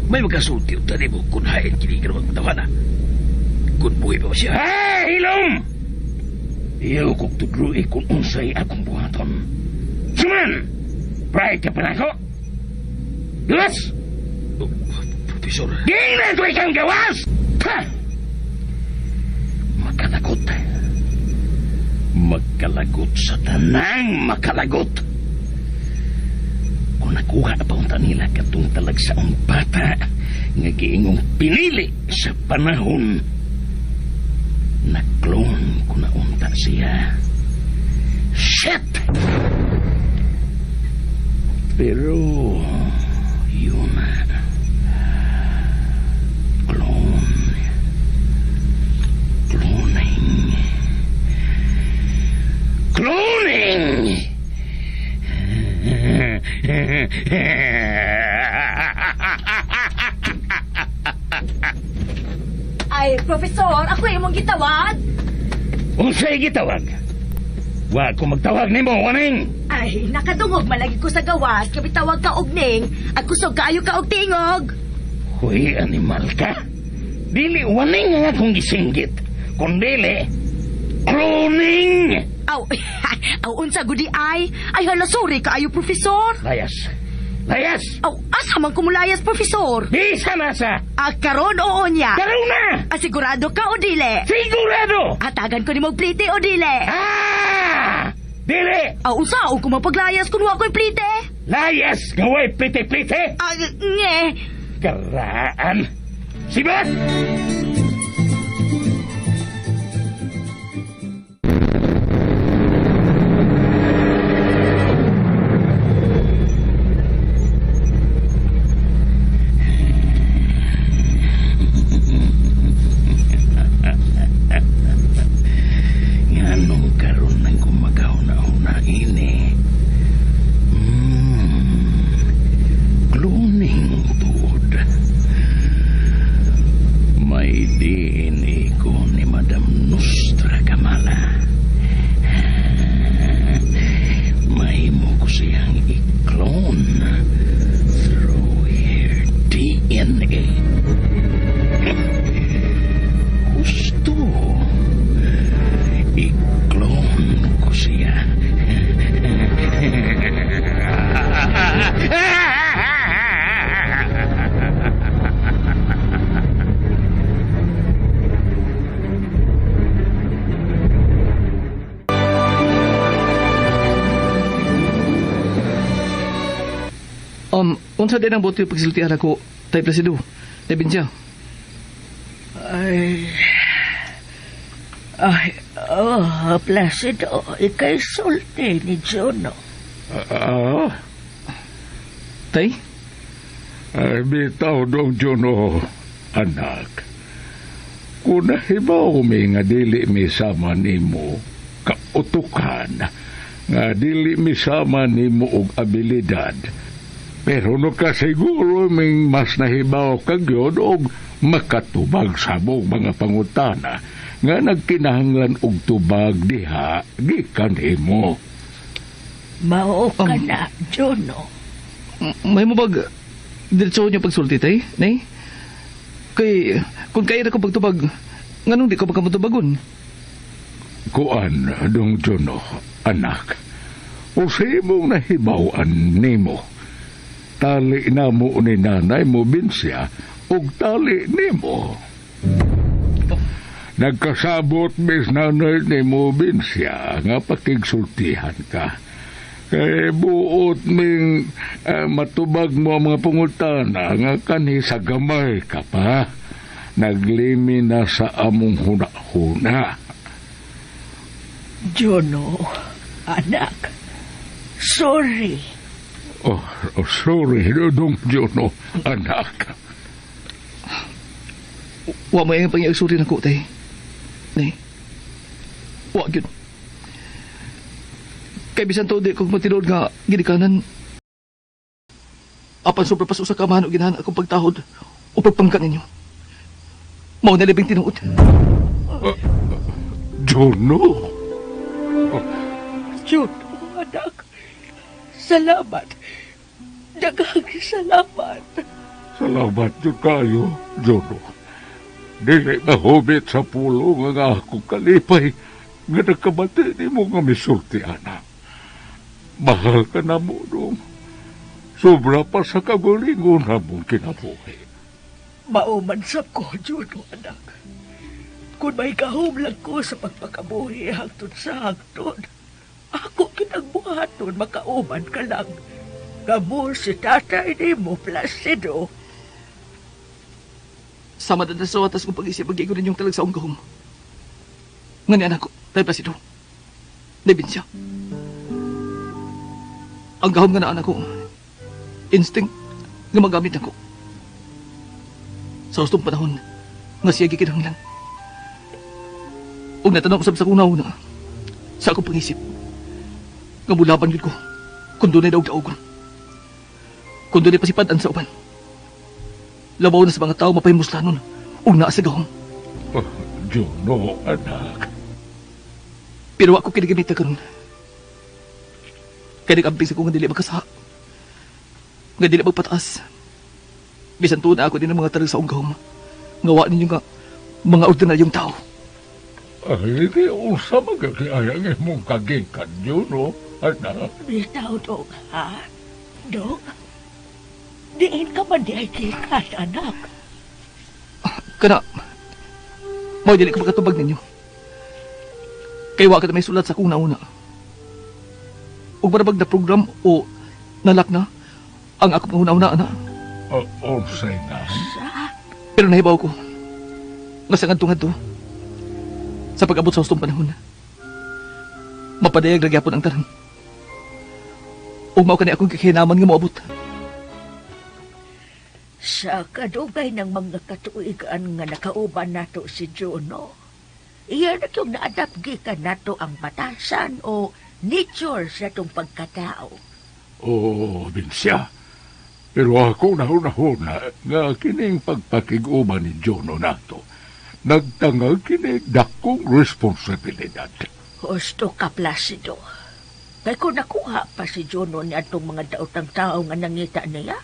may magkasulti o tani mo kung hain kinigaroon ang tawana. Kung buhay pa ba siya? Hey, Hilom! Iyaw kong tudrui kung unsay akong buhaton. Suman! Pride ka pa na ako? Gawas! Professor... Di na ito ikang gawas! Ha! Makalagot. Magkalagot sa tanang makalagot. Kung nakuha pa unta nila katong talagsaong bata nga giingong pinili sa panahon, na-clone ko na unta siya. Shit! Pero yun na. Cloning! Ay, Profesor, ako imong gitawag. Unsay gitawag? Wa ko magtawag nimo, waning. Ay, nakadungog malagi ko sa gawas, kabi tawag ka og ning, at kusog kaayo ka og tingog. Huy, animal ka. Dili waning nga akong gisinggit. Kung dili, cloning! Aw, unsa gudi ay? Ay, hala, sorry kaayo, Profesor. Layas. Layas! Aw, asa man kumulayas, Profesor? Di sana sa. Karon oo niya. Karon na! Sigurado ka o dili? Sigurado! Atagan ko ni mong plite o dili? Dili! Unsa o kung mapaglayas kung wako'y plite? Layas! Gaway plite-plite! Nge! Karaan! Sibat! Unsa din ang buti pagsiltihan ako, Tay Presido, Tay Binsya? Placido, ikay sulti ni Juno. Tay? Ay, bitaw dong Juno, anak. Kung nahibaw mi nga dili mi sama nimo, kautukan, nga dili mi sama nimo og abilidad, pero no ka siguro ming mas nahibaw kag yun og makatubag sa mong mga pangutana nga nagkinahanglan og tubag diha gikan himo. Mao ka na, Juno. May mo bag diretso niyo pagsulti, Tay? Nay? Kay, kung kaya na ko pagtubag, nganong di ko pagkamutubagon? Kuan, dong Juno, anak. O sa imong nahibawan nimo, tali na mo ni nanay mo Binsya ug tali nimo. Nagkasabot bis nanay ni mo Binsya nga pakigsultihan ka. Kay buot ming matubag mo ang mga pangutana nga kanhi sa gamay ka pa. Naglimi na sa among huna-huna. Juno, anak, sorry. Oh, sorry, dong Juno, anak. Wa mo yung pang-iagsulti na ko, Tay. Nay, wa yun. Kay bisan to, di kong matinod nga ginikanan. Apan sobra pa sa kamahan o ginahan akong pagtahod o pagpangka ninyo. Mao na libing tinuod. Juno. Juno, anak. Salamat. Daghang salamat. Salamat yun kayo, Juno. Dili mahubit sa pulo nga ako kalipay nga nagkabati ni mo nga misulti, anak. Mahal ka na mo, dong. Sobra pa sa kagalingon na mong kinabuhi. Mauman sa ko, Juno, anak. Kung may kahumlag ko sa pagpakabuhi hangtod sa hangtod, ako kinagbuhaton makauman ka lang. Kamu si tatay ni mo, Placido. Sama na sa watas kong pag-isip, mag-igo ninyong talag sa unggahom. Nga ni anak ko, tayo Placido. Naibin siya. Ang gahom nga na anak ko, instinct nga magamit ako. Sa hustong panahon, nga siya gikinahanglan. Huwag natanong usab sa kong nauna, sa akong pangisip, nga mulaban yun ko, kung doon ay daog-daogon. Kung doon ay pasipadan sa uban. Labaw na sa mga tao mapahimuslanon, o naa sa gahom. Juno, anak. Pero ako kinigamit na karon. Kaya nag-amping sa kong nga dili magkasaha. Nga dili magpataas. Bisan tuon ako din ng mga talag sa unggahom. Ngawa ninyo nga mga ordinaryong tao. Ay, di usa magagayang mong kagikan, Juno, anak. Bitaw, Dong, ha? Dong? Diin ka man di ay kikan, anak. Kana, mau dili ka makatubag ninyo. Kaya wa ka na may sulat sa kong nauna. Ug marabag na program o nalak na ang ako una-una na. Say na. Pero nahibaw ko. Nga sa ngadto-ngadto. Sa pag-abot sa hustong panahon. Mapadayag nagyapon ang tanan. Ug mao kani akong kakinaman nga moabot. Sa kadugay ng mga katuigan nga nakauban nato si Juno, iya na yung na-adapt gikan nato ang batasan o nature sa itong pagkatao. Binsya. Pero ako nahuna nga kining pagpakiguban ni Juno nato. Nagtangag kining dakong responsibilidad. Gusto ka, Placido. Kaya kung nakuha pa si Juno niya itong mga daotang tao nga nangita niya,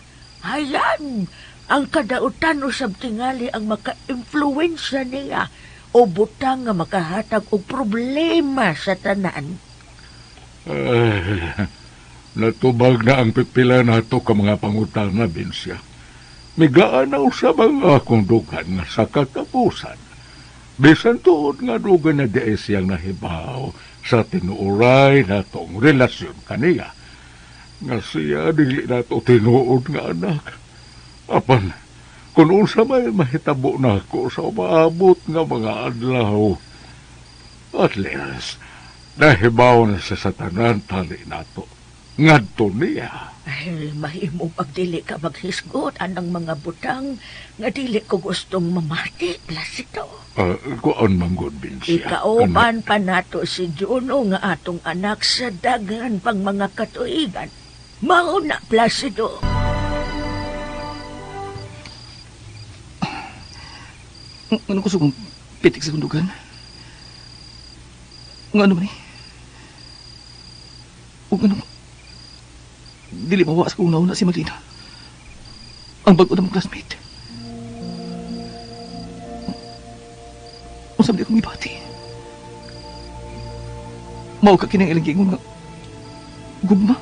ayan, ang kadautan o sabtingali ang maka-influensya niya o butang nga makahatag o problema sa tanan. Natubag na ang pipila nato ka mga pangutana, Binsya. Migaan na sa mga akong dugan nga sa katapusan. Bisan tuod nga dugan na di siyang nahibaw sa tinuuray na tong relasyon kaniya. Nga siya dili na to tinuod nga anak. Apan, kung unsa may mahitabo na ako sa umaabot nga mga adlaw, at least, nahibaw na siya sa tanan tali nato. Ngadto niya. Ay, mahimo pagdili ka maghisgot anang mga butang nga dili ko gustong mamati, Placido. Kuan manggod, Binsya. Ikauban pa nato si Juno nga atong anak sa dagan pang mga katuigan. Mao na, Placido. Ano ko sugong pitik sa kundugan? Nga ano man eh? O ano? Dili mawa sa kong nauna si Malina. Ang bago na mong classmate. Ang sabi akong ibati. Mao ka kinang ilang gingon nga gugma.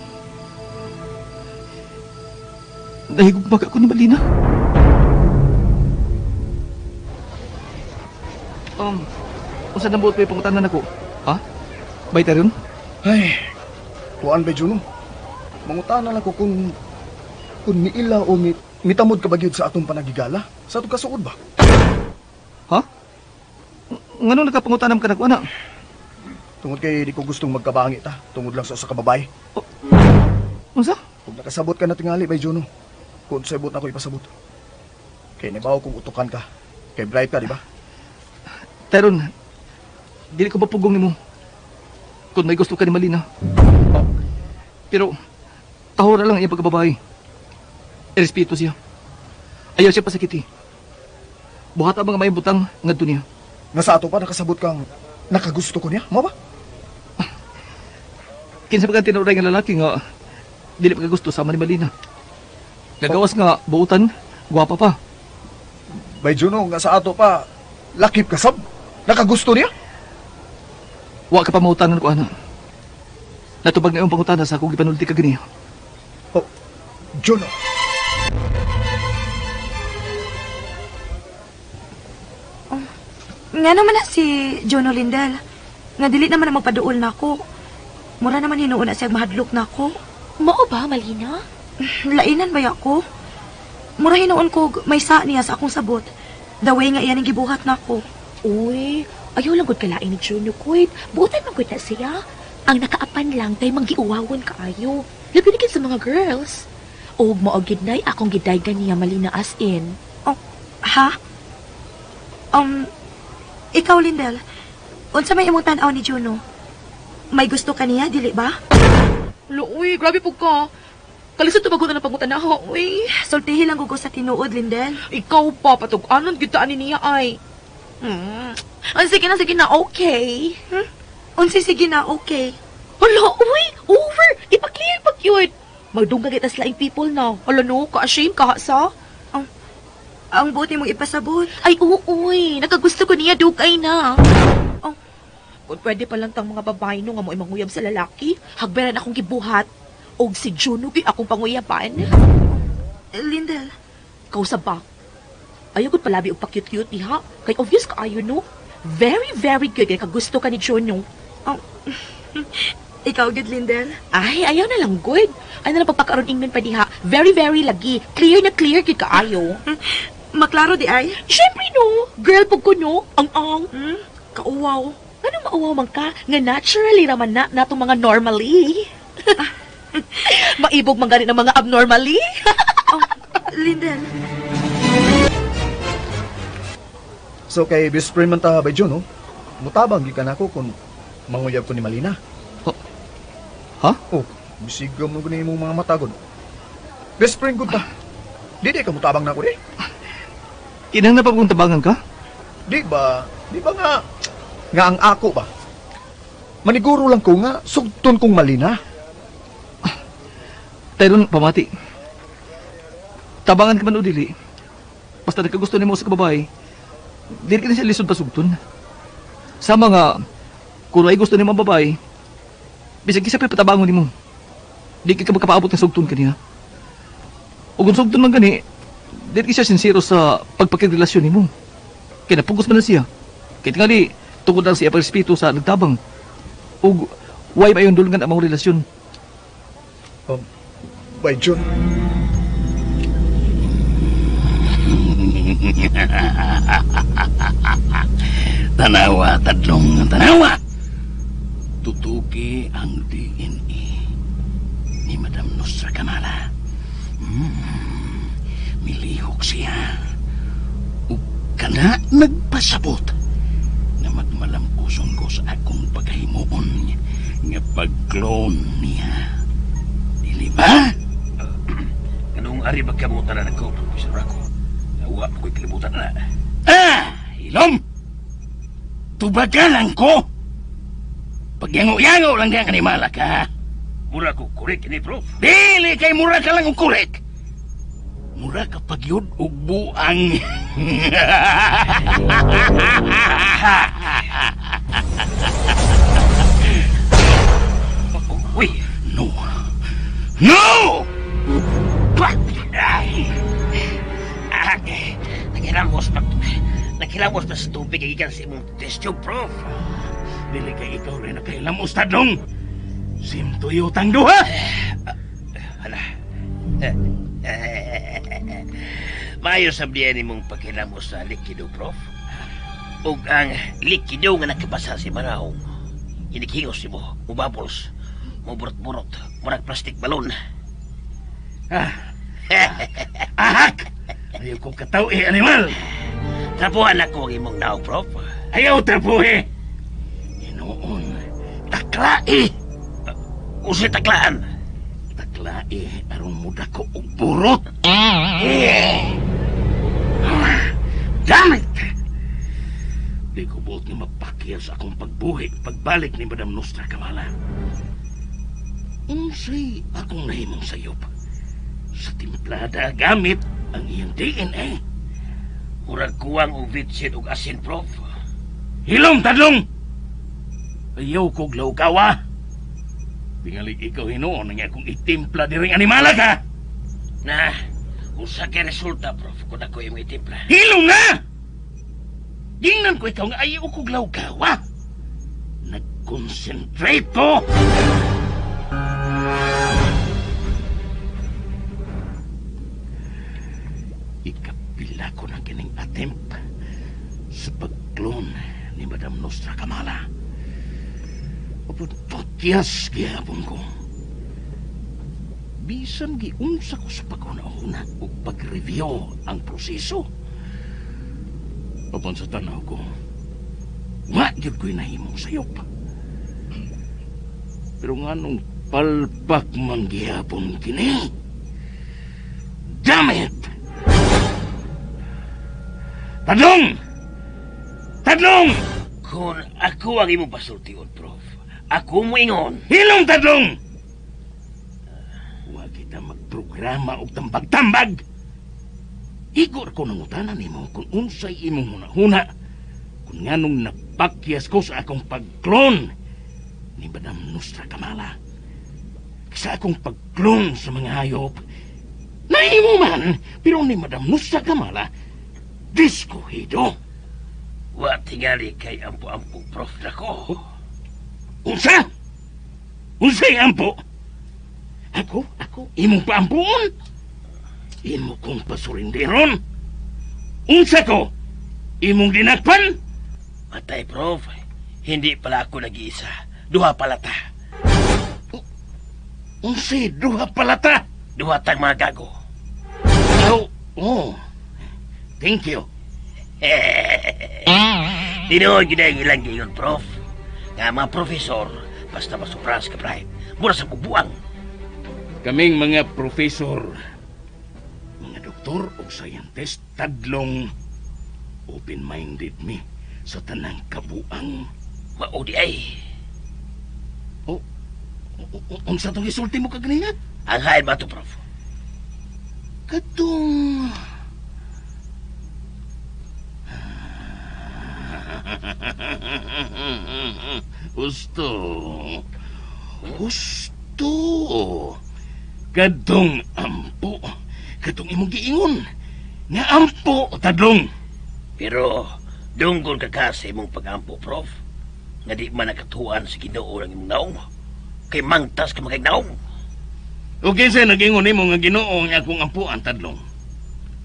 Nahigugma ka ako ni Malina. Unsa na buot may pangutanan ako? Ha? Bayta rin? Ay, kuan ba, Juno? Mangutanan ako kung miila o mitamod ka ba gyud sa atong panagigala? Sa atong kasuod ba? Ha? Ngano nakapangutanam ka na ko, anak? Tungod kay di ko gustong magkabangi ta. Tungod lang sa usa ka babae. Unsa? Kung nakasabot ka na tingali, bay Juno. Kung sabot na ko ipasabot. Kay nabaw kung utukan ka. Kay bright ka, di ba? Teron, dili ko mapugong mo. Kung may gusto ka ni Malina. Pero, tahura lang ang iyang pagkababae. Irespeto siya. Ayaw siya pasakiti. Buhat ang mga may butang ngadto niya. Nga sa ato pa nakasabot kang nakagusto ko niya, mo ba? Kinsa pa ka tinuray nga lalaki nga dili pa ka gusto sama ni Malina. Gagawas nga buutan, gwapa pa. Bay Juno, nga sa ato pa, lakip kasab. Nakagusto niya? Wa ka pa mautanan ko, ana. Natubag na yung pangutana sa akong gipanulti ka gani. Oh, Juno. Nga naman na si Jono Lindel. Nga dili naman na magpaduol na ako. Mura naman hinuon na siya mahadlok na ako. Mao ba, Malina? Lainan ba ako? Mura hinuon ko may sa niya sa akong sabot. The way nga iyan ang gibuhat na ako. Uy, ayaw lang gud kalain ni Junior Kuit. Buotan man gud na siya. Ang nakaapan lang kay manggiuwawon kaayo. Labi na gid sa mga girls. Og mao gid nay akong gidaygan niya Malina as in. Oh, ha? Ikaw Lindel, unsa may imong tan-aw ni Juno? May gusto ka niya, dili ba? Uy, grabe po ka. Kalisod to bago na pangutan na ho, uy. Sultihi lang gugo sa tinuod, Lindel. Ikaw pa, patug-anon kita ani niya ay. Sige na, okay. Unsi sige na, okay. Hala, uy, over. Ipa-clear pa cute. Magdungga kita sa laing people na. Hala no, ka-ashamed ka sa? Ang buti mong ipasabot. Ay, uy, nakagusto ko niya, dugay na. Kung pwede pa lang tang mga babae no nga mo imanguyab sa lalaki, hagberan akong gibuhat. Og si Juno gi akong panguyaban. Lindel. Kausa ba? Ayaw ko palabi og pa-cute-cute niha. Kay obvious ka ayo no. Very, very good kay kagusto ka ni Juno. Ikaw good, Lindel? Ay, ayaw na lang good. Ay na lang pagpakaroon ingnon pa diha. Very, very lagi. Clear na clear gid ka ayo. Maklaro di ay? Siyempre no. Girl pag ko no. Ang. Kauwaw. Anong mauwaw man ka? Nga naturally naman na natong mga normally. Maibog man ganit ng mga abnormally. Lindel. So kay best friend man ta Bay Juno, mutabang gikan ako kung manguyab ko ni Malina. Ha? Oh, bisigam mo gani imong mga matagod. Best friend ko ta. Di ka mutabang na ako Kinang na pa kung tabangan ka? Di ba nga ang ako ba? Maniguro lang ko nga, sugton kong Malina. Tayron, pamati. Tabangan ka man o dili. Basta nagkagusto ni mo sa kababae, dili ka na siya lisod pasugton. Sama nga, kung ay gusto ni mo babae, bisag isa pa patabangon ni mo. Di ka magkapaabot ng sugton ka niya. O kung sugton man gani, dili ka siya sincero sa pagpakigrelasyon ni mo. Kaya napugos man na siya. Kaya tingali, tungkol lang siya pag-respeto sa nagtabang. O way mayon dulungan ang mga relasyon. Bay Jun. Tanawa, tadlong tanawa. Tutuki ang DNA ni Madam Nostra Kamala. Milihok siya. Ug kana nagpasabot na magmalampuson ko sa akong paghimuon nga pag-clone niya. Dili ba? Anong ari magkamutan na nagko, Professor Rako? Nawa ko'y kalibutan na. Ilom! Tubagalan ko! Pagyango-yango lang diyan kanimala ka. Mura ko korek ni Prof. Dili kay mura ka lang og korek. Mura ka pagyud og buang. Uy! No! No! Nakilamos pa sa tubig ikan sa imong test tube, Prof. Dili kay ikaw rin nakilamos tadlong. Simtuyotang duha. Hala. Mayo sabihan nimong pagkilamos sa likido, Prof. Ug ang likido nga nakabasa si Manahong. Inikingos si mo, mububbles, muburot-burot, murag plastic balon. Ahak! Ayaw kong katawi, animal! Trapuhan ako ang imong daw, Prof. Ayaw trapuhi! Inoon, taklai! Usi taklaan. Taklai, aron muda ko og burot! Damn it! Di ko buot nga mapakya sa akong pagbuhi pagbalik ni Madam Nostra Kamala. Unsay akong nahimong sayop. Sa timplada gamit ang iyang DNA. Murag kuwang og vitsin ug asin, Prof. Hilom, Tadlong! Ayaw kog laukawa. Tingalig ikaw hinuon nga akong itimpla diring animala ka. Na, usa kay resulta, Prof, kung ako yung itimpla. Hilom na! Gingnan ko ikaw nga ayaw kog laukawa. Nag-concentrate ko! Ikapila ko na kining attempt sa pag-clone ni Madam Nostra Kamala. Apod patyas gihapon ko. Bisan giunsa ko sa pag-una-una o pag-review ang proseso. Apon sa tanaw ko, wa gyud ko'y nahimong sayop. Pero nga nung palpak man gihapon kini. Damn it! Tadlong! Tadlong! Kung ako ang imong pasultiyon, Prof, ako mo ingon. Hilong, Tadlong! Huwag kita magprograma o tambag-tambag. Igor ko nangutanan nimo kung unsay imong huna-huna. Kung nga nung napakyas ko sa akong pag-clone ni Madam Nostra Kamala. Sa akong pag-clone sa mga hayop. Naimo man, pero ni Madam Nostra Kamala, diskuhido. Wa tingali kay ampo-ampo, Prof, nako. Unsa? Unsay ampo? Ako? Imong paampuon? Imo kong pasurinderon? Unsa ko? Imong dinakpan? Matay, Prof. Hindi pala ako nag-iisa. Duha pala ta. Unsay duha pala ta? Duha tang mga gago. Oh. Thank you. Tinood yun ang ilang gayon, Prof. Nga mga profesor, basta masupras ka, Brian. Mura sa bubuang. Kaming mga profesor, mga doktor o scientist, Tadlong, open-minded mi sa tanang kabuang. Maudi ay. Unsa itong isulti mo kaganina? Ang hain ba ito, Prof? Katong... Gusto. Kadong ampo. Kadong imong giingon. Nga ampo, Tadlong. Pero, dunggon ka kasi mong pag-ampo, Prof. Nga di man nakatuan sa Ginoo ng imong naong. Kay mangtas ka magignaong. Okay, sir, nag-ingon mo nga Ginoo nga akong ampuan, Tadlong.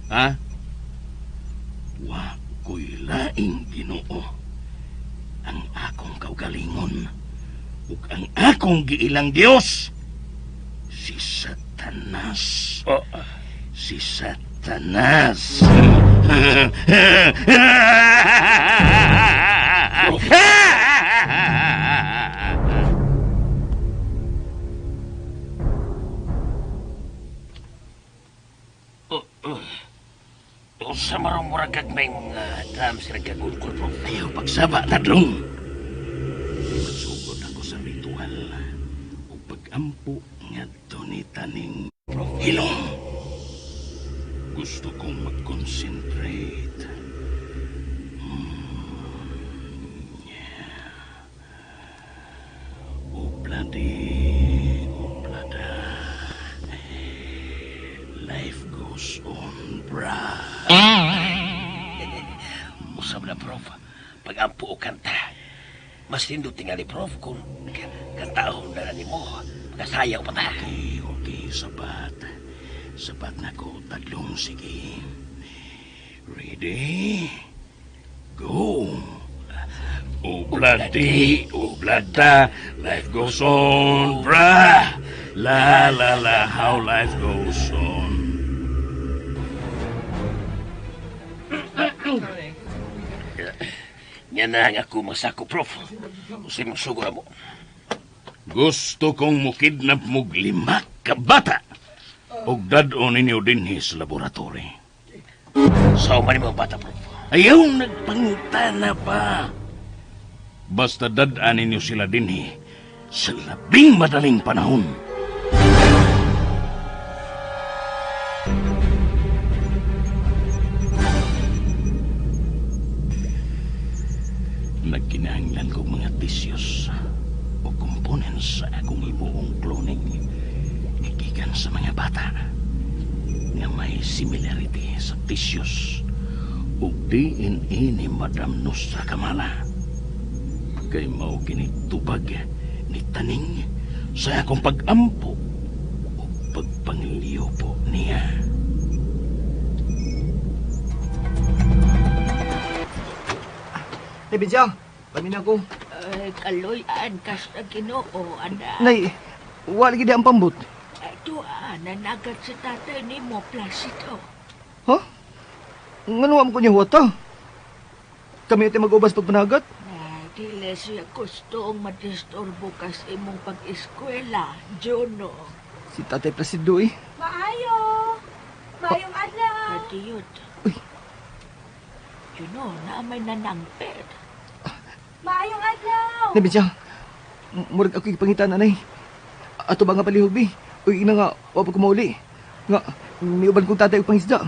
Ha? Wa ko'y laing Ginoo. Ang akong kaugalingon ug ang akong giilang Dios si Satanas. Si Satanas. Sa marong muragag may mga drums na gagulkul, Prof. Ayaw pagsaba, Tadlong. Magsugod ako sa ritual o pag-ampo nga ni taning Hilong. Gusto kong mag-concentrate. Oblada. Life goes on, brah. Usab na, Prof. Pag-ampo o kanta. Mas lindo tingali, Prof, kung kantaon na ni mo. Magasayaw pa ta. Okay, sabat. Sabat na ko, Tadlong, sige. Ready? Go! Oblada, life goes on, brah. La, how life goes on. Yan na nga ako masako, Prof. Kasi masugura mo. Gusto kong mukidnap mog 5 ka bata. Og dadon ninyo dinhi sa laboratory. Sa man mo bata, Prof. Ayaw nagpangutana pa. Basta dadaan ninyo sila dinhi sa labing madaling panahon. Nagkinahanglan ko mga tisyos o components sa akong ibuong cloning igikan sa mga bata nga may similarity sa tisyos o DNA ni Madam Nostra Kamala. Kay mao kinitubag ni taning sa akong pag-ampo o pagpangiliyo po niya. Nay, Bensyang, pamin ako. Kaloy-an kas na Ginoo, anak. Nay, wala gid ang pambot. Ito, nanagat sa tatay ni mo, plasito. Ha? Nganuam ko niya huwata. Kami ito mag-ubas pagpanagat. Dili siya gustong madisturbo kas imong pag-eskwela, Juno. Si Tatay Placido eh. Maayo! Maayong adlaw! Adiyot. Uy. Juno, naamay nanangpet. Maayong adlaw! Nay, Bensyang, murag ako ipangitan nanay. Ato ba nga palihog, bi? Uy, ina nga, wapag ko mauli. Nga, may uban kong tatay upang isda.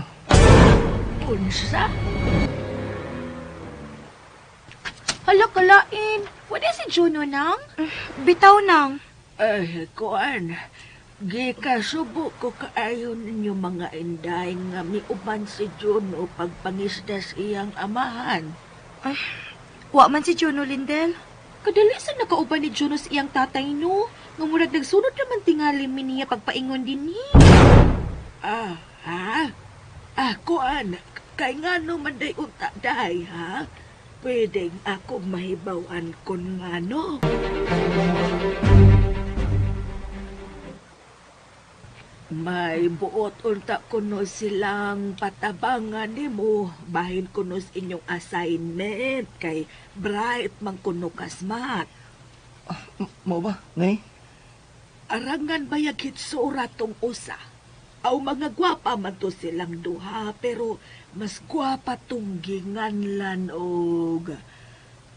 Unsa? Hala, kalain. Wala si Juno nang? Bitaw nang. Ay, kuan. Gikasubo ko kaayo ninyo mga inday nga miuban si Juno pagpangisda sa iyang amahan. Ay, wa man si Juno Lindel. Kadali sa nakauban ni Juno sa iyang tatay no. Nga murag nagsunod naman tingali mi niya pagpaingon din ni. Kuan. Kay nga naman day unta day, ha? Pwedeng ako mahibawan kon nga no. May buot unta kuno silang patabangan nimo bahin kuno sa inyong assignment kay bright man kuno kasmat. Mau ba, nay? Arangan bayag hitsura tong usa. Aw mga gwapa man to silang duha pero mas gwapa tong ginganlan og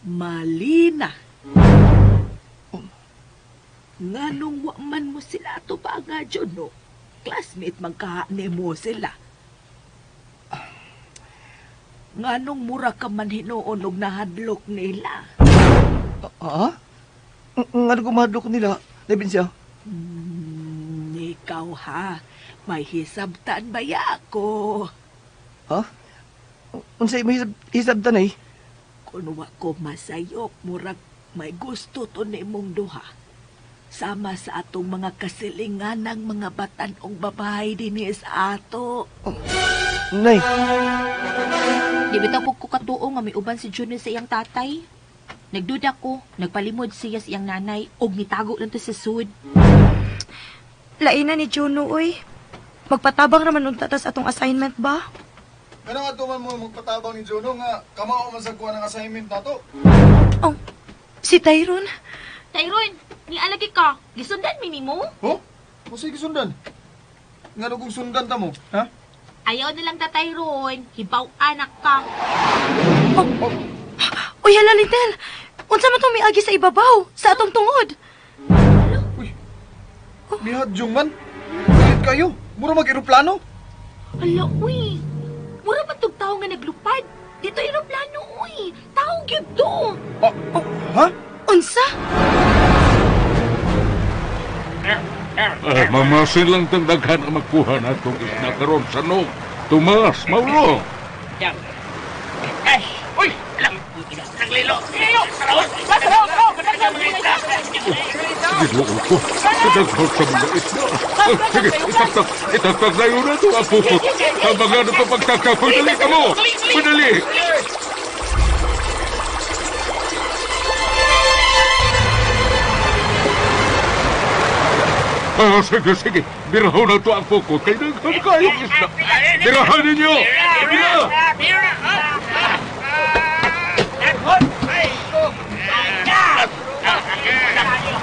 Malina. Nganong wa man mo sila to ba nga Juno? Classmate man ka nimo sila. Nganong mura ka man hinuon og nahadlok nila? Nga gumahadlok nila, Nay Bensyang? Ikaw ha, may hisabtan ba ako? Ha? Unsay may hisabtan ay? Kung wa ko masayop, murag may gusto to nimong duha. Sama sa atong mga kasilingan ng mga batanong babae din sa ato. Nay. Di bitaw po ko katuo nga may uban si Juno sa iyang tatay. Nagduda ko, nagpalimod siya sa iyang nanay, og nitago lang to sa sud. Laina ni Juno, uy. Magpatabang naman unta tas atong assignment ba? Pero nga tuman mo magpatabang ni Juno nga kamao man sa kuha ng assignment nato. Oh, si Tyrone. Tyrone, ni alagi ka. Gisundan mi nimo? Oh? O sige sundan. Nga kung sundan ta mo, ha? Ayaw na lang ta Tyrone. Hibaw anak ka. Uy, hala, Lindel. Unsa man itong miagi sa ibabaw, sa atong tungod. Mihadyong man. Galit kayo. Mura mag-aeroplano. Hala, uy. Mura man tong tao nga naglupad. Dito aeroplano, uy. Tao gyud to. Ha? Unsa? Mamasin lang tandaghan ang magkuha na itong isna karon sa nog. Tumas, Maulo. Ay! Uy! Naglilo! Lilo! Taraw! Sige, doon ko. Kadaghan sa mga isna. Sige, itatag na yun na ito ang pupot. Tabangan ito pagtagtag. Pagdali ka mo! Pagdali! Sige. Birahaw na ito ang pukot. Kaya naghan kayong isna. Birahan ninyo! Bira!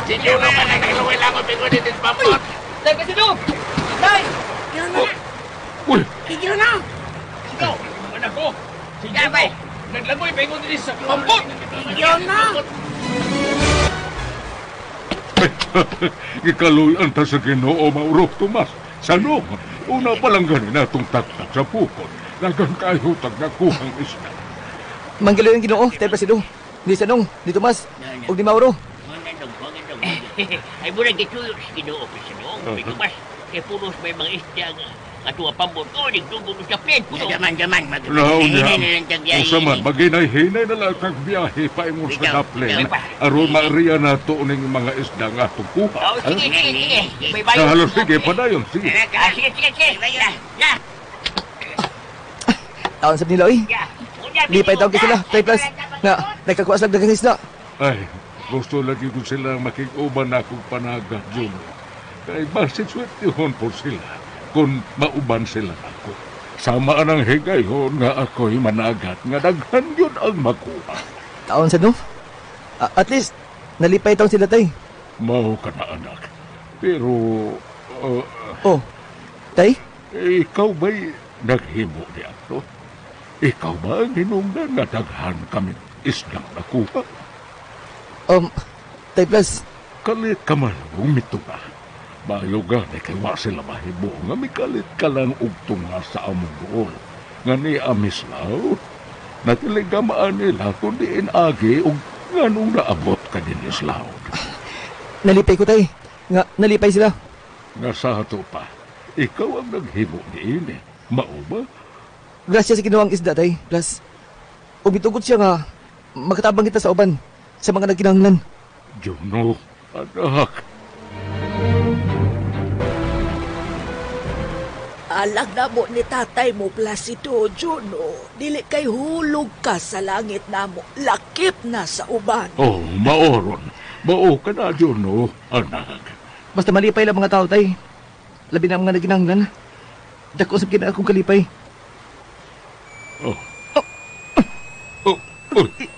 Sinyo naman ang nagluwi lang ang pingunin din papot. Tay, Placido! Tay! Uy! Tigil na! Ikaw, anak ko, Sige, bay. Naglangoy, paingon din sa pambot! Yun na. Ikaluyan ta sa Ginoo, Mauro Tomas. Sanong, una pa lang ganin atong taktak sa pukot. Nagang kayo tagnakuhang isda. Manggalo yung Ginoo, tayo Presido. Ni Sanong, ni Tomas, o ni Mauro. Ay, muna gituyo sa Ginoo, Presidong. May tumas, punos may mga isda at mga pambot. O, nagtugod sa pin. Gaman. Laon niya, kung saman, maginay-hinay na lang kag biyahe pa ingon sa Daplin. Aron maariya na to ning mga isda nga atong kuha. Sige. May bayo. Halos sige, padayon, sige. Sige. Ya. Taon sa nila, eh. Lipay taon ka sila, tayo plus. Na, nagkakuas lang dagang isda. Ay, gusto lagi ko sila makikuban na akong panagad yun. Kaya basit swerte po sila kung mauban sila ako. Samaan ang higayon nga ako'y managat nga daghan yun ang makuha. Taon sa no? At least, nalipay taon sila tay. Mao ka na anak. Pero, Oh, tay? ikaw ba'y naghimo di ato? Ikaw ba ang hinungdan nga daghan kami isdang nakuha? Tay plus. Kalit ka man umito ka. Bayo gani kay wa sila mahibo nga mikalit ka lang og tunga sa among dool. Nga ni amis laot. Natiligamaan nila kung diin agi og nganong naabot ka din islaot. Nalipay ko tay. Nga, nalipay sila. Nga sa ato pa, ikaw ang naghibo diin eh. Mao ba? Grasya sa ginawang isda tay. Plus, ubitugot siya nga, makatabang kita sa uban sa mga nagkinahanglan. Juno, anak. Alag na mo ni tatay mo, Placido, Juno. Dili kay hulog ka sa langit na mo. Lakip na sa uban. Oh, maoron. Mao ka na, Juno, anak. Basta malipay lang mga tao tay. Labi na mga nagkinahanglan. Dako sa kina akong kalipay.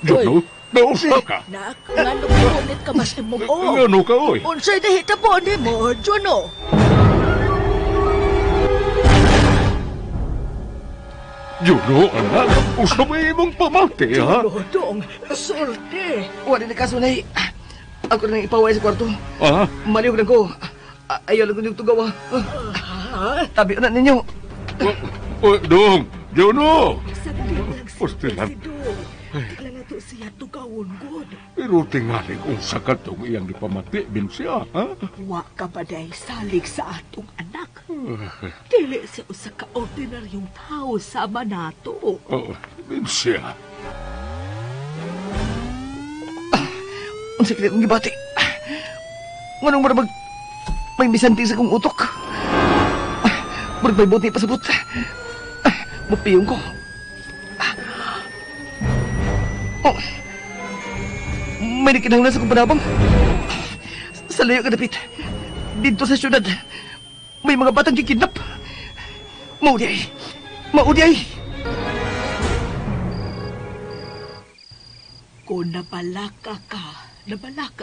Juno, nausa ka. Nak, nga nung ka mas mo. Ano ka, oy? Unsay dahita po ni mo, Juno? Juno, anak, usabay mong pamati, ha? Juno, dong, sorte. Wala na kasunay. Ako na ipaway sa kwarto. Ah? Maliw lang ko. Ayaw lang ko yung tugaw. Tabi na ninyo. Dong, Juno! Saglit Pustilan. Tigla na to siya tugawon, God. Pero tingali kung sa katong iyang ipamati, bin siya, ha? Wa ka ba day salig sa atong anak? Dili siya usa ka ordinaryong tao sama nato. Bin siya. Ang sakit akong gibati. Nganong marabag may misanti sa kong utok. Marag may buti pasabot. Mapiyong ko. May nakinahanglan sa kong panabang. Sa layo kadapit. Dito sa syudad. May mga batang kikidnap. Maudiay. Maudiay. Kung nabalaka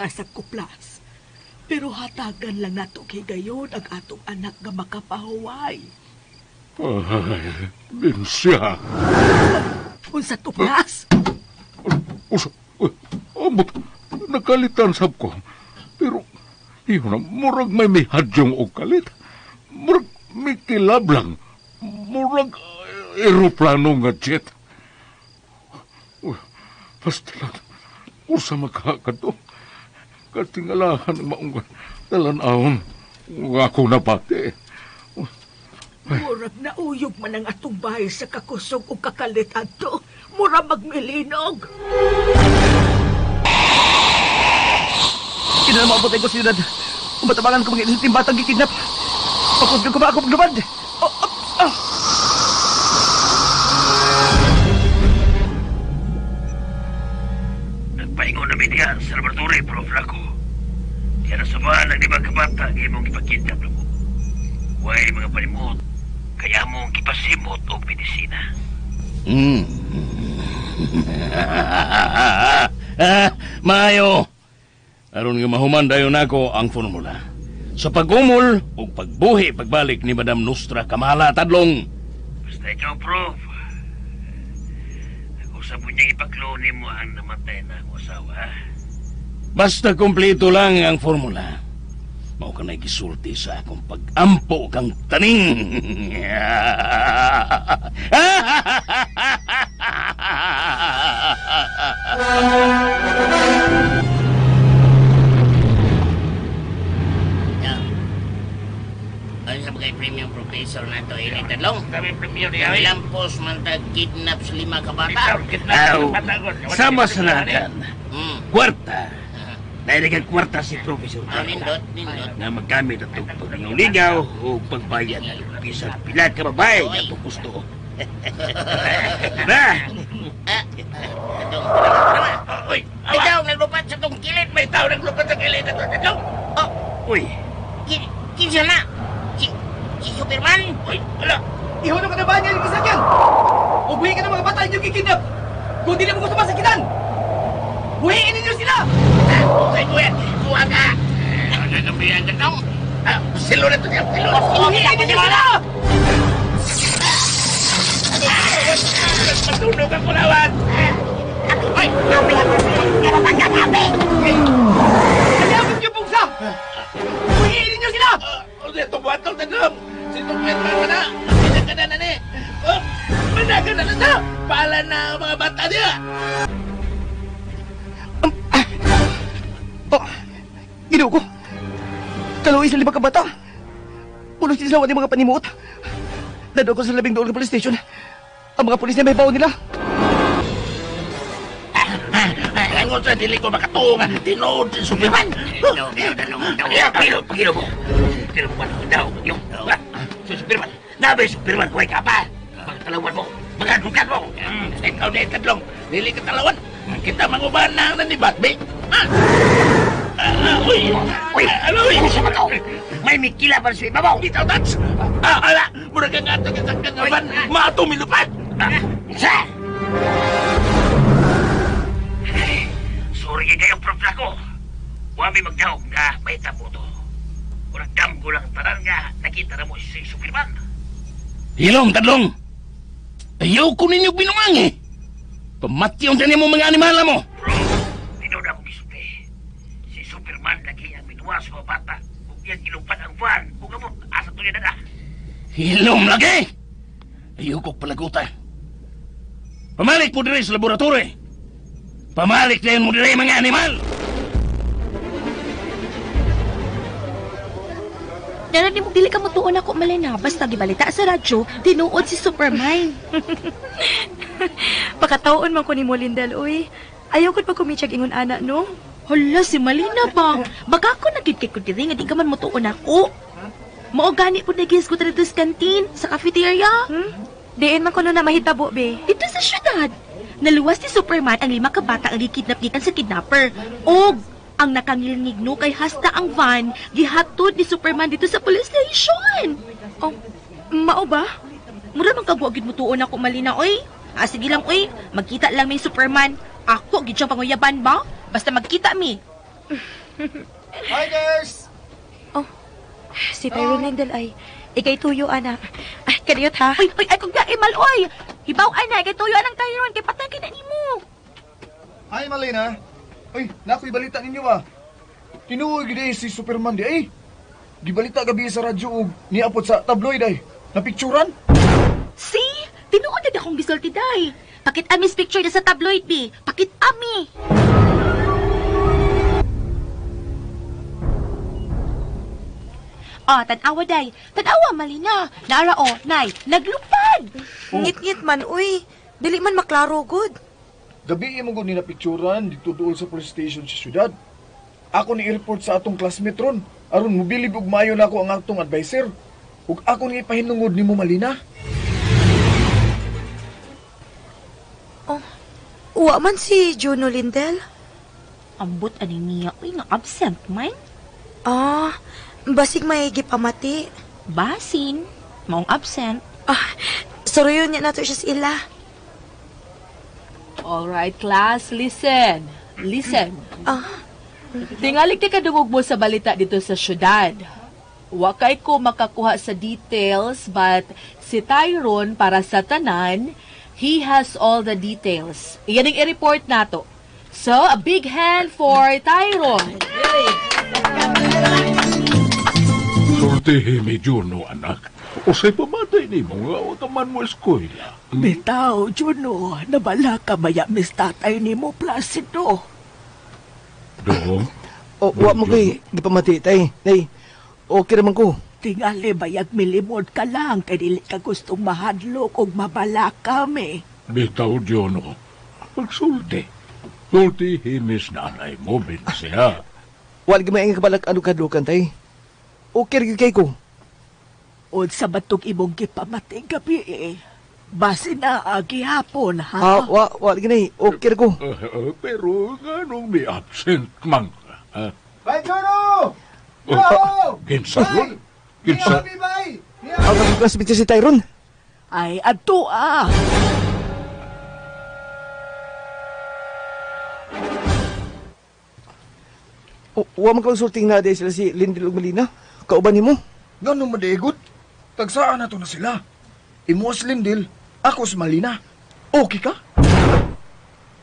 sa kuplas. Pero hatagan lang nato kay gayon ang atong anak nga makapahuway. Ay, bin siya. Unsa tuplas? Amot, nakalitan sab ko. Pero, yun na, murag may mihadyong o kalit. Murag may kilab lang. Murag aeroplano nga jet. Basta lang, usa magkakad to. Katingalahan ng maong talanahon. Ako na pati. Murag na uyog man ang atong bahay sa kakusog o kakalitan to. Murag magmilinog. Ina na maabot ay ko siyudad. Umatabangan ko mga ilang batang kikidnap. Pagkudlo ko ba ako maglubad? Nagpaingon na media sa laboratory, Prof. Laco. Diyan na sumaan ang limang kabata ang imong ipagkidnap na mo. Huwag mga palimot, kaya mong kipasimot o medisina. Maayo. Aron nga mahuman dayon nako ang formula. Sa pag-umol o pagbuhi pagbalik ni Madam Nostra Kamala Tadlong. Basta ikaw, Prof. sa bunyang ipakloni mo ang namatay na akong asawa. Basta kumpleto lang ang formula. Mao ka na gisulti sa akong pag-ampo kang taning. Ano sa bagay premium professor na to, ini talong? Kami premium niya. Kami lang pos man kidnap sa 5 ka bata. Sama sa nakan. Kwarta. Dahil kwarta si Professor Nindot. na magkamit at pagpanguligaw o pagbayad. Bisag pilat ka babae nga ito gusto. Na! Uy, may tao naglupat sa tong kilid. May tao naglupat sa kilid. Uy! Kinsa na? Si Superman? Uy, ala! Ihulog ka na ba niya yung kisakyan? Ubuhin ka ng mga bata yung kikidnap! Kung di na mo gusto masakitan! Buhiin ninyo sila! Okay, kuha ka! Nagabihan ka tong! Silo na ito niya! Buhiin ninyo sila! Matunog ang kulawan! Uy! Kanyapin niyo pungsa! Buhiin ninyo sila! Ito buhatong tanong! Si Superman ka na! Pinagkana na ni! Managan na na! Pala na ang mga bata niya! Ginoo ko! Kaluwi sa 5 ka bata! Ulo sila yung mga panimot! Dado ko sa 12 ka police station! Ang mga polis na may baon nila! Angon sa dili ko makatungan! Tinood si Superman! Pagilo mo! Pagilo mo daw! Si Superman! Nabi Superman! Huwag ka pa! Pagtalawan mo! Magadugan mo! Ikaw na itadlong! Dili ka talawan! Kita mangubahan na ang nanibat, be! Uy! Ano yun? May mikila pa sa ibabaw! Itaw, Tats! Ala! Mura ka nga ito sa kagaban! Maato milupad! Isa! Sorry kayong propla ko. Huwag may magdahog nga may tabo to. Kung nagdam ko lang tanan nga, nakita na mo si Superman. Hilong, tadlong! Ayaw ko ninyo binungang eh! Pamati yung tanin mo mga animala mo! Pinoda mo gisupli. Si Superman lagi ang minuwa sa mga bata. Kung yan ilumpan ang van, kung gamot, asa to niya na. Hilong lagi! Ayaw ko palagutan. Pamalik mo dire sa laboratory. Pamalik din mo dire mga animal. Narinig mo, dili ka matuon ako malina. Basta gibalita sa radyo, tinuod si Superman. Pakataon man ko ni mo, Lindel, uy. Ayaw ko pa kumitsyag ingon anak, no? Hala, si Malina ba? Baka ako nagkikik ko diri nga di ka man matuon ako. Mao gani po nagis ko dito sa kantin, sa cafeteria. Diin man ko na mahitabo, be. Dito sa syudad. Naluwas ni Superman ang 5 ka bata ang gikidnap gikan sa kidnapper. Og ang nakangilngigno kay hasta ang van gihatod ni Superman dito sa police station. Oh, mao ba? Mura man kabuag gid mo tuon ako Malina, oy. Sige lang, oy. Magkita lang may Superman. Ako gid siyang panguyaban ba? Basta magkita mi. Hi, girls! Oh, si Tyrone Lindel ay ikay tuyo, ana. Ay, kaniyot ha? Ay, kung imal, oy. Hibaw, ana, kay tuyo anang Tyrone, kay patay na nimo. Hi, Malina. Uy, nako'y balita ninyo ba? Tinuoy gid si Superman di ay. Gibalita gabi sa radyo ug niapot sa tabloid ay. Napicturan? See? Tinuod na akong gisulti, day. Pakit amis picture na sa tabloid, bi. Pakit ami. Tanawa, day. Tanawa, Malina. Nara, nay. Naglupad. Ngit-ngit man, uy. Dili man maklaro, good. Gabi mo gud ni napicturan dito dool sa police station sa syudad. Ako ni i-report sa atong classmate ron. Aron mobilib og maayo nako ang atong adviser. Ug ako ni ipahinungod nimo Malina. Oh, uwa man si Juno Lindel. Ambot ani niya, uy, nga absent man. Basig may gipamati. Basin, maong absent. Suruyon niya nato siya sa ila. Alright, class, listen. Listen. Tingali ka kadungog mo sa balita dito sa syudad. Wakay ko makakuha sa details, but si Tyrone para sa tanan, He has all the details. Iyan ang i-report nato. So, a big hand for Tyrone. Sortihin mi Juno, anak. O sa'y pamatay ni mo nga, o taman mo eskwela. Bitaw, Juno, nabala ka maya mis tatay ni mo, Placido. Do? O, wa mo kay gipamati, tay. Nay, okay naman ko. Tingali bayag milimod ka lang, kay dili ka gustong mahadlok o mabala kami. Bitaw, Juno. Pagsulti. Sultihin mis nanay mo, Binsiya. Wala gamay ang kabalak ano kadlukan, tay. Okay rin kay ko. O sa batog imong gipamati gabi eh. Basi na gihapon, ha? Wala ganay. Okay rin ko. Pero ganong may absent man ka. Bay, Joro! Kinsa yun? Kinsa? Ang nagklasbit si Tyrone. Ay, ato ah. Wa man konsulting na day sila si Lindel ug Malina. Kauban nimo. Ngano madaigot? Tagsaan na to na sila. Imo si Lindel, ako si Malina. Okay ka?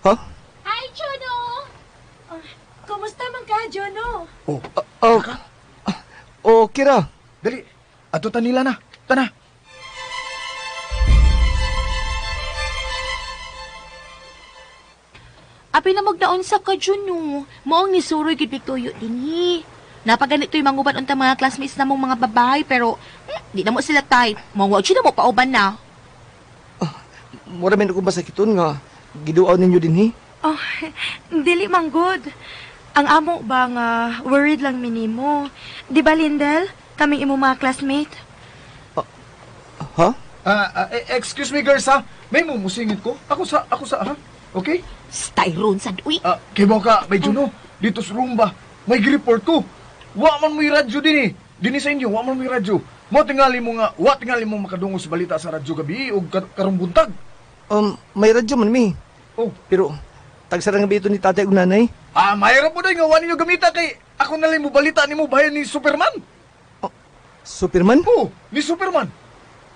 Ha? Hi, Jono! Kumusta man ka, Jono? Okay ra. Dali, ato tanila na. Tana. Apay na magdaon sa ka, Jono. Maong ni Suroy gid Victorio dinhi. Napaganito yung manguban unta mga classmates na mong mga babae, pero di na mo sila tight. Mawag siya na mo pauban na. Mura men ko masakiton nga giduaw ninyo dinhi. Oh, dili man good. Ang amo ba nga worried lang minimo. Di ba, Lindel? Kaming imo mga classmate. Ha? Excuse me, girls, ha? May mumusingit ko. Ako sa, ha? Okay? Tyrone, sad, uy. Kay mo ka, may Juno. Dito sa room ba? May report ko. Wa man mo'y radyo din eh. Dini sa inyo, wa man mo'y radyo. Wa tingali mo makadungos sa balita sa radyo gabi o karong buntag. May radyo man mi. Oh. Pero, tagsarang gabi ito ni tatay ug nanay. Mayroon po din nga, wala ninyo gamita kay ako nalang mo balita ni mo bayan ni Superman. Superman? Oo, ni Superman.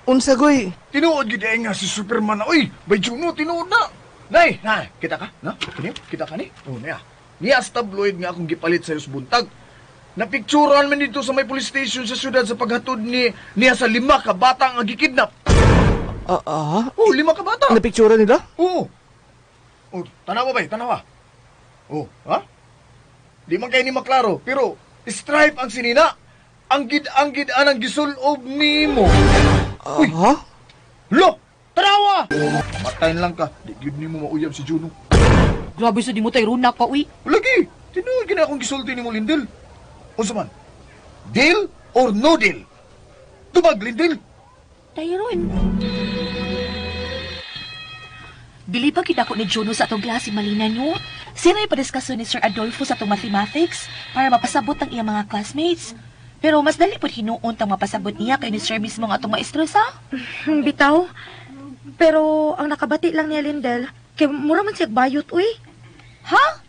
Unsa goy? Tinuod gid nga si Superman na. Uy, bay Juno, tinuod na. Nay, kita ka? Na? Kita ka ni? Oh, niya sa tabloid nga akong gipalit sa buntag. Napicturan man dito sa may police station sa syudad sa paghatod niya sa 5 ka bata nga gikidnap. 5 ka bata. Napicturan nila? Oo. Oh, tanawa ba? Tanawa. Oh, ha? Di man kayo ni maklaro, pero stripe ang sinina. Ang gid anang gisulob nimo. Uy. Lo, tanawa. Matayin lang ka. Di gid nimo mauyab si Juno. Grabe sa di mo Tyrone na ka, uy. Lagi, tinuod gina akong gisulti nimo, Lindel. Unsa man? Deal or no deal? Tubag, Lindel. Tyrone. Dili ba ako ni Juno sa atong klase Malina nyo? Sino yung padiskaso ni Sir Adolfo sa atong mathematics para mapasabot ang iyang mga classmates? Pero mas dali po hinuon tang mapasabot niya kay ni Sir mismo nga atong maestro sa? Bitaw. Pero ang nakabati lang niya, Lindel, kay mura man siya bayot, uy. Ha?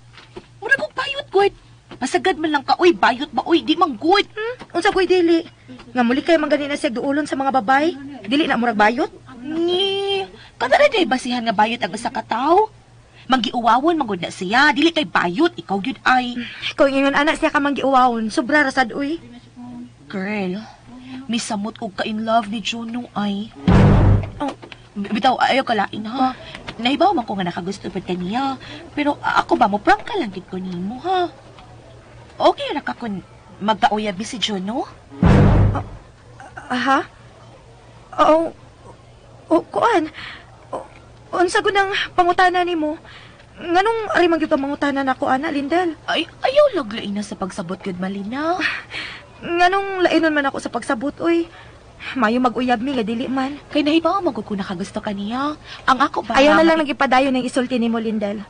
Mura kong bayot, good. Masagad man lang ka, uy, bayot ba, uy, di man good. Unsa ko'y dili? Nga muli kayo manggani na siya duulon sa mga babay? Dili na murag bayot? Ni, kadara day basihan nga bayot ang usa ka tawo. Manggiuwawon magud na siya, dili kay bayot, ikaw gyud ay. Kung ingon anak siya ka manggiuwawon, sobra rasad, uy. Girl, misamot ko ka in love ni Juno ay. Bitaw, ayaw ka lain ha. Naibaw man ko nga nakagusto pa kaniya. Pero ako ba mo, prank ka lang gid ko nimo ha. Okay ra ka kung magkauyabi si Juno? Ha? Kuan. Unsa gunang pangutana nimo? Nganong ari man gyud mangutana nako ana, Lindel? Ay, ayaw laglain na sa pagsabot gyud Malina. Nganong lainon man ako sa pagsabot, oy. Mayo mag-uyab mi nga dili man. Kay nahibaw magud ko nakagusto kaniya. Ang ako ba? Ayaw na lang nagipadayon ng isulti nimo, Lindel.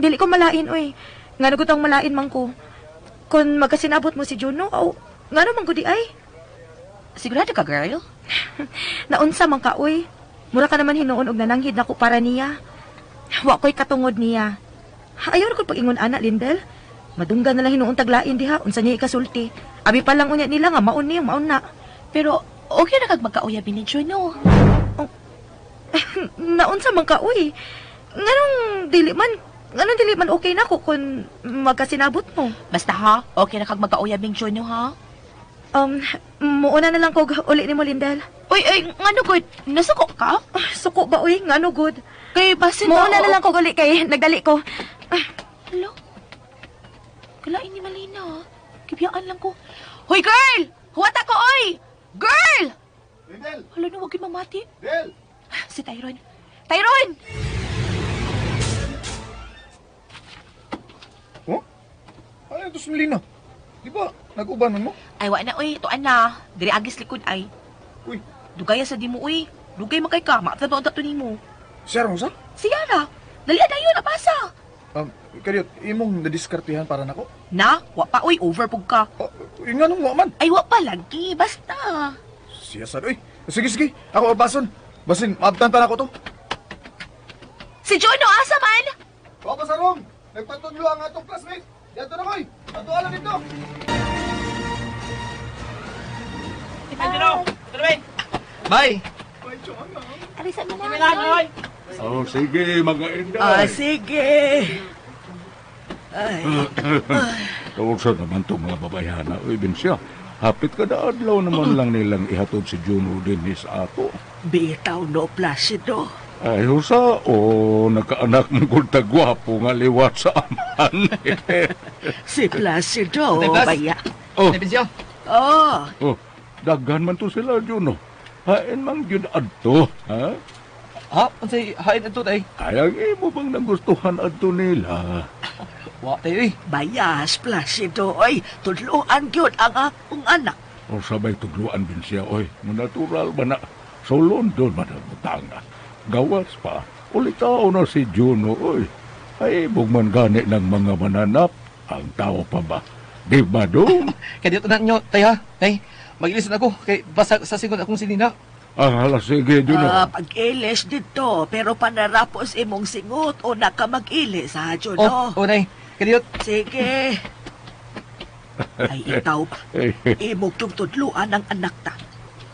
Dili ko malain, oy. Ngano gud ang malain man ko. Kung magkasinabot mo si Juno, ngano man gudi ay? Sigurado ka, girl? Naunsa man ka, oy. Mura ka naman hinuon og nananghid nako para niya. Wa ko'y katungod niya. Ayaw na ko pag-ingon anak, Lindel. Madunggan na lang hinuon taglain diha, unsa niya ikasulti. Abi pa lang unya nila nga maun na. Pero okay na kag magkauyabi ni Juno. naunsa man ka, uy. Nganong dili man okay na ko kung magkasinabot mo. Basta ha, okay na kag magkauyab ning Junyo ha? Muuna na lang ko uli ni mo, Lindel. Uy, ngano good? Nasuko ka? Suko ba, uy? Ngano good? Kay basin Muuna na lang ko uli kay nagdali ko. Hello? Kalain ni Malina. Kibiyaan lang ko. Hoy, girl! Huwat ako, oy! Girl! Lindel! Hala na, huwag yung mamati. Del! Si Tyron. Tyron! Oh? Ano ito si Melina? Di ba, nag-ubanan mo? Ay, wa na, uy. Tuan na. Diri agis likod, ay. Uy. Dugaya sa di mo, uy. Dugay makay ka. Maapta ba ang tato ni mo? Siya Rosa? Siya na. Dali na yun, napasa. Kariot, imong nadiskartihan para nako? Na? Wa pa, uy. Overpug ka. Nga nung man. Ay, wa pa lagi. Basta. Siya sad, uy. Sige. Ako abason. Basin, maabtantan ako to. Si Jono, asa man? Ako pa sa room. Nagpatudlo ang atong classmate. Yato na koy. Patualan dito. Bye! Alisan mo na. Oh, sige, mga inday. Sige. Kaursa naman to mga babayana. Uy, Bensya, hapit kada adlaw naman lang nilang ihatod si Juno din sa ato. Bitaw no, Placido. Ay, usa, nagkaanak mong kulta gwapo nga liwat sa aman. Si Placido, Blas. baya. Oh. Bensya. Oh, daghan man to sila, Juno. Hain mang yun adto, ha? Ha? Unsay hain ato tay? Ay, ang imo bang nagustuhan adto nila? Wa tay, Bayas, Placido, oy. Tudloan gyud ang akong anak. O sabay tugluan din siya, oy. Natural ba na? So London man ang butanga. Gawas pa, ulit tao na si Juno, oy. Ay, bugman gani ng mga mananap. Ang tao pa ba? Di ba doon? Kaya dito na nyo, tay ha? Tay, mag-ilis na ako. Kay basa sa singon akong sinina. Hala, sige, Juno. Pag-ilis dito, pero panarapos imong singot o nakamag-ilis, ha, Juno? Nay. Kaya dito. Sige. Ay, ikaw ba? Imong tugtudluan ang anak ta.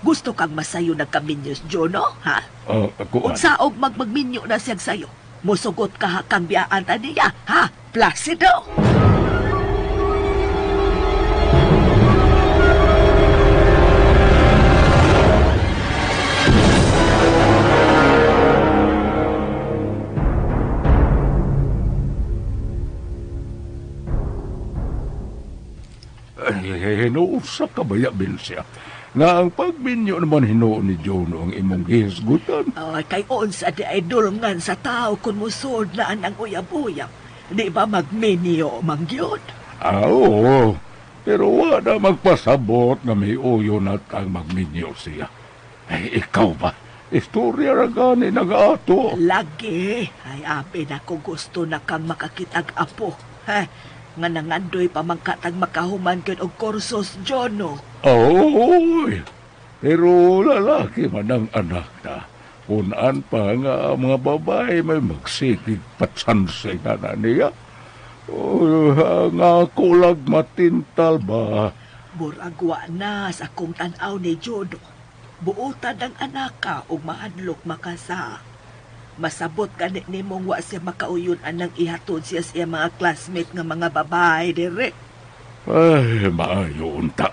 Gusto kang masayo ng kaminyos, Juno, ha? Ako, Kung saog magminyo na siyag sayo, musugot ka ha kang biyaan ta niya, ha? Placido! Hinuusa ka ba ya, Bensya? Nga ang pagminyo naman hinuon ni Juno ang imong gihisgutan. Kay onsa di ay dulngan sa tao kung musod na ang uyab-uyab. Di ba magminyo mangyod? Oo. Pero wala magpasabot na may uyo na ang magminyo siya. Ay, ikaw ba? Istorya ra gani nag-ato. Lagi. Ay, api na ko gusto na kang makakitag apo. Nga nangandoy pa mangkatag makahuman kyn og kursos, Jono. Oy, pero lalaki man ang anak na. Unaan pa nga mga babae may magsigig patsansay na niya. Nga kulag matintal ba? Buragwa na sa kong tanaw ni Jono. Buutan ang anak ka o mahadlok makasa. Masabot ganit ni mong wa siya makauyon anang ihatod siya siya mga classmate nga mga babae, dire. Ay, maayo unta.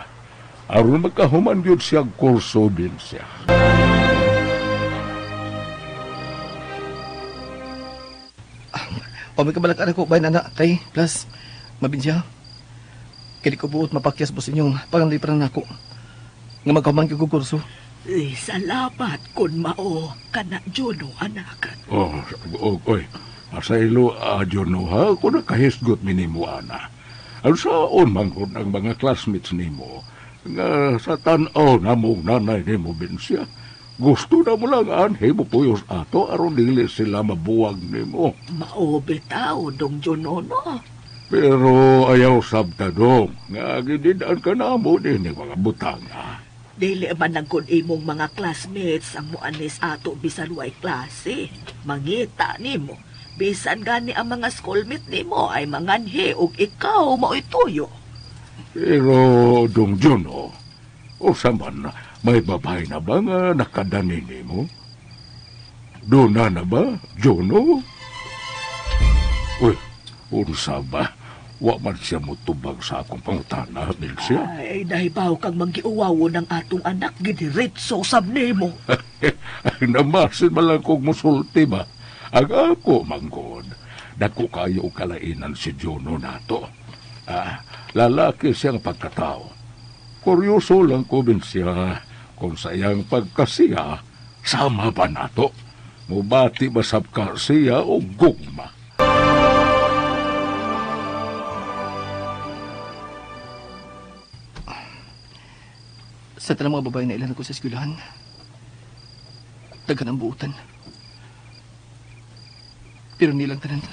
Aron magkahuman yun siyang kurso din siya. O may kabalakan ako, bayan anak, tay, plus, mabinsya. Kaya ko buot mapakyas po sa inyong panganliparan ako. Nga magkahuman ko kurso. Salamat kun mao kana Juno anakan. Oy, asaylo Juno ha, kung nakahisgot minimo ana. Ang saon mangkod ang mga classmates nimo, nga sa tanaw na mong nanay nimo Bensya. Gusto na mo lang anhe mo puyos ato aron dili sila mabuwag nimo. Mao bitaw dong Juno no. Pero ayaw sabta dong, nga gididaan ka na mo din mga butanga. Dili man nagkon imong mga classmates ang muanis ato bisan way klase. Mangita nimo. Bisan gani ang mga schoolmate nimo ay manganhi ug ikaw mao'y tuyo. Pero dong Juno, o saman may babae na ba nga nakadani nimo? Doon na ba, Jono? Uy, unsa ba? Wa man siya motubag sa akong pangutana, Milsia. Ay, nahibaw kang manggiuwawo ng atong anak, gidiritso sab nimo. Ay, namasin malang kong musulti ba? Ang ako, manggod. Dako kayo kalainan si Jono nato. Lalaki siyang pagkatao. Kuryoso lang ko bin siya kung sayang pagkasiya, sama ba nato? Mubati basab ka siya o gugma? Sa tanang mga babae na ilan ako sa eskwelahan, daghan ang buutan. Pero nilang tanan,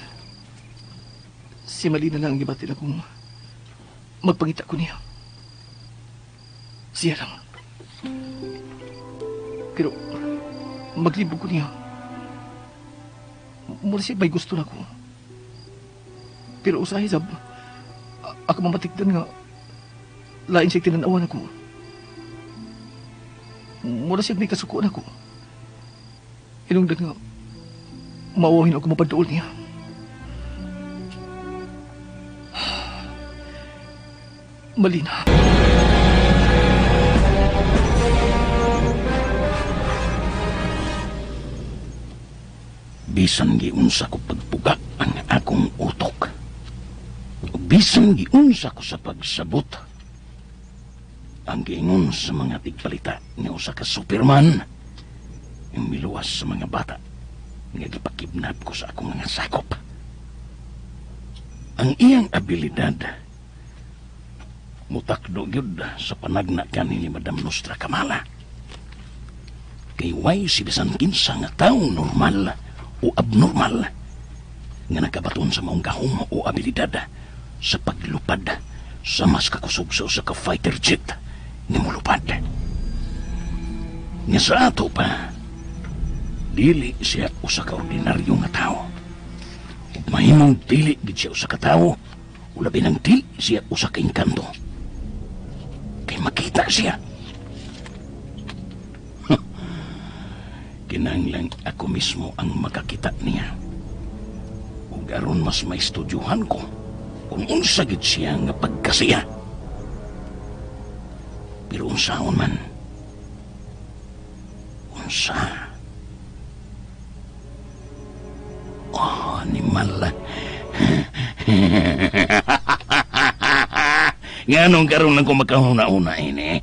si Malina lang ang gibatil akong magpangita ko niya. Siya lang. Pero maglibog ko niya. Mura siya may gusto na ko. Pero usahay sab, ako mamatikdan nga, lain siya tinanawan ako. Mura siya may kasukuan ako. Hinungdan nga, mauwahin ako mapadool niya. Malina. Bisan giunsa ko pagpuga ang akong utok. Bisan giunsa ko sa pagsabot. Ang giingon sa mga tigbalita ni usa ka Superman, yung miluwas sa mga bata nga gipakidnap ko sa akong mga sakop. Ang iyang abilidad mutakdo gyud sa panagna kani ni Madam Nostra Kamala. Kay way si bisan kinsa nga tawo normal o abnormal nga nagabaton sa maong gahom o abilidad sa paglupad sa mas kakusugso sa ka-fighter jet ni mulupad. Nga sa ato pa, dili siya usa ka ordinaryo nga tao. Ug mahimong dili gid siya usa ka tao, o labi nang dili siya usa ka engkanto. Kay makita siya. Kinahanglan ako mismo ang makakita niya. Ug aron mas maistudyuhan ko kung unsa gid siya nga pagkasiya. Pero unsaon man, unsa? Oh, animal. Nganong karon lang ko makahuna-una ini?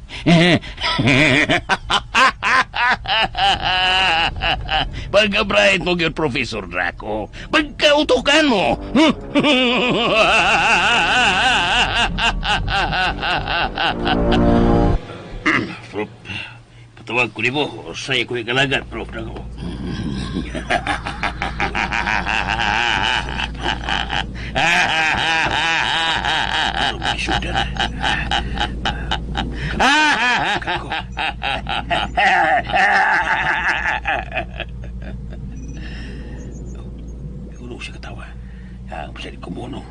Pagka-bright mo yun, Professor Draco. Pagkautukan mo. Prof, patawag ko ni mo. Saya ko yung kalagat, Prof Draco. Sudah. Ulo siya katawa. Ang pasali ko mo, no?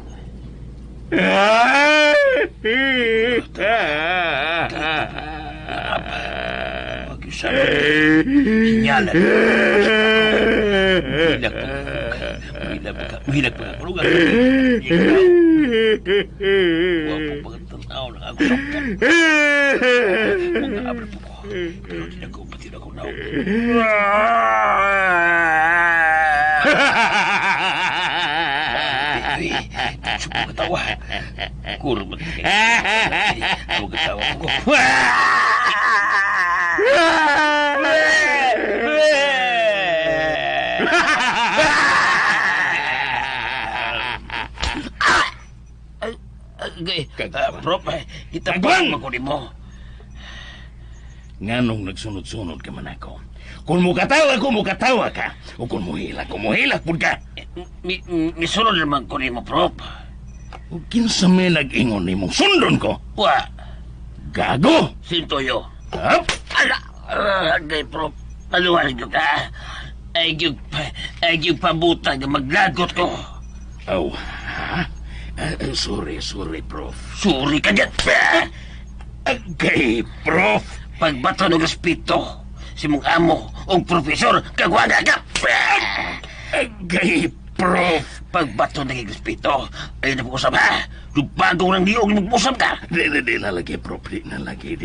Sinyalan. Milag pa. Pulugan. Huwag po pagkatanaw ng ako saktan. Huwag na abra po ko. Pero tinag ako na. Supo katawa. Kurban. Ako katawa ko. Prof, itapang mo ko ni mo. Nganong nagsunod-sunod ka man ako? Kung mukatawa ka. O kung muhila pud ka. Misunod naman ko ni mo, Prof. O kinsa may nag-ingon ni mong sundon ko? Wa. Gago! Sintoyo. Hap? Agay, Prof. Paluhan nyo ka. Ay, yung pabuta na maglagot ko. Oh, ha? Sorry, Prof. Sorry ka dyan. Okay, Prof. Pagbato ng respeto, si mong amo o profesor kagwaga ka. Gay, Prof. Pagbato ng respeto, ay napag-usap ha. Lubago ng diog mag-usap ka. Di nalagi, Prof. Di nalagi.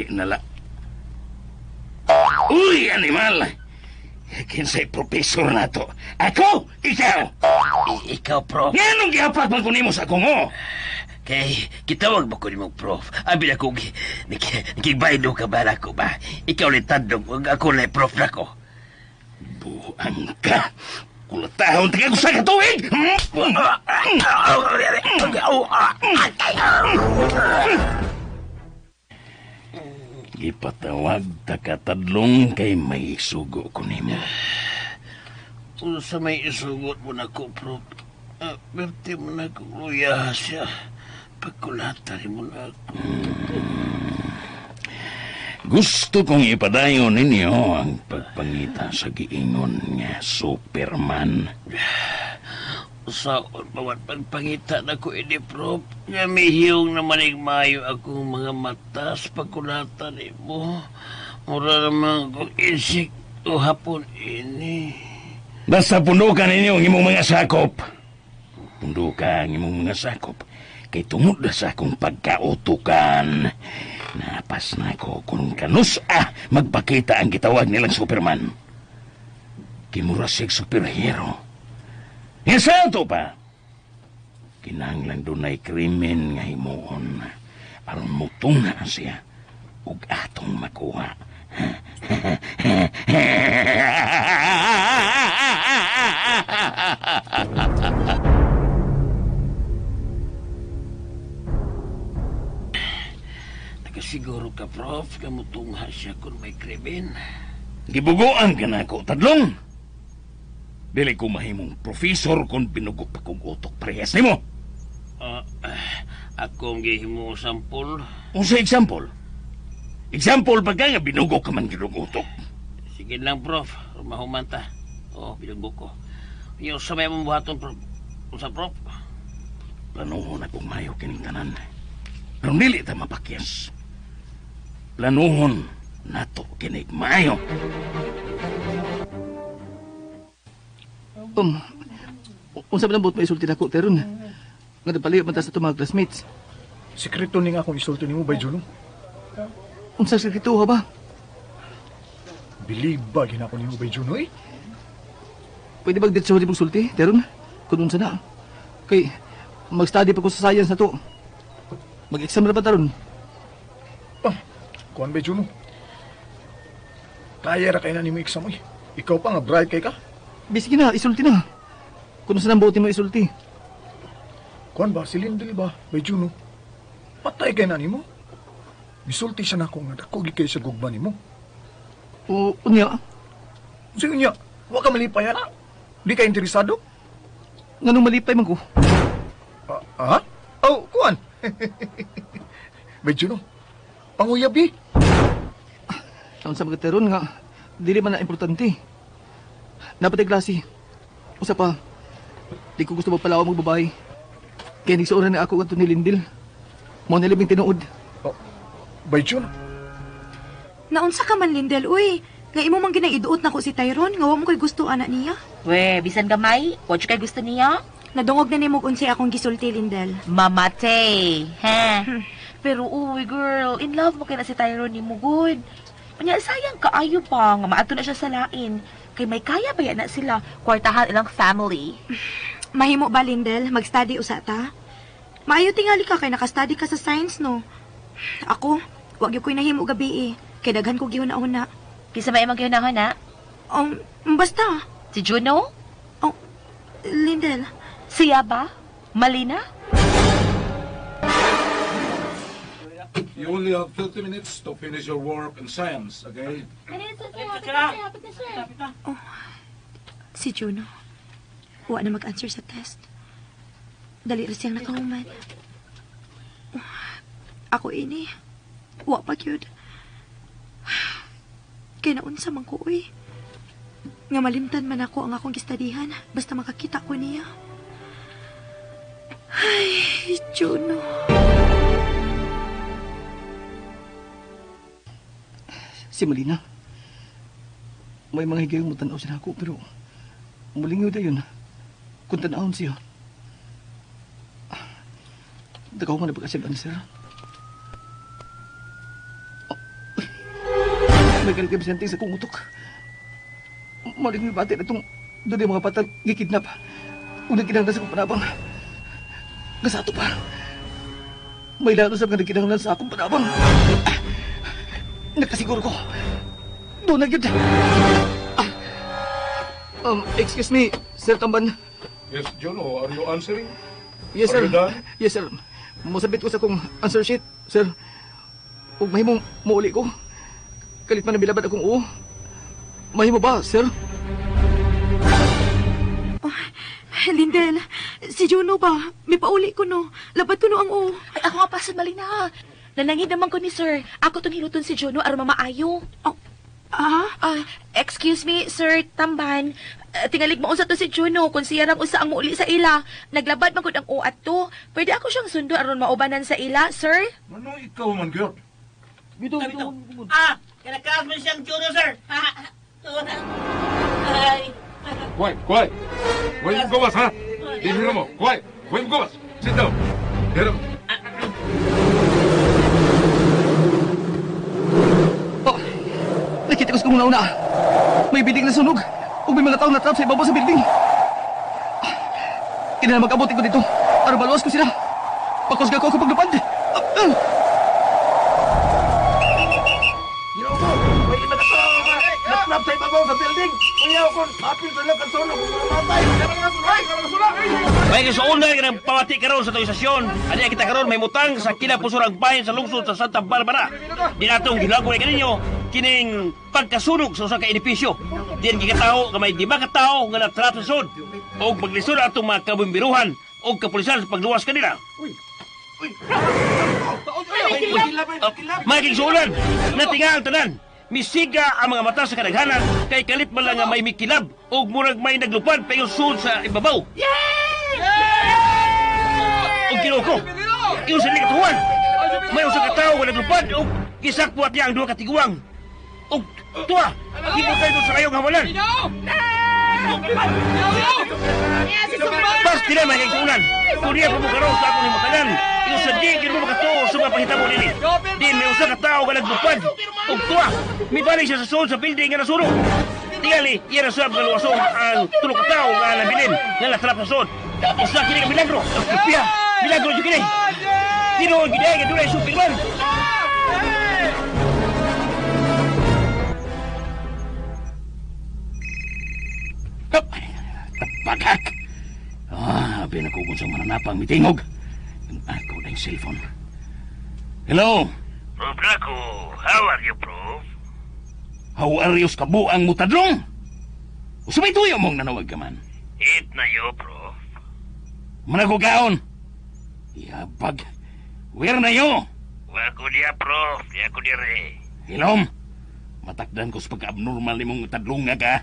Uy, animal! Kinsay profesor na to? Ako? Ikaw? Ikaw, Prof. Nga nung gihapat man kunimo sa kungo? Kay, kitawag ba ko ni mong Prof? Abi na kong nakibaydo ka ba na ko ba? Ikaw ni tandong, ako na Prof na ko. Buang ka! Kulatahon taga ko sa katuig! Ipatawag takatadlong kay may sugo ko nimo. Kung sa may isugot mo na ko, Prof. Berti mo na ko, luya siya. Pagkulatan mo na ako. Gusto kong ipadayon ninyo ang pagpangita sa giingon nga Superman. Saon bawat pagpangita na ko ini, Prof. Nga mihiyong naman mayo akong mga matas pagkulatan mo. Mura naman kong isik o hapon ini. Basta pundukan ninyo ang imong mga sakop. Pundukan ang imong mga sakop. Kay tungod na sa akong pagkautukan. Napas na ko kung kanus magpakita ang gitawag nilang Superman. Kimurasig superhero. Nga sa ito pa, kinahanglan doon ay krimen nga himuon. Aron mutunga siya ug atong makuha. Nakasiguro ka, Prof. Kamutungha siya kung may krimen. Gibuguan ka na ako, tadlong. Dili ko mahimong profesor kung binugo pa kong utok parehas nimo. Akong gihimo sampol. Unsa example? Example ba ka nga binugo ka man ginong utok? Sige lang, Prof. Rumahumanta. Binugo ko. Yung sa may mabuhaton, Prof. Unsa, Prof? Planuhon akong mayo kining tanan. Pero dili ta mapakyas. Planuhon nato kinig mayo. Unsa ba nang buot maisulti nako teron? Nga napaliw man ta sa mga classmates. Sekreto ning akong isulti nimo bay Juno. Unsa sekreto ba? Believe ba ginako nimo bay Juno eh? Pwede bang dito sa huli mong sulti, teron? Kung unsa na. Kay, mag-study pa ko sa science na to. Mag-exam na ba taron? Kuan bay Juno. Kaya ra kay na nimo exam eh. Ikaw pa nga bright kay ka. Bisige na, isulti na. Kung saan ang buti mo isulti. Kuan ba, si Lindel ba, bay Juno? Patay kay na nimo. Misulti siya na kung nadako kay sa gugma nimo. O, unya? Sige niya, wa ka malipay na. Di ka interesado? Nganong malipay man ko? Kuan. Bay Juno, panguyabi. Ang sa mga teron nga, dili man na importante. Napatay klase. Usa pa, di ko gusto magpalawa mong babae. Kaya nagsuoran na ako kanto ni Lindil. Mo nilibing tinuod. Bay Juno? Naunsa ka man, Lindel, uy. Nga imo man ginaiduot na ko si Tyrone, nga wa mo ko'y gusto anak niya. We, bisan gamay, watch kay gusto niya? Nadungog na nimog unsay akong gisulti, Lindel. Mamate, ha? Pero uy, girl, in love mo kay na si Tyrone ni mo, good. Kanya, sayang kaayo pa, nga maato na siya sa lain. Kay may kaya ba yan na sila, kwartahan ilang family. Mahimo ba, Lindel? Mag-study usa ta? Maayo tingali ka kay naka-study ka sa science, no? Ako, wag yung ko'y nahimo gabi eh. Kay daghan ko gihuna-huna. Kisa ba imang gihuna-huna? Basta. Si Juno? Lindel. Siya ba? Malina? You only have 30 minutes to finish your work in science, okay? Si Juno. Wa na mag-answer sa test. Dali rin siyang nakahuman. Ako ini. Wa pa yun. Kaya naunsa man ko, uy. Nga malimtan man ako ang akong gistadihan. Basta makakita ko niya. Ay, Juno. Si Malina. may mga higayong mo tanaw siya ako, pero muling yun yun. Kung tanawon siya. Dagaw nga na pagkasyaban, sir. May galit Vicente sa kumutok. Maling may bati na itong doon yung mga patang gikidnap. Unang kinahanglan sa kong panabang. Nasato pa. May lalo sa mga nagkinahanglan sa akong panabang. Nakasiguro ko. Doon na yun. Excuse me, Sir Tamban. Yes, Juno, are you answering? Yes, sir. Are you done? Yes, sir. Musabit ko sa kong answer sheet, sir. Huwag mahimong mauli ko. Kalit man na bilabad akong oo. Mahimo ba, sir? Lindel, si Juno ba? May pauli ko no. Labat ko no ang o. Ay, ako nga pasad Malina. Nanangid naman ko ni sir. Ako tong hinuton si Juno aron mamaayo. Excuse me, Sir Tamban. Tingalig mo usa to si Juno kung siya ram usa ang muuli sa ila. Naglabad man gud ang uat to. Pwede ako siyang sundo aron maubanan sa ila, sir? Ano ikaw man, Gyot? Bito. Kinakaas mo siyang Juno, sir. Ay. Quiet. Huwag mo gawas, ha? Dihira mo. Quiet. Huwag mo gawas. Sit down. Dihira mo. Nakita ko sa kong una. May building na sunog. O may mga taong natrap sa ibabaw sa building. Kailangan mag-abutin ko dito para maluwas ko sila. Pakusga ko kapag lupad. May iba na to, natrap sa ibabaw sa building. Kuya ko, hapin sa lang kansono kung mamatay. May kasuunay ka ng pamati karon sa itong istasyon. Ano kita karon may mutang sa kinapusurang bahin sa lungsod sa Santa Barbara. Di natong gilagoy kaninyo kining pagkasunog sa usa ka edipisyo. Diyan gikataho nga may 5 katao nga natrap sa sud o maglisod atong mga kabumbiruhan o kapulisan sa pagluwas kanila. Mga kigsuulan, natinga ang tanan. Misiga ang mga mata sa kadaghanan kay kalit man lang nga may mikilab o murag may naglupad payo sud sa ibabaw. O kinoko, iyo sa likatuhan. May usa ka tawo nga naglupad o kisakpuat niya ang 2 katiguang. O tuwa, hibot tayo sa kayong hawalan. Bas, tila mga kigsuulan. Kuriya pa mo karoon sa akong himatanan. Iyo sa di, kino mo makatuo sa mga pahitabo nini. Di, may usa ka tao nga naglupad. O tuwa, may balik siya sa soul sa building nga nasunog. Tingali, iya na sab nga luwasong ang tulog ka tao nga nabilin nga natrap sa soul. Usa kini ka milagro. Kapiya, milagro dyan kini. Tinoon gini nga doon ay Superman. Pagkak! Pinakubon sa mananapang mitingog. Ako na yung cellphone. Hello? Prof Draco, how are you, Prof? How are you sa kabuang mutadlong? Usabay tuyo mong nanawag ka man. Hit na yo, Prof. Managugaon. Yabag. Where na yo? Wako niya, Prof. Di ako dire. Hilom, matakdan ko sa pagka-abnormal ni mong tadlong nga ka.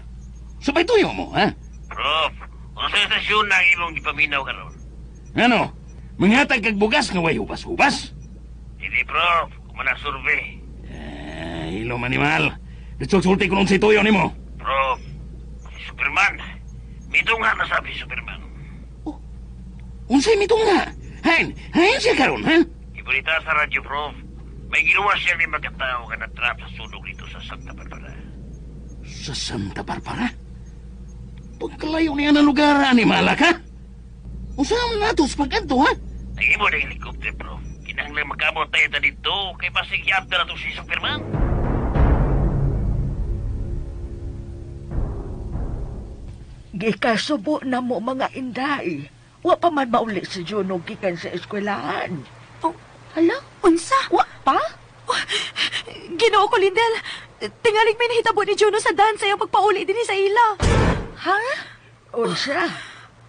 Sabay tuyo mo, ha? Prof, kung sa estasyon na ang imong ipaminaw karon. Ano? Manghatag kag bugas nga way hubas-hubas? Hindi, Prof. Kung manasurvey. Hilom animal. Nagsulsulti ko nung si tuyo ni mo. Prof, si Superman. Mitong nga nasabi si Superman. Unsay mitong nga? Hain siya karon, ha? Ibalita sa radyo, Prof. May ginawa siya ni magkatao ka na-trap sa sunog dito sa Santa Barbara. Sa Santa Barbara? Pagkalayo niya ng lugar, animala ka? Usahan na ito sa pagkanto, ha? Nagimo na helicopter, Prof. Kinahanglang magkamot tayo na dito kay pasigyap na ito si Superman. Gikasubo na mo mga inday. Wa pa man mauli si Juno gikan sa eskwelahan. Oh, hala? Unsa? Wa pa? Ginoo ko, Lindel. Tingalig may nahitabo ni Juno sa daan sa iyong pagpauli din sa ila. Ha? Unsa?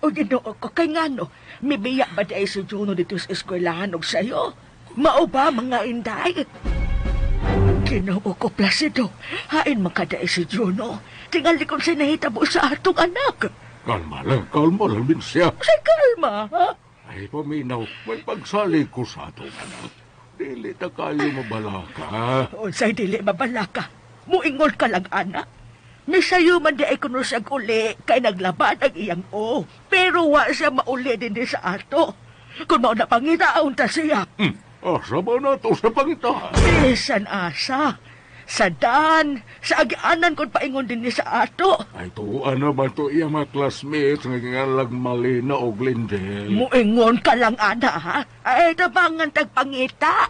O ginoo ko kay ngano, mibiya ba dahil si Juno dito sa eskwelahan o sa'yo? Mao ba mga inday? Ginoo ko, Placido. Hain makadaay si Juno. Tingali kong siya nahitabo sa atong anak. Kalma lang din siya. Say kalma, ha? Ay, paminaw, may pagsali ko sa atong anak. Dili na kayo mabalaka. Unsay dili mabalaka. Muingol ka lang, anak. Nisayo man di ay kuno siya uli, kay naglaban ang iyang o. Pero wa siya mauli din di sa ato. Kung mao na pangitaon ta siya. Asa ba na to sa pangita? Bisan asa. Sa dan, sa agianan kung paingon din ni sa ato. Ay, tuwa na ba to iya mga classmates nga ngalag Malina o Glendale? Muingon ka lang, ana, ha? Ay, tabangan tagpangita.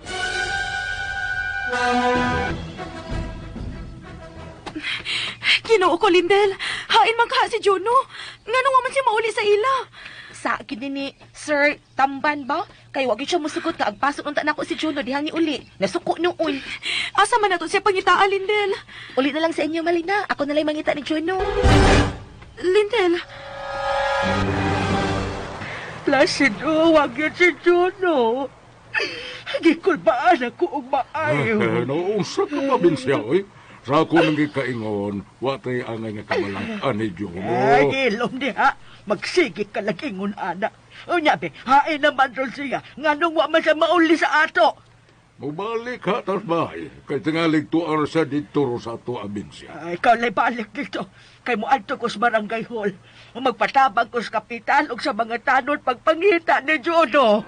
Ginoo ko, Lindel. Hain man ka si Juno. Nga nung man siya mauli sa ila. Sa akin din ni Sir Tamban ba? Kay wag siya musugot ka agpasok unta nako si Juno diha ni uli. Nasuko noon. Asa man nato siya pangitaan, Lindel? Uli na lang sa inyo, Malina. Ako na lang mangita ni Juno. Lindel. Placido, wag yun si Juno. Gikulbaan ako og maayo. Nausa ka pa bin siya, oy. Sa ako nang gikaingon, watay angay nga kamalang ni Juno. Ay, ilom diha. Magsige ka lang ingon, ana. O nyabi, hain naman ron siya. Nga nung wa man siya mauli sa ato. Mubalik ha, tasbay. Kay tingalig tuar sa dito ro sa ato abinsya. Ay, ikaw lay balik dito. Kay mo adto ko sa barangay hall. Magpatabang ko sa kapital o sa mga tanod pagpangita ni Juno.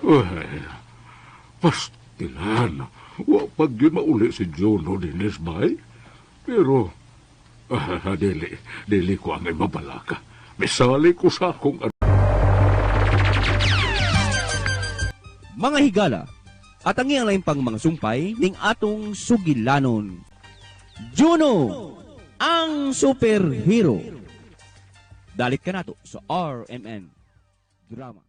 Ay, pastilan. Wa pag yun mauli si Juno dinis bay. Pero, dili ko ang mabalaka. Misali ko sa akong Mga higala, at ang iyang lain pang mga sumpay ning atong sugilanon. Juno, ang superhero. Dalit ka nato sa RMN Drama.